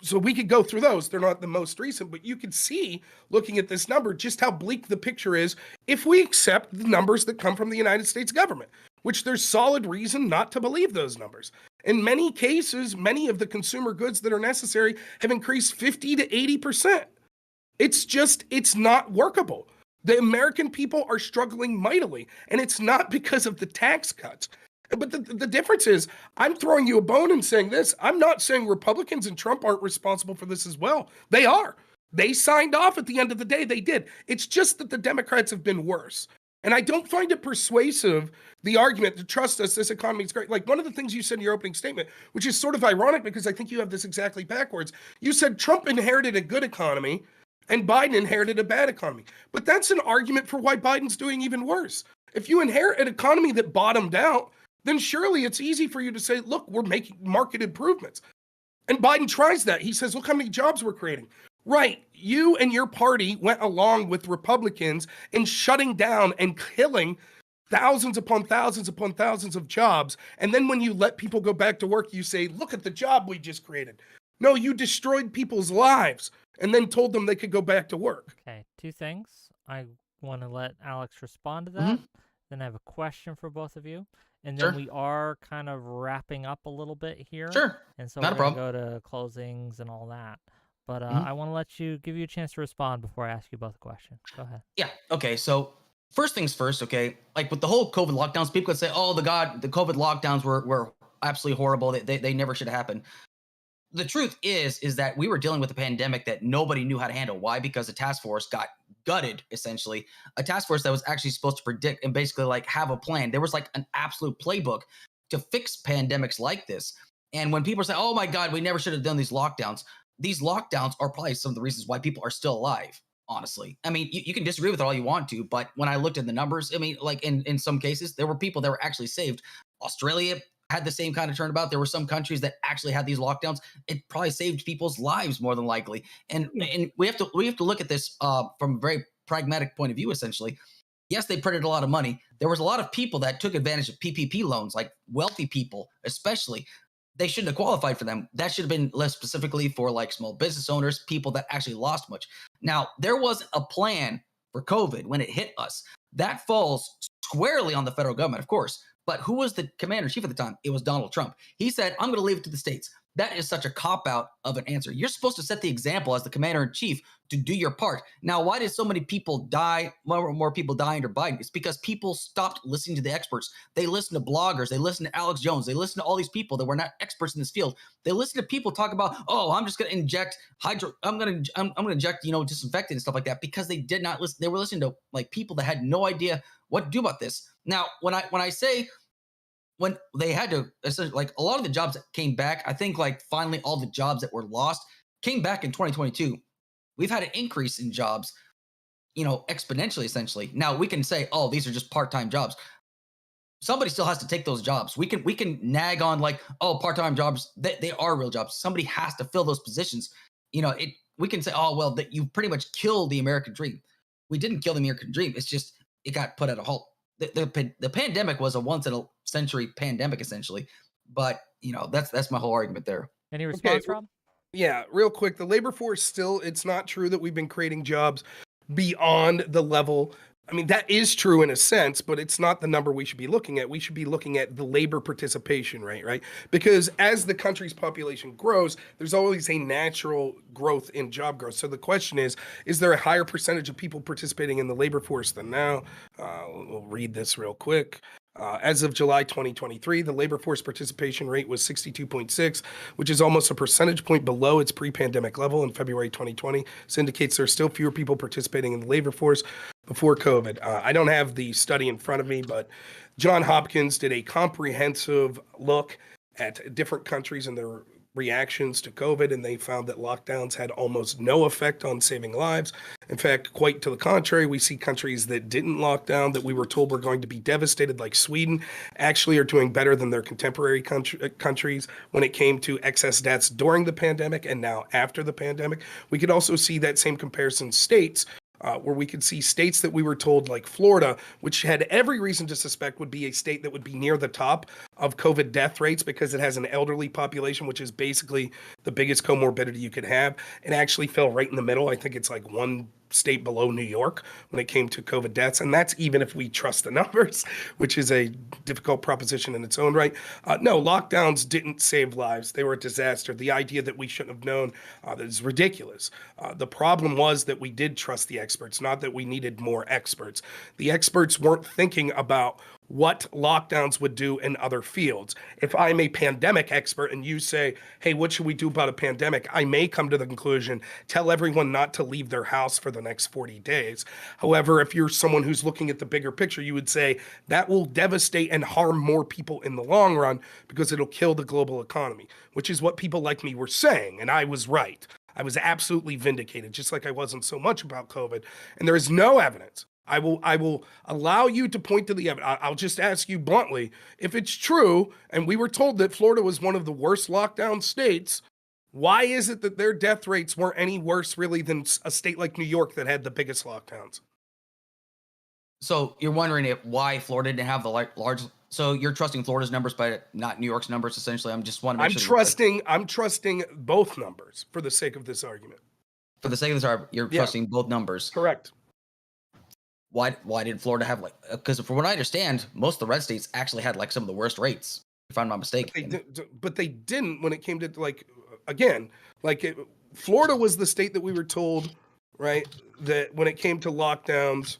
So we could go through those. They're not the most recent, but you can see, looking at this number, just how bleak the picture is if we accept the numbers that come from the United States government, which there's solid reason not to believe those numbers. In many cases, many of the consumer goods that are necessary have increased 50 to 80%. It's not workable. The American people are struggling mightily, and it's not because of the tax cuts. But the difference is, I'm throwing you a bone and saying this. I'm not saying Republicans and Trump aren't responsible for this as well. They are. They signed off at the end of the day. They did. It's just that the Democrats have been worse. And I don't find it persuasive, the argument to trust us, this economy is great. Like one of the things you said in your opening statement, which is sort of ironic because I think you have this exactly backwards. You said Trump inherited a good economy and Biden inherited a bad economy. But that's an argument for why Biden's doing even worse. If you inherit an economy that bottomed out, then surely it's easy for you to say, look, we're making market improvements. And Biden tries that. He says, look how many jobs we're creating. Right. You and your party went along with Republicans in shutting down and killing thousands upon thousands upon thousands of jobs. And then when you let people go back to work, you say, look at the job we just created. No, you destroyed people's lives and then told them they could go back to work. Okay, two things. I want to let Alex respond to that. Then I have a question for both of you. And then we are kind of wrapping up a little bit here. Sure. And so Not we're a going to go to closings and all that. But Mhm. I want to give you a chance to respond before I ask you both a question. Go ahead. Yeah. Okay. So first things first. Okay. Like with the whole COVID lockdowns, people could say, "Oh, the COVID lockdowns were absolutely horrible. They never should have happened." The truth is that we were dealing with a pandemic that nobody knew how to handle. Why? Because the task force got gutted, essentially. A task force that was actually supposed to predict and basically like have a plan. There was like an absolute playbook to fix pandemics like this. And when people say, "Oh my God, we never should have done these lockdowns," are probably some of the reasons why people are still alive. Honestly, I mean, you can disagree with it all you want to, but when I looked at the numbers, I mean, like in some cases, there were people that were actually saved. Australia had the same kind of turnabout. There were some countries that actually had these lockdowns. It probably saved people's lives more than likely. And we have to look at this from a very pragmatic point of view. Essentially, yes, they printed a lot of money. There was a lot of people that took advantage of PPP loans, like wealthy people, especially. They shouldn't have qualified for them. That should have been less specifically for like small business owners, people that actually lost much. Now, there wasn't a plan for COVID when it hit us. That falls squarely on the federal government, of course. But who was the commander in chief at the time? It was Donald Trump. He said, "I'm going to leave it to the states." That is such a cop-out of an answer. You're supposed to set the example as the commander in chief to do your part. Now, why did so many people die, more people die under Biden? It's because people stopped listening to the experts. They listened to bloggers. They listened to Alex Jones. They listened to all these people that were not experts in this field. They listened to people talk about, "Oh, I'm just going to inject I'm going to inject, disinfectant and stuff like that," because they did not listen. They were listening to like people that had no idea what to do about this. Now, when I say when they had to, essentially, like a lot of the jobs that came back, I think like finally all the jobs that were lost came back in 2022. We've had an increase in jobs, exponentially, essentially. Now we can say, "Oh, these are just part-time jobs." Somebody still has to take those jobs. We can nag on like, "Oh, part-time jobs, they are real jobs." Somebody has to fill those positions. We can say, "Oh, well, that you pretty much killed the American dream." We didn't kill the American dream. It's just it got put at a halt. The pandemic was a once in a century pandemic, essentially. But that's my whole argument there. Any response, Rob? Yeah, real quick. The labor force still, it's not true that we've been creating jobs beyond the level. I mean, that is true in a sense, but it's not the number we should be looking at. We should be looking at the labor participation rate, right? Because as the country's population grows, there's always a natural growth in job growth. So the question is there a higher percentage of people participating in the labor force than now? We'll read this real quick. As of July 2023, the labor force participation rate was 62.6, which is almost a percentage point below its pre-pandemic level in February 2020. This indicates there are still fewer people participating in the labor force before COVID. I don't have the study in front of me, but Johns Hopkins did a comprehensive look at different countries and their reactions to COVID, and they found that lockdowns had almost no effect on saving lives. In fact, quite to the contrary, we see countries that didn't lock down, that we were told were going to be devastated, like Sweden, actually are doing better than their contemporary countries when it came to excess deaths during the pandemic and now after the pandemic. We could also see that same comparison states, where we could see states that we were told, like Florida, which had every reason to suspect would be a state that would be near the top of COVID death rates because it has an elderly population, which is basically the biggest comorbidity you could have. It actually fell right in the middle. I think it's like one state below New York when it came to COVID deaths. And that's even if we trust the numbers, which is a difficult proposition in its own right. No, lockdowns didn't save lives. They were a disaster. The idea that we shouldn't have known is ridiculous. The problem was that we did trust the experts, not that we needed more experts. The experts weren't thinking about what lockdowns would do in other fields. If I'm a pandemic expert and you say, "Hey, what should we do about a pandemic?" I may come to the conclusion, tell everyone not to leave their house for the next 40 days. However, if you're someone who's looking at the bigger picture, you would say that will devastate and harm more people in the long run because it'll kill the global economy, which is what people like me were saying. And I was right. I was absolutely vindicated, just like I wasn't so much about COVID. And there is no evidence. I will allow you to point to the evidence. I'll just ask you bluntly, if it's true, and we were told that Florida was one of the worst lockdown states, Why is it that their death rates weren't any worse really than a state like New York that had the biggest lockdowns? So you're wondering why Florida didn't have the large. So you're trusting Florida's numbers, but not New York's numbers. Essentially, I'm just want to make sure. I'm trusting both numbers for the sake of this argument. For the sake of this argument, you're trusting both numbers. Correct. Why did Florida have because from what I understand, most of the red states actually had like some of the worst rates, if I'm not mistaken. But they didn't when it came to Florida was the state that we were told, right, that when it came to lockdowns,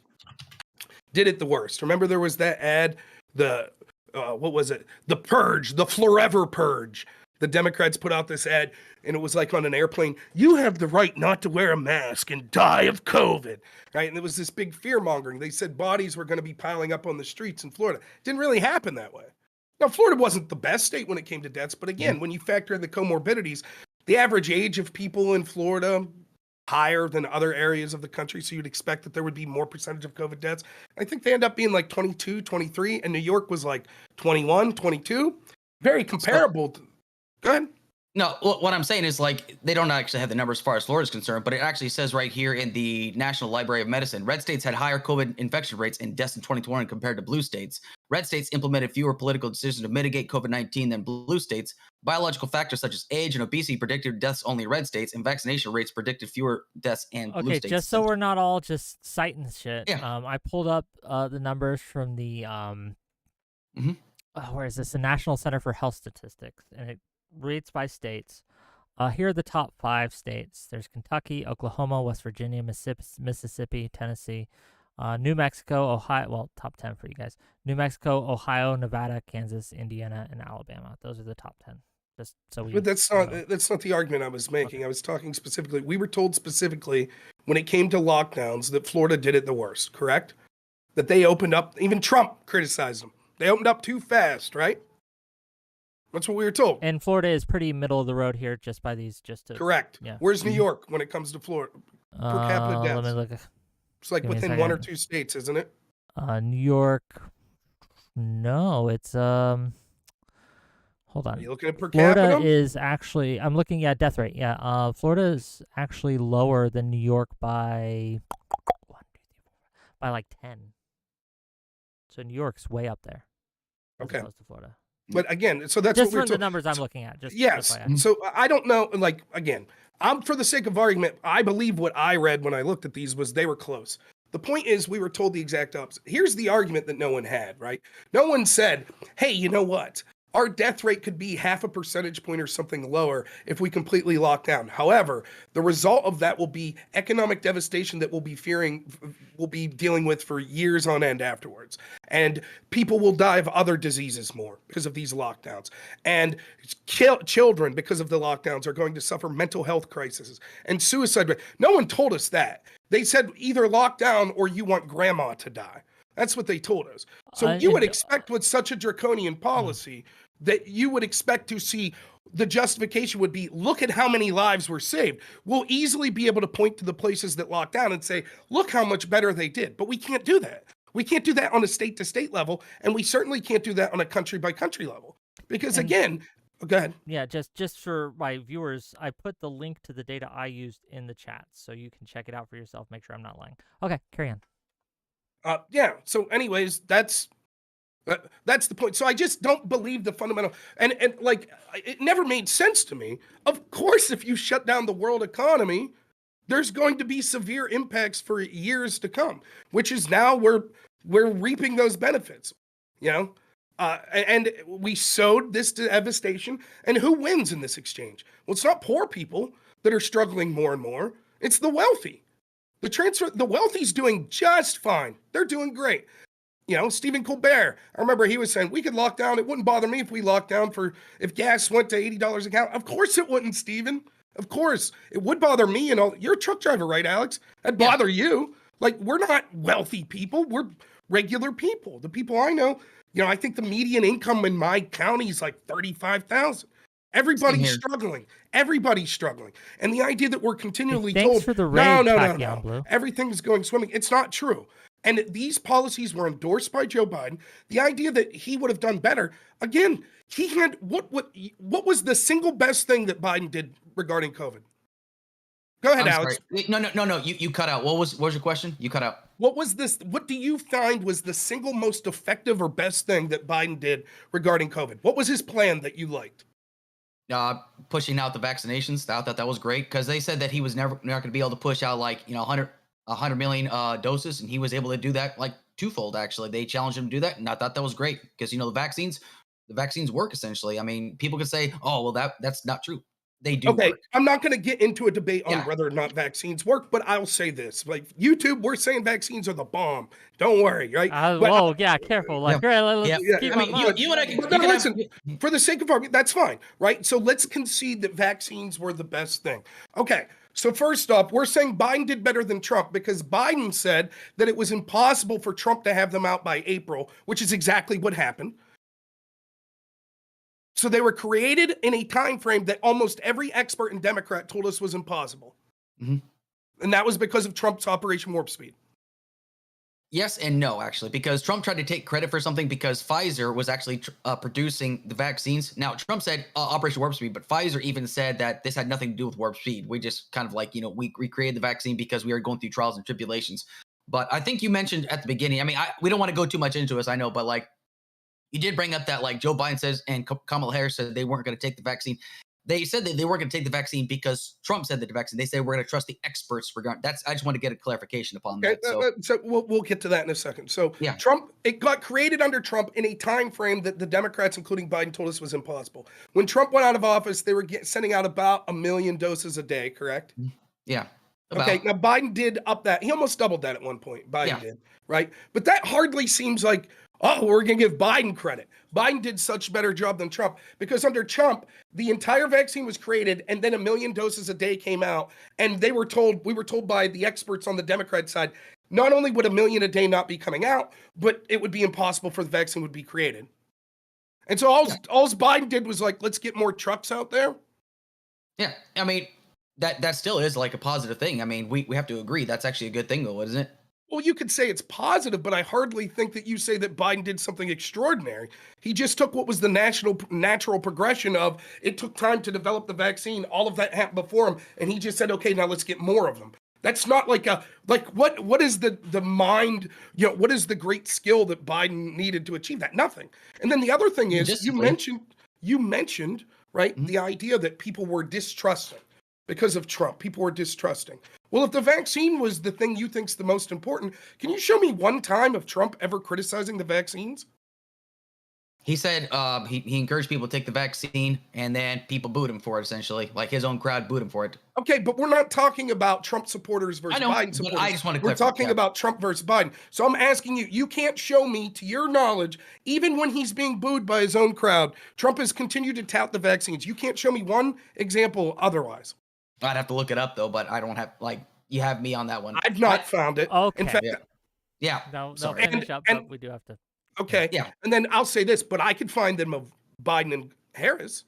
did it the worst. Remember there was that ad, what was it? The Purge, the Forever Purge. The Democrats put out this ad, and it was like on an airplane, you have the right not to wear a mask and die of COVID, right? And there was this big fear-mongering. They said bodies were going to be piling up on the streets in Florida. It didn't really happen that way. Now, Florida wasn't the best state when it came to deaths, but again, when you factor in the comorbidities, the average age of people in Florida, higher than other areas of the country, so you'd expect that there would be more percentage of COVID deaths. I think they end up being like 22, 23, and New York was like 21, 22. Very comparable. Go ahead. No, what I'm saying is like they don't actually have the numbers as far as Florida is concerned, but it actually says right here in the National Library of Medicine, red states had higher COVID infection rates and deaths in 2020 compared to blue states. Red states implemented fewer political decisions to mitigate COVID-19 than blue states. Biological factors such as age and obesity predicted deaths only in red states, and vaccination rates predicted fewer deaths in blue states. Okay, just so we're not all just citing shit. Yeah. I pulled up the numbers from the where is this? The National Center for Health Statistics, and it rates by states. Here are the top 5 states. There's Kentucky, Oklahoma, West Virginia, Mississippi, Tennessee, New Mexico, Ohio. Well, top 10 for you guys. New Mexico, Ohio, Nevada, Kansas, Indiana, and Alabama. Those are the top 10. Just so we. But that's not the argument I was making. Okay. I was talking specifically. We were told specifically when it came to lockdowns that Florida did it the worst. Correct? That they opened up. Even Trump criticized them. They opened up too fast. Right? That's what we were told. And Florida is pretty middle of the road here, just by these. Correct. Yeah. Where's New York when it comes to Florida per capita deaths? Let me look. It's like within 1 or 2 states, isn't it? New York. No, it's Hold on. Are you looking at per Florida capita? is actually. I'm looking at death rate. Yeah. Florida is actually lower than New York by like 10. So New York's way up there. Okay. As opposed to Florida. But again, so that's just what we're from the numbers I'm looking at. Yes. So I don't know. Like, again, I'm for the sake of argument, I believe what I read when I looked at these was they were close. The point is we were told the exact opposite. Here's the argument that no one had, right? No one said, hey, you know what? Our death rate could be 0.5 percentage point or something lower if we completely lock down. However, the result of that will be economic devastation that we'll be dealing with for years on end afterwards. And people will die of other diseases more because of these lockdowns. And children, because of the lockdowns, are going to suffer mental health crises and suicide rate. No one told us that. They said either lock down or you want grandma to die. That's what they told us. So you would expect with such a draconian policy that you would expect to see the justification would be, look at how many lives were saved. We'll easily be able to point to the places that locked down and say, look how much better they did. But we can't do that. We can't do that on a state to state level. And we certainly can't do that on a country by country level. Because again, go ahead. Yeah, just for my viewers, I put the link to the data I used in the chat so you can check it out for yourself. Make sure I'm not lying. Okay, carry on. Yeah. So anyways, that's the point. So I just don't believe the fundamental, and like, it never made sense to me. Of course, if you shut down the world economy, there's going to be severe impacts for years to come, which is now we're reaping those benefits, you know? And we sowed this devastation, and who wins in this exchange? Well, it's not poor people that are struggling more and more. It's the wealthy. The wealthy's doing just fine. They're doing great. You know, Stephen Colbert, I remember he was saying, we could lock down. It wouldn't bother me if we locked down if gas went to $80 a gallon. Of course it wouldn't, Stephen. Of course. It would bother me and all. You're a truck driver, right, Alex? That'd bother you. Like, we're not wealthy people. We're regular people. The people I know, you know, I think the median income in my county is like $35,000. Everybody's struggling. Everybody's struggling. And the idea that we're continually told, for the no, raid, everything's going swimming. It's not true. and these policies were endorsed by Joe Biden, the idea that he would have done better, again, he had what was the single best thing that Biden did regarding COVID? Go ahead, I'm Alex. sorry. No. You cut out. What was your question? You cut out. What do you find was the single most effective or best thing that Biden did regarding COVID? What was his plan that you liked? Pushing out the vaccinations. I thought that was great because they said that he was not going to be able to push out 100 million doses, and he was able to do that like twofold. Actually, they challenged him to do that, and I thought that was great because the vaccines work essentially. I mean, people could say, "Oh, well, that's not true." They do. Okay, work. I'm not going to get into a debate on whether or not vaccines work, but I'll say this: like YouTube, we're saying vaccines are the bomb. Don't worry, right? Careful. Like, let's keep I mean, you and I can. Listen, for the sake of argument, that's fine, right? So let's concede that vaccines were the best thing. Okay. So first off, we're saying Biden did better than Trump because Biden said that it was impossible for Trump to have them out by April, which is exactly what happened. So they were created in a time frame that almost every expert and Democrat told us was impossible. Mm-hmm. And that was because of Trump's Operation Warp Speed. Yes and no, actually, because Trump tried to take credit for something because Pfizer was actually producing the vaccines. Now, Trump said Operation Warp Speed, but Pfizer even said that this had nothing to do with Warp Speed. We just kind of we recreated the vaccine because we were going through trials and tribulations. But I think you mentioned at the beginning, I mean, we don't want to go too much into this, I know, but you did bring up that Joe Biden says and Kamala Harris said they weren't going to take the vaccine. They said that they weren't going to take the vaccine because Trump said that the vaccine. They said we're going to trust the experts regarding that's. I just want to get a clarification upon that. So we'll get to that in a second. So yeah. It got created under Trump in a time frame that the Democrats, including Biden, told us was impossible. When Trump went out of office, they were sending out about 1 million doses a day, correct? Yeah. Okay, now Biden did up that. He almost doubled that at one point. Biden did, right? But that hardly seems like, oh, we're going to give Biden credit. Biden did such a better job than Trump because under Trump, the entire vaccine was created and then 1 million doses a day came out. And we were told by the experts on the Democrat side, not only would 1 million a day not be coming out, but it would be impossible for the vaccine would be created. And so all Biden did was let's get more trucks out there. Yeah, I mean, that still is a positive thing. I mean, we have to agree that's actually a good thing though, isn't it? Well, you could say it's positive, but I hardly think that you say that Biden did something extraordinary. He just took what was the natural progression of it took time to develop the vaccine. All of that happened before him, and he just said, "Okay, now let's get more of them." That's not what is the mind? What is the great skill that Biden needed to achieve that? Nothing. And then the other thing is you mentioned right the idea that people were distrusting because of Trump. People were distrusting. Well, if the vaccine was the thing you think's the most important, can you show me one time of Trump ever criticizing the vaccines? He said he encouraged people to take the vaccine, and then people booed him for it, essentially. His own crowd booed him for it. Okay, but we're not talking about Trump supporters versus Biden supporters. I just want to We're talking about Trump versus Biden. So I'm asking you can't show me, to your knowledge, even when he's being booed by his own crowd, Trump has continued to tout the vaccines. You can't show me one example otherwise. I'd have to look it up, though, but I don't have, you have me on that one. I've not found it. Okay. In fact, No, finish up, but we do have to. Okay. Yeah. And then I'll say this, but I could find them of Biden and Harris.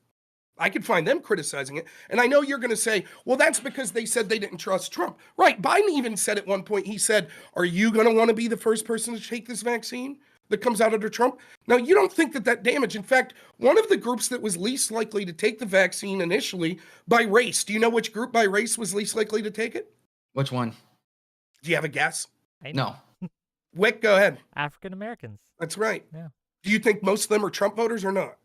I could find them criticizing it. And I know you're going to say, well, that's because they said they didn't trust Trump. Right. Biden even said at one point, he said, are you going to want to be the first person to take this vaccine that comes out under Trump? Now, you don't think that damage. In fact, one of the groups that was least likely to take the vaccine initially by race, do you know which group by race was least likely to take it? Which one? Do you have a guess? No. Whick, go ahead. African Americans. That's right. Yeah. Do you think most of them are Trump voters or not?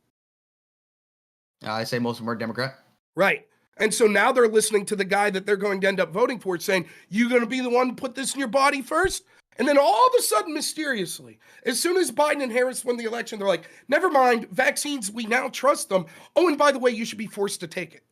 I say most of them are Democrat. Right. And so now they're listening to the guy that they're going to end up voting for, saying, you going to be the one to put this in your body first? And then all of a sudden, mysteriously, as soon as Biden and Harris win the election, they're like, never mind, vaccines, we now trust them. Oh, and by the way, you should be forced to take it.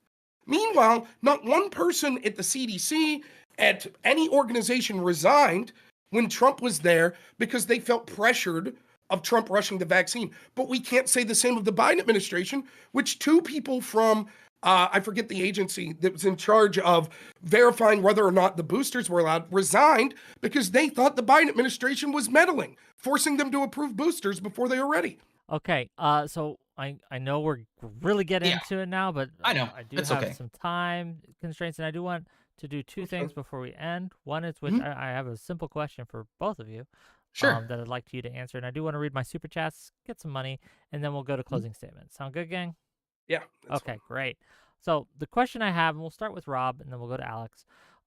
Meanwhile, not one person at the CDC, at any organization resigned when Trump was there because they felt pressured of Trump rushing the vaccine. But we can't say the same of the Biden administration, which two people from, I forget the agency that was in charge of verifying whether or not the boosters were allowed, resigned because they thought the Biden administration was meddling, forcing them to approve boosters before they were ready. Okay, so I know we're really getting into it now, but I know I do it's have okay. some time constraints, and I do want to do two Okay. things before we end. One is which I have a simple question for both of you Sure. that I'd like you to answer. And I do want to read my super chats, get some money, and then we'll go to closing statements. Sound good, gang? Yeah. That's Okay, fine. great. So the question I have, and we'll start with Rob, and then we'll go to Alex.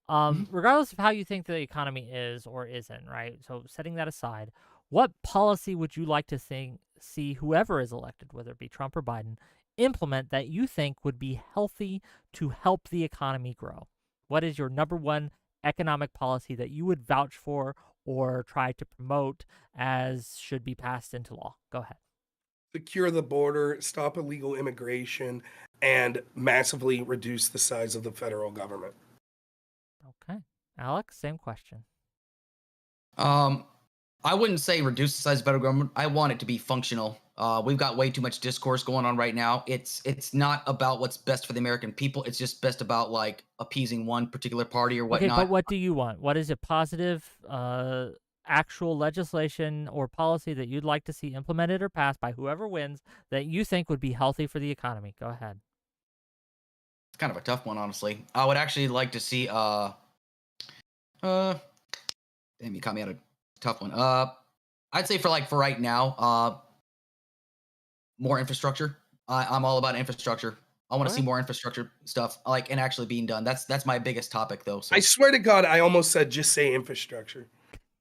Mhm. Regardless of how you think the economy is or isn't, right? So setting that aside, what policy would you like to see whoever is elected, whether it be Trump or Biden, implement that you think would be healthy to help the economy grow? What is your number one economic policy that you would vouch for or try to promote as should be passed into law? Go ahead. Secure the border, stop illegal immigration, and massively reduce the size of the federal government. Okay. Alex, same question. I wouldn't say reduce the size of federal government. I want it to be functional. We've got way too much discourse going on right now. It's not about what's best for the American people. It's just best about like appeasing one particular party or Okay, whatnot. but what do you want? What is a positive actual legislation or policy that you'd like to see implemented or passed by whoever wins that you think would be healthy for the economy? Go ahead. It's kind of a tough one, honestly. I would actually like to see damn, you caught me at a tough one. I'd say for right now, more infrastructure. I'm all about infrastructure. I want to see Okay. more infrastructure stuff and actually being done. That's my biggest topic though. So I swear to God, I almost said just say infrastructure.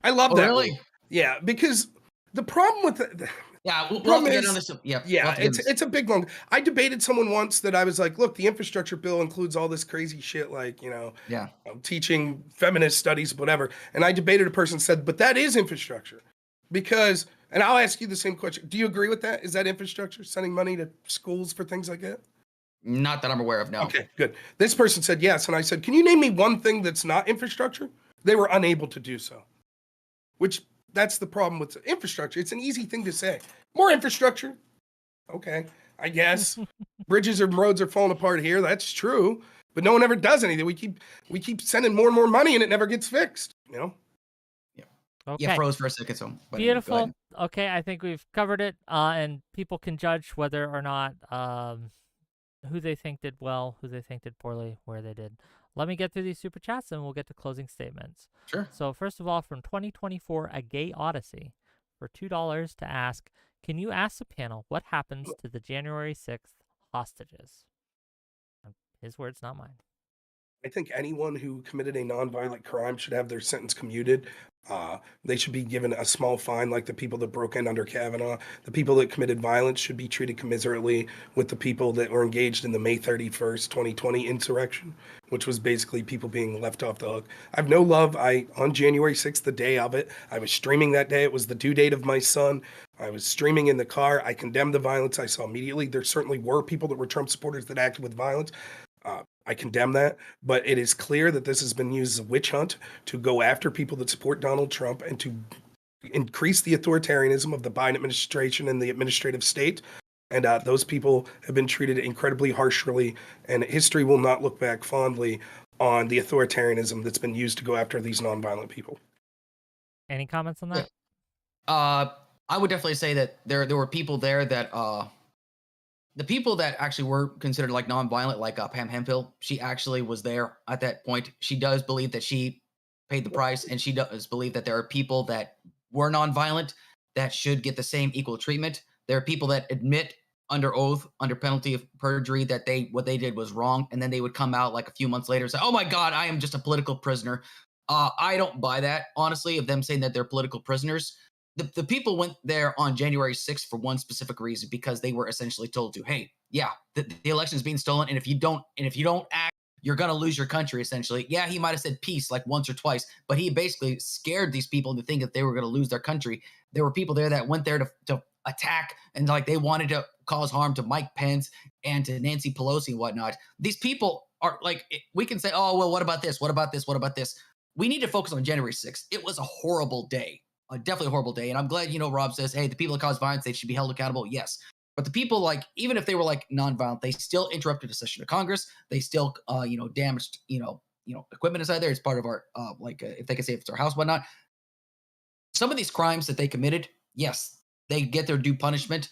I love Oh, that. really? Rule. Yeah, because the problem with the yeah, we'll have problem to get on is, this. Yeah, we'll yeah, have to get on this. it's a big long. I debated someone once that I was like, look, the infrastructure bill includes all this crazy shit, like Yeah. teaching feminist studies, whatever. And I debated a person said, but that is infrastructure, because. And I'll ask you the same question. Do you agree with that? Is that infrastructure, sending money to schools for things like that? Not that I'm aware of, no. Okay, good. This person said yes. And I said, can you name me one thing that's not infrastructure? They were unable to do so, which that's the problem with infrastructure. It's an easy thing to say. More infrastructure. Okay, I guess. Bridges and roads are falling apart here. That's true. But no one ever does anything. We keep sending more and more money and it never gets fixed, Okay. Yeah, froze for a second. So but Beautiful. anyway, Okay, I think we've covered it, and people can judge whether or not who they think did well, who they think did poorly, where they did. Let me get through these super chats, and we'll get to closing statements. Sure. So first of all, from 2024, A Gay Odyssey, for $2 to ask, can you ask the panel what happens to the January 6th hostages? His words, not mine. I think anyone who committed a nonviolent crime should have their sentence commuted. They should be given a small fine like the people that broke in under Kavanaugh. The people that committed violence should be treated commiserately with the people that were engaged in the May 31st, 2020 insurrection, which was basically people being left off the hook. I have no love. On January 6th, the day of it, I was streaming that day. It was the due date of my son. I was streaming in the car. I condemned the violence I saw immediately. There certainly were people that were Trump supporters that acted with violence. I condemn that, but it is clear that this has been used as a witch hunt to go after people that support Donald Trump and to increase the authoritarianism of the Biden administration and the administrative state. And those people have been treated incredibly harshly, and history will not look back fondly on the authoritarianism that's been used to go after these nonviolent people. Any comments on that? I would definitely say that there were people there that the people that actually were considered like nonviolent, like Pam Hemphill, she actually was there at that point. She does believe that she paid the price, and she does believe that there are people that were nonviolent that should get the same equal treatment. There are people that admit under oath, under penalty of perjury, that what they did was wrong, and then they would come out like a few months later and say, "Oh my God, I am just a political prisoner." I don't buy that, honestly, of them saying that they're political prisoners. The people went there on January 6th for one specific reason, because they were essentially told to, hey, yeah, the election is being stolen, and if you don't act, you're gonna lose your country. Essentially, yeah, he might have said peace like once or twice, but he basically scared these people into thinking that they were gonna lose their country. There were people there that went there to attack, and like they wanted to cause harm to Mike Pence and to Nancy Pelosi and whatnot. These people are like, we can say, oh well, what about this? What about this? What about this? We need to focus on January 6th. It was a horrible day. Definitely a horrible day. And I'm glad, Rob says, hey, the people that caused violence, they should be held accountable. Yes. But the people, like, even if they were like nonviolent, they still interrupted a session of Congress. They still, damaged, equipment inside there. It's part of our, if they can say if it's our house, whatnot. Some of these crimes that they committed, yes, they get their due punishment.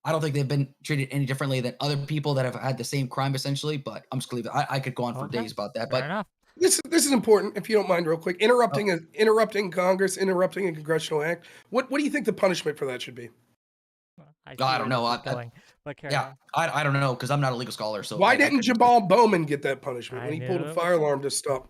I don't think they've been treated any differently than other people that have had the same crime, essentially. But I'm just gonna leave it. I could go on for Okay. days about that. Fair But enough. This is important, if you don't mind, real quick. Interrupting Congress, interrupting a congressional act. What do you think the punishment for that should be? I I don't know. Going, but carry Yeah, on. I don't know because I'm not a legal scholar. So Why I didn't couldn't say. Jabal Bowman get that punishment I when he knew pulled it a was fire alarm coming. to stop?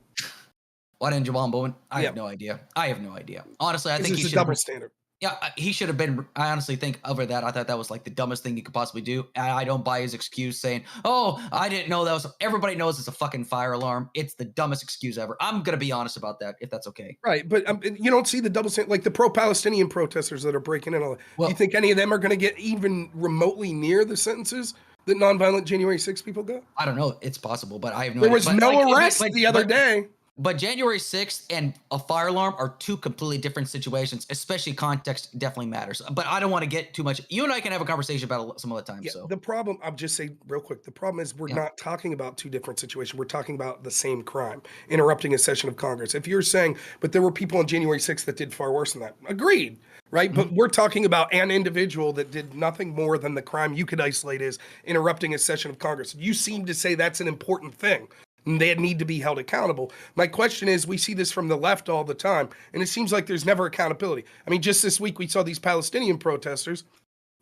Why didn't Jabal Bowman? I Yeah. have no idea. I have no idea. Honestly, I think This he is a should. double standard. Yeah, he should have been. I honestly think over that. I thought that was like the dumbest thing you could possibly do. I don't buy his excuse saying, "Oh, I didn't know that was." Everybody knows it's a fucking fire alarm. It's the dumbest excuse ever. I'm gonna be honest about that, if that's okay. Right, but you don't see the double standard, like the pro-Palestinian protesters that are breaking in. All that. Well- you think any of them are going to get even remotely near the sentences that nonviolent January 6th people got? I don't know. It's possible, but I have no. There idea. was But, no like, arrest the other day. But January 6th and a fire alarm are two completely different situations, especially context definitely matters. But I don't want to get too much. You and I can have a conversation about it some other time. Yeah, So the problem, I'll just say real quick, the problem is we're not talking about two different situations. We're talking about the same crime, interrupting a session of Congress. If you're saying, but there were people on January 6th that did far worse than that, agreed, right? Mm-hmm. But we're talking about an individual that did nothing more than the crime you could isolate as interrupting a session of Congress. You seem to say that's an important thing. They need to be held accountable. My question is, we see this from the left all the time, and it seems like there's never accountability. I mean, just this week we saw these Palestinian protesters,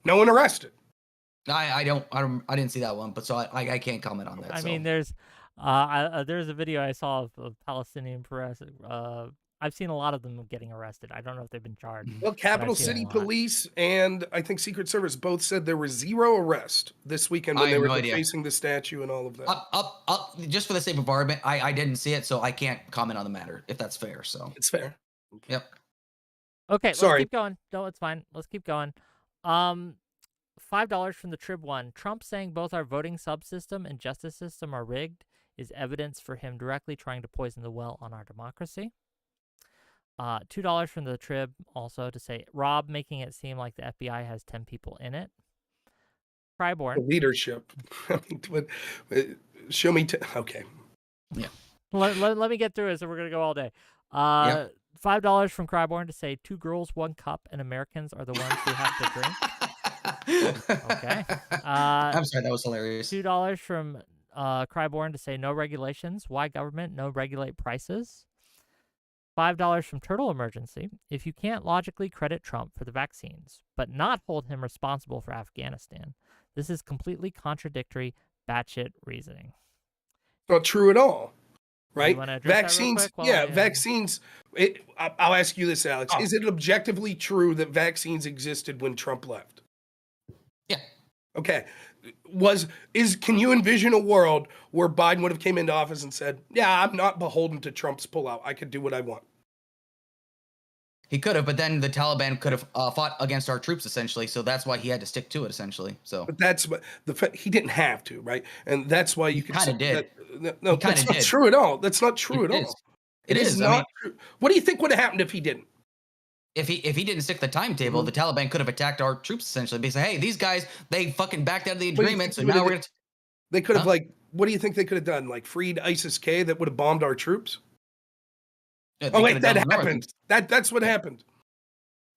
no one arrested. I didn't see that one, but so I can't comment on that. I mean, there's a video I saw of Palestinian press. I've seen a lot of them getting arrested. I don't know if they've been charged. Well, Capital City Police and I think Secret Service both said there was 0 arrest this weekend when they were defacing the statue and all of that. Just for the sake of argument, I didn't see it, so I can't comment on the matter, if that's fair. So it's fair. Yep. Okay, sorry. Let's keep going. No, it's fine. Let's keep going. $5 from the Trib One. Trump saying both our voting subsystem and justice system are rigged is evidence for him directly trying to poison the well on our democracy. $2 from the Trib also to say Rob making it seem like the FBI has 10 people in it. Cryborn. The leadership. Show me. Okay. Yeah. Let me get through it, so we're gonna go all day. $5 from Cryborn to say 2 girls, 1 cup, and Americans are the ones who have the drink. Okay. I'm sorry, that was hilarious. $2 from Cryborn to say no regulations. Why government? No regulate prices. $5 from Turtle Emergency. If you can't logically credit Trump for the vaccines, but not hold him responsible for Afghanistan, this is completely contradictory, batshit reasoning. Not true at all, right? Vaccines, vaccines. I'll ask you this, Alex. Is it objectively true that vaccines existed when Trump left? Yeah. Okay. Can you envision a world where Biden would have came into office and said, yeah, I'm not beholden to Trump's pullout. I could do what I want. He could have, but then the Taliban could have fought against our troops, essentially. So that's why he had to stick to it, essentially. So, but that's what he didn't have to, right? And that's why you can kind of did. No, that's not true at all. That's not true at all. It is not true. What do you think would have happened if he didn't? If he didn't stick the timetable, the Taliban could have attacked our troops, essentially. Because, hey, these guys, they fucking backed out of the agreement, so now we're going to... They could have, what do you think they could have done? Like, freed ISIS-K that would have bombed our troops? Oh, wait, that happened. That's what happened.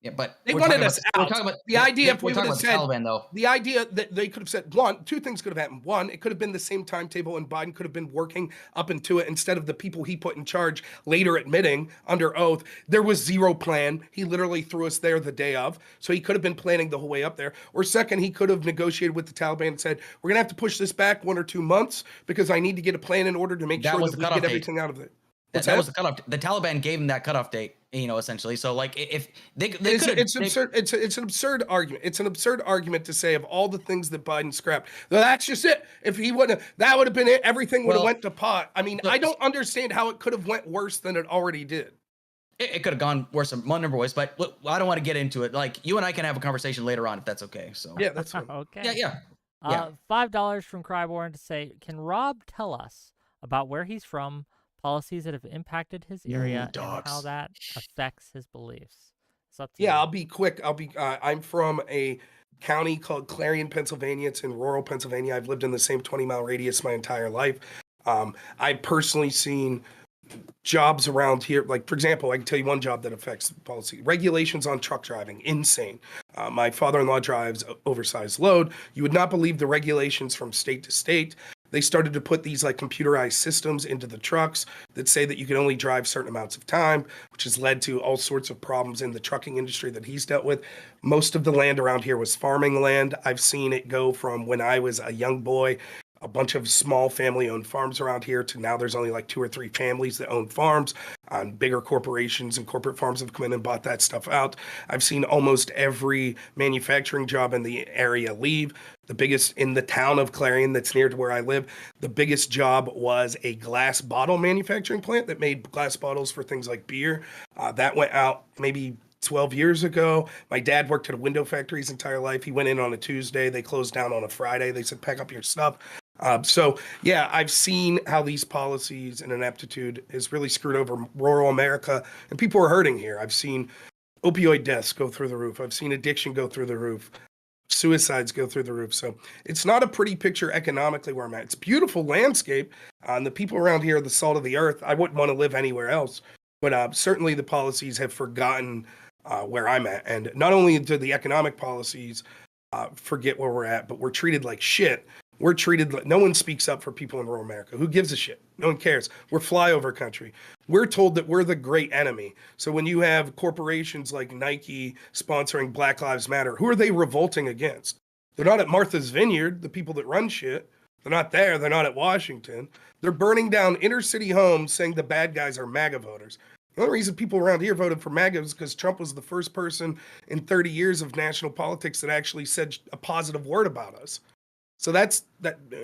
Yeah, but they wanted us out. The idea if we would have said Taliban, though. The idea that they could have said two things could have happened. One, it could have been the same timetable, and Biden could have been working up into it instead of the people he put in charge later admitting under oath there was 0 plan. He literally threw us there the day of, so he could have been planning the whole way up there. Or second, he could have negotiated with the Taliban and said, "We're gonna have to push this back 1 or 2 months because I need to get a plan in order to make sure that we get everything out of it." That was the cutoff. The Taliban gave him that cutoff date, essentially. So, like, if they it's absurd. It's an absurd argument. It's an absurd argument to say of all the things that Biden scrapped. That's just it. If he would have, that would have been it. Everything would have went to pot. I mean, I don't understand how it could have went worse than it already did. It could have gone worse in one number of ways, but look, I don't want to get into it. Like, you and I can have a conversation later on if that's okay. So yeah, that's fine. Okay. Yeah. $5 from Cryborn to say, can Rob tell us about where he's from, policies that have impacted his area, and how that affects his beliefs? It's up to you. I'll be quick. I'm from a county called Clarion, Pennsylvania. It's in rural Pennsylvania. I've lived in the same 20-mile radius my entire life. I've personally seen jobs around here, like for example, I can tell you one job that affects policy. Regulations on truck driving, insane. My father-in-law drives oversized load. You would not believe the regulations from state to state. They started to put these like computerized systems into the trucks that say that you can only drive certain amounts of time, which has led to all sorts of problems in the trucking industry that he's dealt with. Most of the land around here was farming land. I've seen it go from when I was a young boy, a bunch of small family-owned farms around here, to now there's only like 2 or 3 families that own farms. Bigger corporations and corporate farms have come in and bought that stuff out. I've seen almost every manufacturing job in the area leave. The biggest in the town of Clarion, that's near to where I live, the biggest job was a glass bottle manufacturing plant that made glass bottles for things like beer. That went out maybe 12 years ago. My dad worked at a window factory his entire life. He went in on a Tuesday. They closed down on a Friday. They said, pack up your stuff. So yeah, I've seen how these policies and ineptitude has really screwed over rural America, and people are hurting here. I've seen opioid deaths go through the roof. I've seen addiction go through the roof. Suicides go through the roof. So it's not a pretty picture economically where I'm at. It's a beautiful landscape. And the people around here are the salt of the earth. I wouldn't want to live anywhere else. But certainly the policies have forgotten where I'm at. And not only do the economic policies forget where we're at, but we're treated like shit. We're treated like no one speaks up for people in rural America. Who gives a shit? No one cares. We're flyover country. We're told that we're the great enemy. So when you have corporations like Nike sponsoring Black Lives Matter, who are they revolting against? They're not at Martha's Vineyard, the people that run shit. They're not there. They're not at Washington. They're burning down inner city homes saying the bad guys are MAGA voters. The only reason people around here voted for MAGA is because Trump was the first person in 30 years of national politics that actually said a positive word about us. So that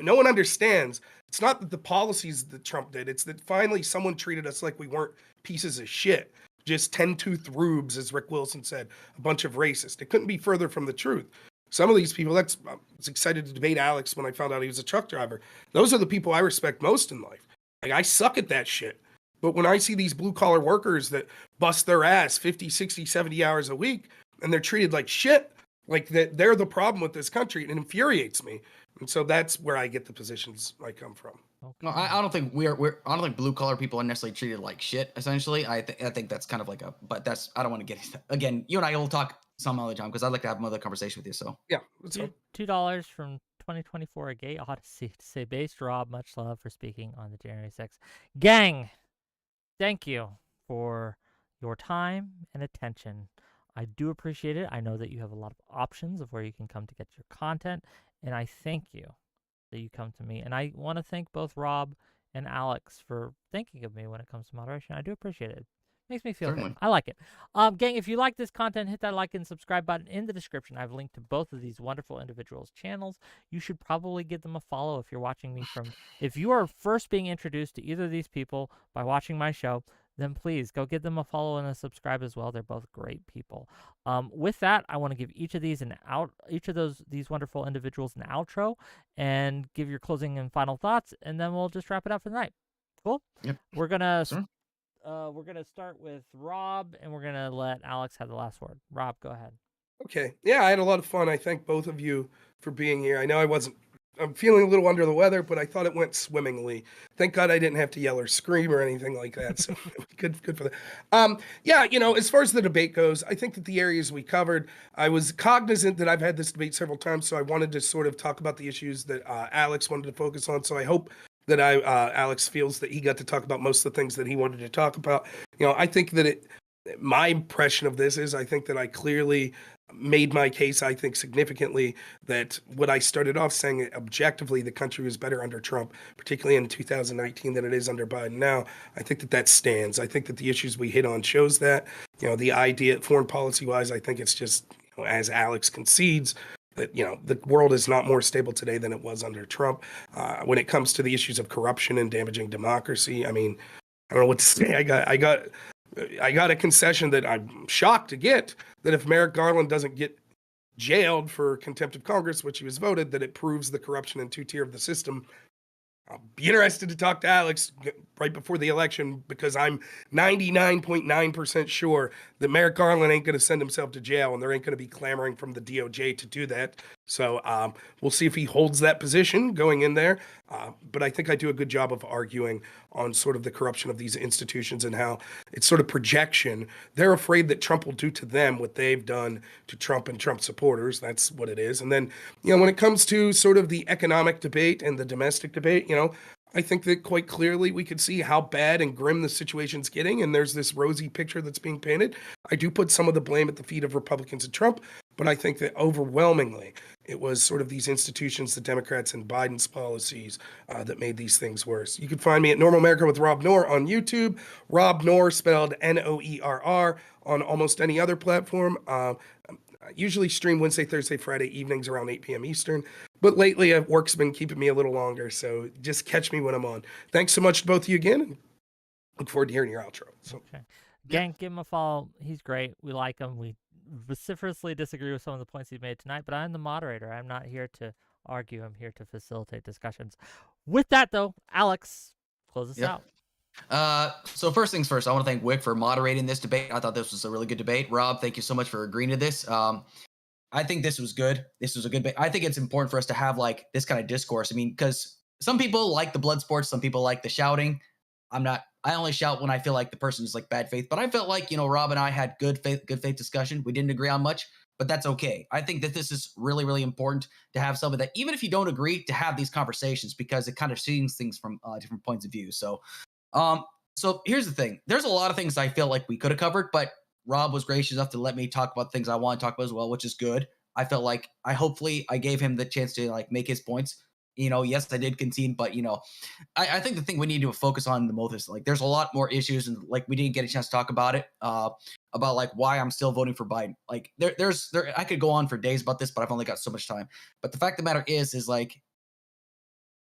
no one understands. It's not that the policies that Trump did. It's that finally someone treated us like we weren't pieces of shit. Just 10-tooth rubes, as Rick Wilson said, a bunch of racists. It couldn't be further from the truth. Some of these people, I was excited to debate Alex when I found out he was a truck driver. Those are the people I respect most in life. Like, I suck at that shit. But when I see these blue-collar workers that bust their ass 50, 60, 70 hours a week, and they're treated like shit, like that they're the problem with this country, it infuriates me. And so that's where I get the positions I come from. No, I don't think I don't think blue collar people are necessarily treated like shit. Essentially, I think that's kind of like but I don't want to get into that. Again. You and I will talk some other time because I'd like to have another conversation with you. So yeah, $2 from 2024 A Gay Odyssey to say, based Rob, much love for speaking on the January 6th. Gang, thank you for your time and attention. I do appreciate it. I know that you have a lot of options of where you can come to get your content, and I thank you that you come to me. And I want to thank both Rob and Alex for thinking of me when it comes to moderation. I do appreciate it. Makes me feel good. I like it. Gang, if you like this content, hit that like and subscribe button in the description. I've linked to both of these wonderful individuals' channels. You should probably give them a follow if you're watching me from... If you are first being introduced to either of these people by watching my show, then please go give them a follow and a subscribe as well. They're both great people. With that, I want to give each of these these wonderful individuals an outro and give your closing and final thoughts, and then we'll just wrap it up for the night. Cool? Yep. We're gonna start with Rob, and we're gonna let Alex have the last word. Rob, go ahead. Okay. Yeah, I had a lot of fun. I thank both of you for being here. I know I'm feeling a little under the weather, but I thought it went swimmingly. Thank God I didn't have to yell or scream or anything like that. So good for that. Yeah, as far as the debate goes, I think that the areas we covered, I was cognizant that I've had this debate several times, so I wanted to sort of talk about the issues that Alex wanted to focus on. So I hope that Alex feels that he got to talk about most of the things that he wanted to talk about. I think that my impression of this is I think that I clearly made my case, I think significantly, that what I started off saying, objectively, the country was better under Trump, particularly in 2019, than it is under Biden now. I think that stands. I think that the issues we hit on shows that, the idea, foreign policy-wise, I think it's just, as Alex concedes, that, the world is not more stable today than it was under Trump. When it comes to the issues of corruption and damaging democracy, I mean, I don't know what to say. I got a concession that I'm shocked to get, that if Merrick Garland doesn't get jailed for contempt of Congress, which he was voted, that it proves the corruption and two-tier of the system. I'll be interested to talk to Alex right before the election, because I'm 99.9% sure that Merrick Garland ain't going to send himself to jail, and there ain't going to be clamoring from the DOJ to do that. So we'll see if he holds that position going in there. But I think I do a good job of arguing on sort of the corruption of these institutions and how it's sort of projection. They're afraid that Trump will do to them what they've done to Trump and Trump supporters. That's what it is. And then, when it comes to sort of the economic debate and the domestic debate, I think that quite clearly we could see how bad and grim the situation's getting, and there's this rosy picture that's being painted. I do put some of the blame at the feet of Republicans and Trump, but I think that overwhelmingly it was sort of these institutions, the Democrats and Biden's policies that made these things worse. You can find me at Normal America with Rob Noerr on YouTube, Rob Noerr spelled Noerr on almost any other platform. I usually stream Wednesday, Thursday, Friday evenings around 8 p.m. Eastern. But lately, work's been keeping me a little longer, so just catch me when I'm on. Thanks so much to both of you again, and look forward to hearing your outro. So. Okay. Gang, give him a follow. He's great. We like him. We vociferously disagree with some of the points he made tonight, but I'm the moderator. I'm not here to argue. I'm here to facilitate discussions. With that, though, Alex, close us out. So first things first, I want to thank Whick for moderating this debate. I thought this was a really good debate. Rob, thank you so much for agreeing to this. I think this was good. This was a good debate. I think it's important for us to have like this kind of discourse. I mean, because some people like the blood sports, some people like the shouting. I only shout when I feel like the person is like bad faith, but I felt like, Rob and I had good faith discussion. We didn't agree on much, but that's okay. I think that this is really, really important to have somebody that, even if you don't agree, to have these conversations, because it kind of sees things from different points of view. So here's the thing. There's a lot of things I feel like we could have covered, but Rob was gracious enough to let me talk about things I want to talk about as well, which is good. I felt like hopefully I gave him the chance to like make his points. Yes, I did concede, but I think the thing we need to focus on the most is like there's a lot more issues, and like we didn't get a chance to talk about it. About like why I'm still voting for Biden. Like there's I could go on for days about this, but I've only got so much time. But the fact of the matter is like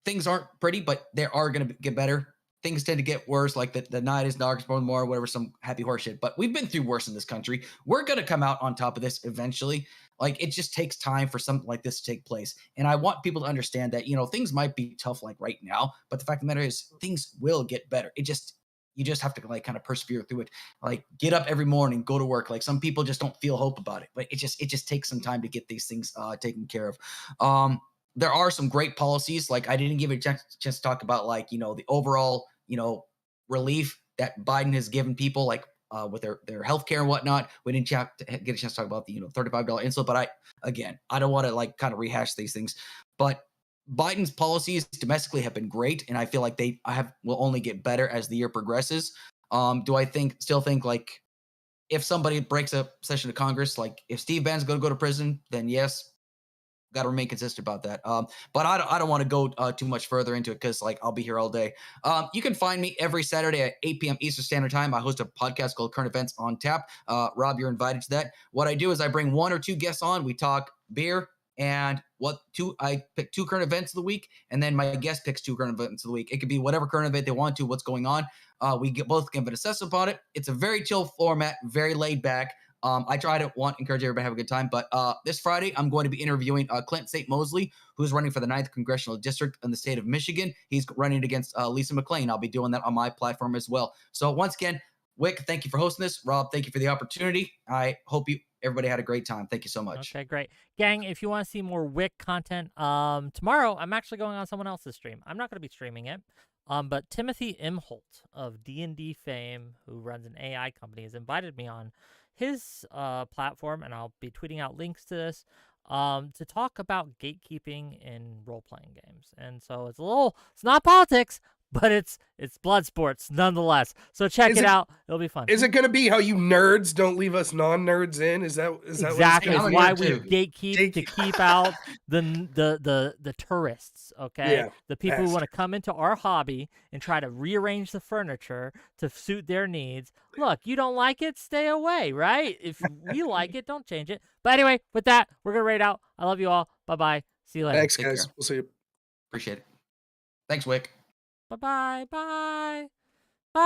things aren't pretty, but they are going to get better. Things tend to get worse, like the night is darkest more, whatever, some happy horse shit. But we've been through worse in this country. We're going to come out on top of this eventually. Like, it just takes time for something like this to take place. And I want people to understand that, things might be tough like right now, but the fact of the matter is things will get better. You just have to like kind of persevere through it. Like get up every morning, go to work. Like some people just don't feel hope about it, but it just takes some time to get these things taken care of. There are some great policies. Like I didn't give a chance to talk about like, the overall, relief that Biden has given people, like with their healthcare and whatnot. We didn't get a chance to talk about the, $35 insulin, but I don't want to like kind of rehash these things, but Biden's policies domestically have been great. And I feel like will only get better as the year progresses. Do I still think like if somebody breaks a session of Congress, like if Steve Bannon's going to go to prison, then yes, got to remain consistent about that. But I don't want to go too much further into it because like I'll be here all day. You can find me every Saturday at 8 p.m. Eastern Standard Time. I host a podcast called Current Events on Tap. Rob, you're invited to that. What I do is I bring one or two guests on. We talk beer and I pick two current events of the week, and then my guest picks two current events of the week. It could be whatever current event they want to, what's going on. We both give an assessment about it. It's a very chill format, very laid back. I try to encourage everybody to have a good time, but this Friday, I'm going to be interviewing Clint St. Mosley, who's running for the 9th Congressional District in the state of Michigan. He's running against Lisa McClain. I'll be doing that on my platform as well. So once again, Whick, thank you for hosting this. Rob, thank you for the opportunity. I hope everybody had a great time. Thank you so much. Okay, great. Gang, if you want to see more Whick content, tomorrow I'm actually going on someone else's stream. I'm not going to be streaming it. But Timothy Imholt of D&D fame, who runs an AI company, has invited me on his platform, and I'll be tweeting out links to this, to talk about gatekeeping in role-playing games. And so it's not politics, but it's blood sports nonetheless. So check it out. It'll be fun. Is it going to be how you nerds don't leave us non-nerds in? Is that exactly? It's why we gatekeep to keep out the tourists. Okay, yeah, the people who want to come into our hobby and try to rearrange the furniture to suit their needs. Look, you don't like it, stay away. Right? If we like it, don't change it. But anyway, with that, we're gonna rate out. I love you all. Bye bye. See you later. Thanks, guys. We'll see you. Appreciate it. Thanks, Whick. Bye-bye. Bye.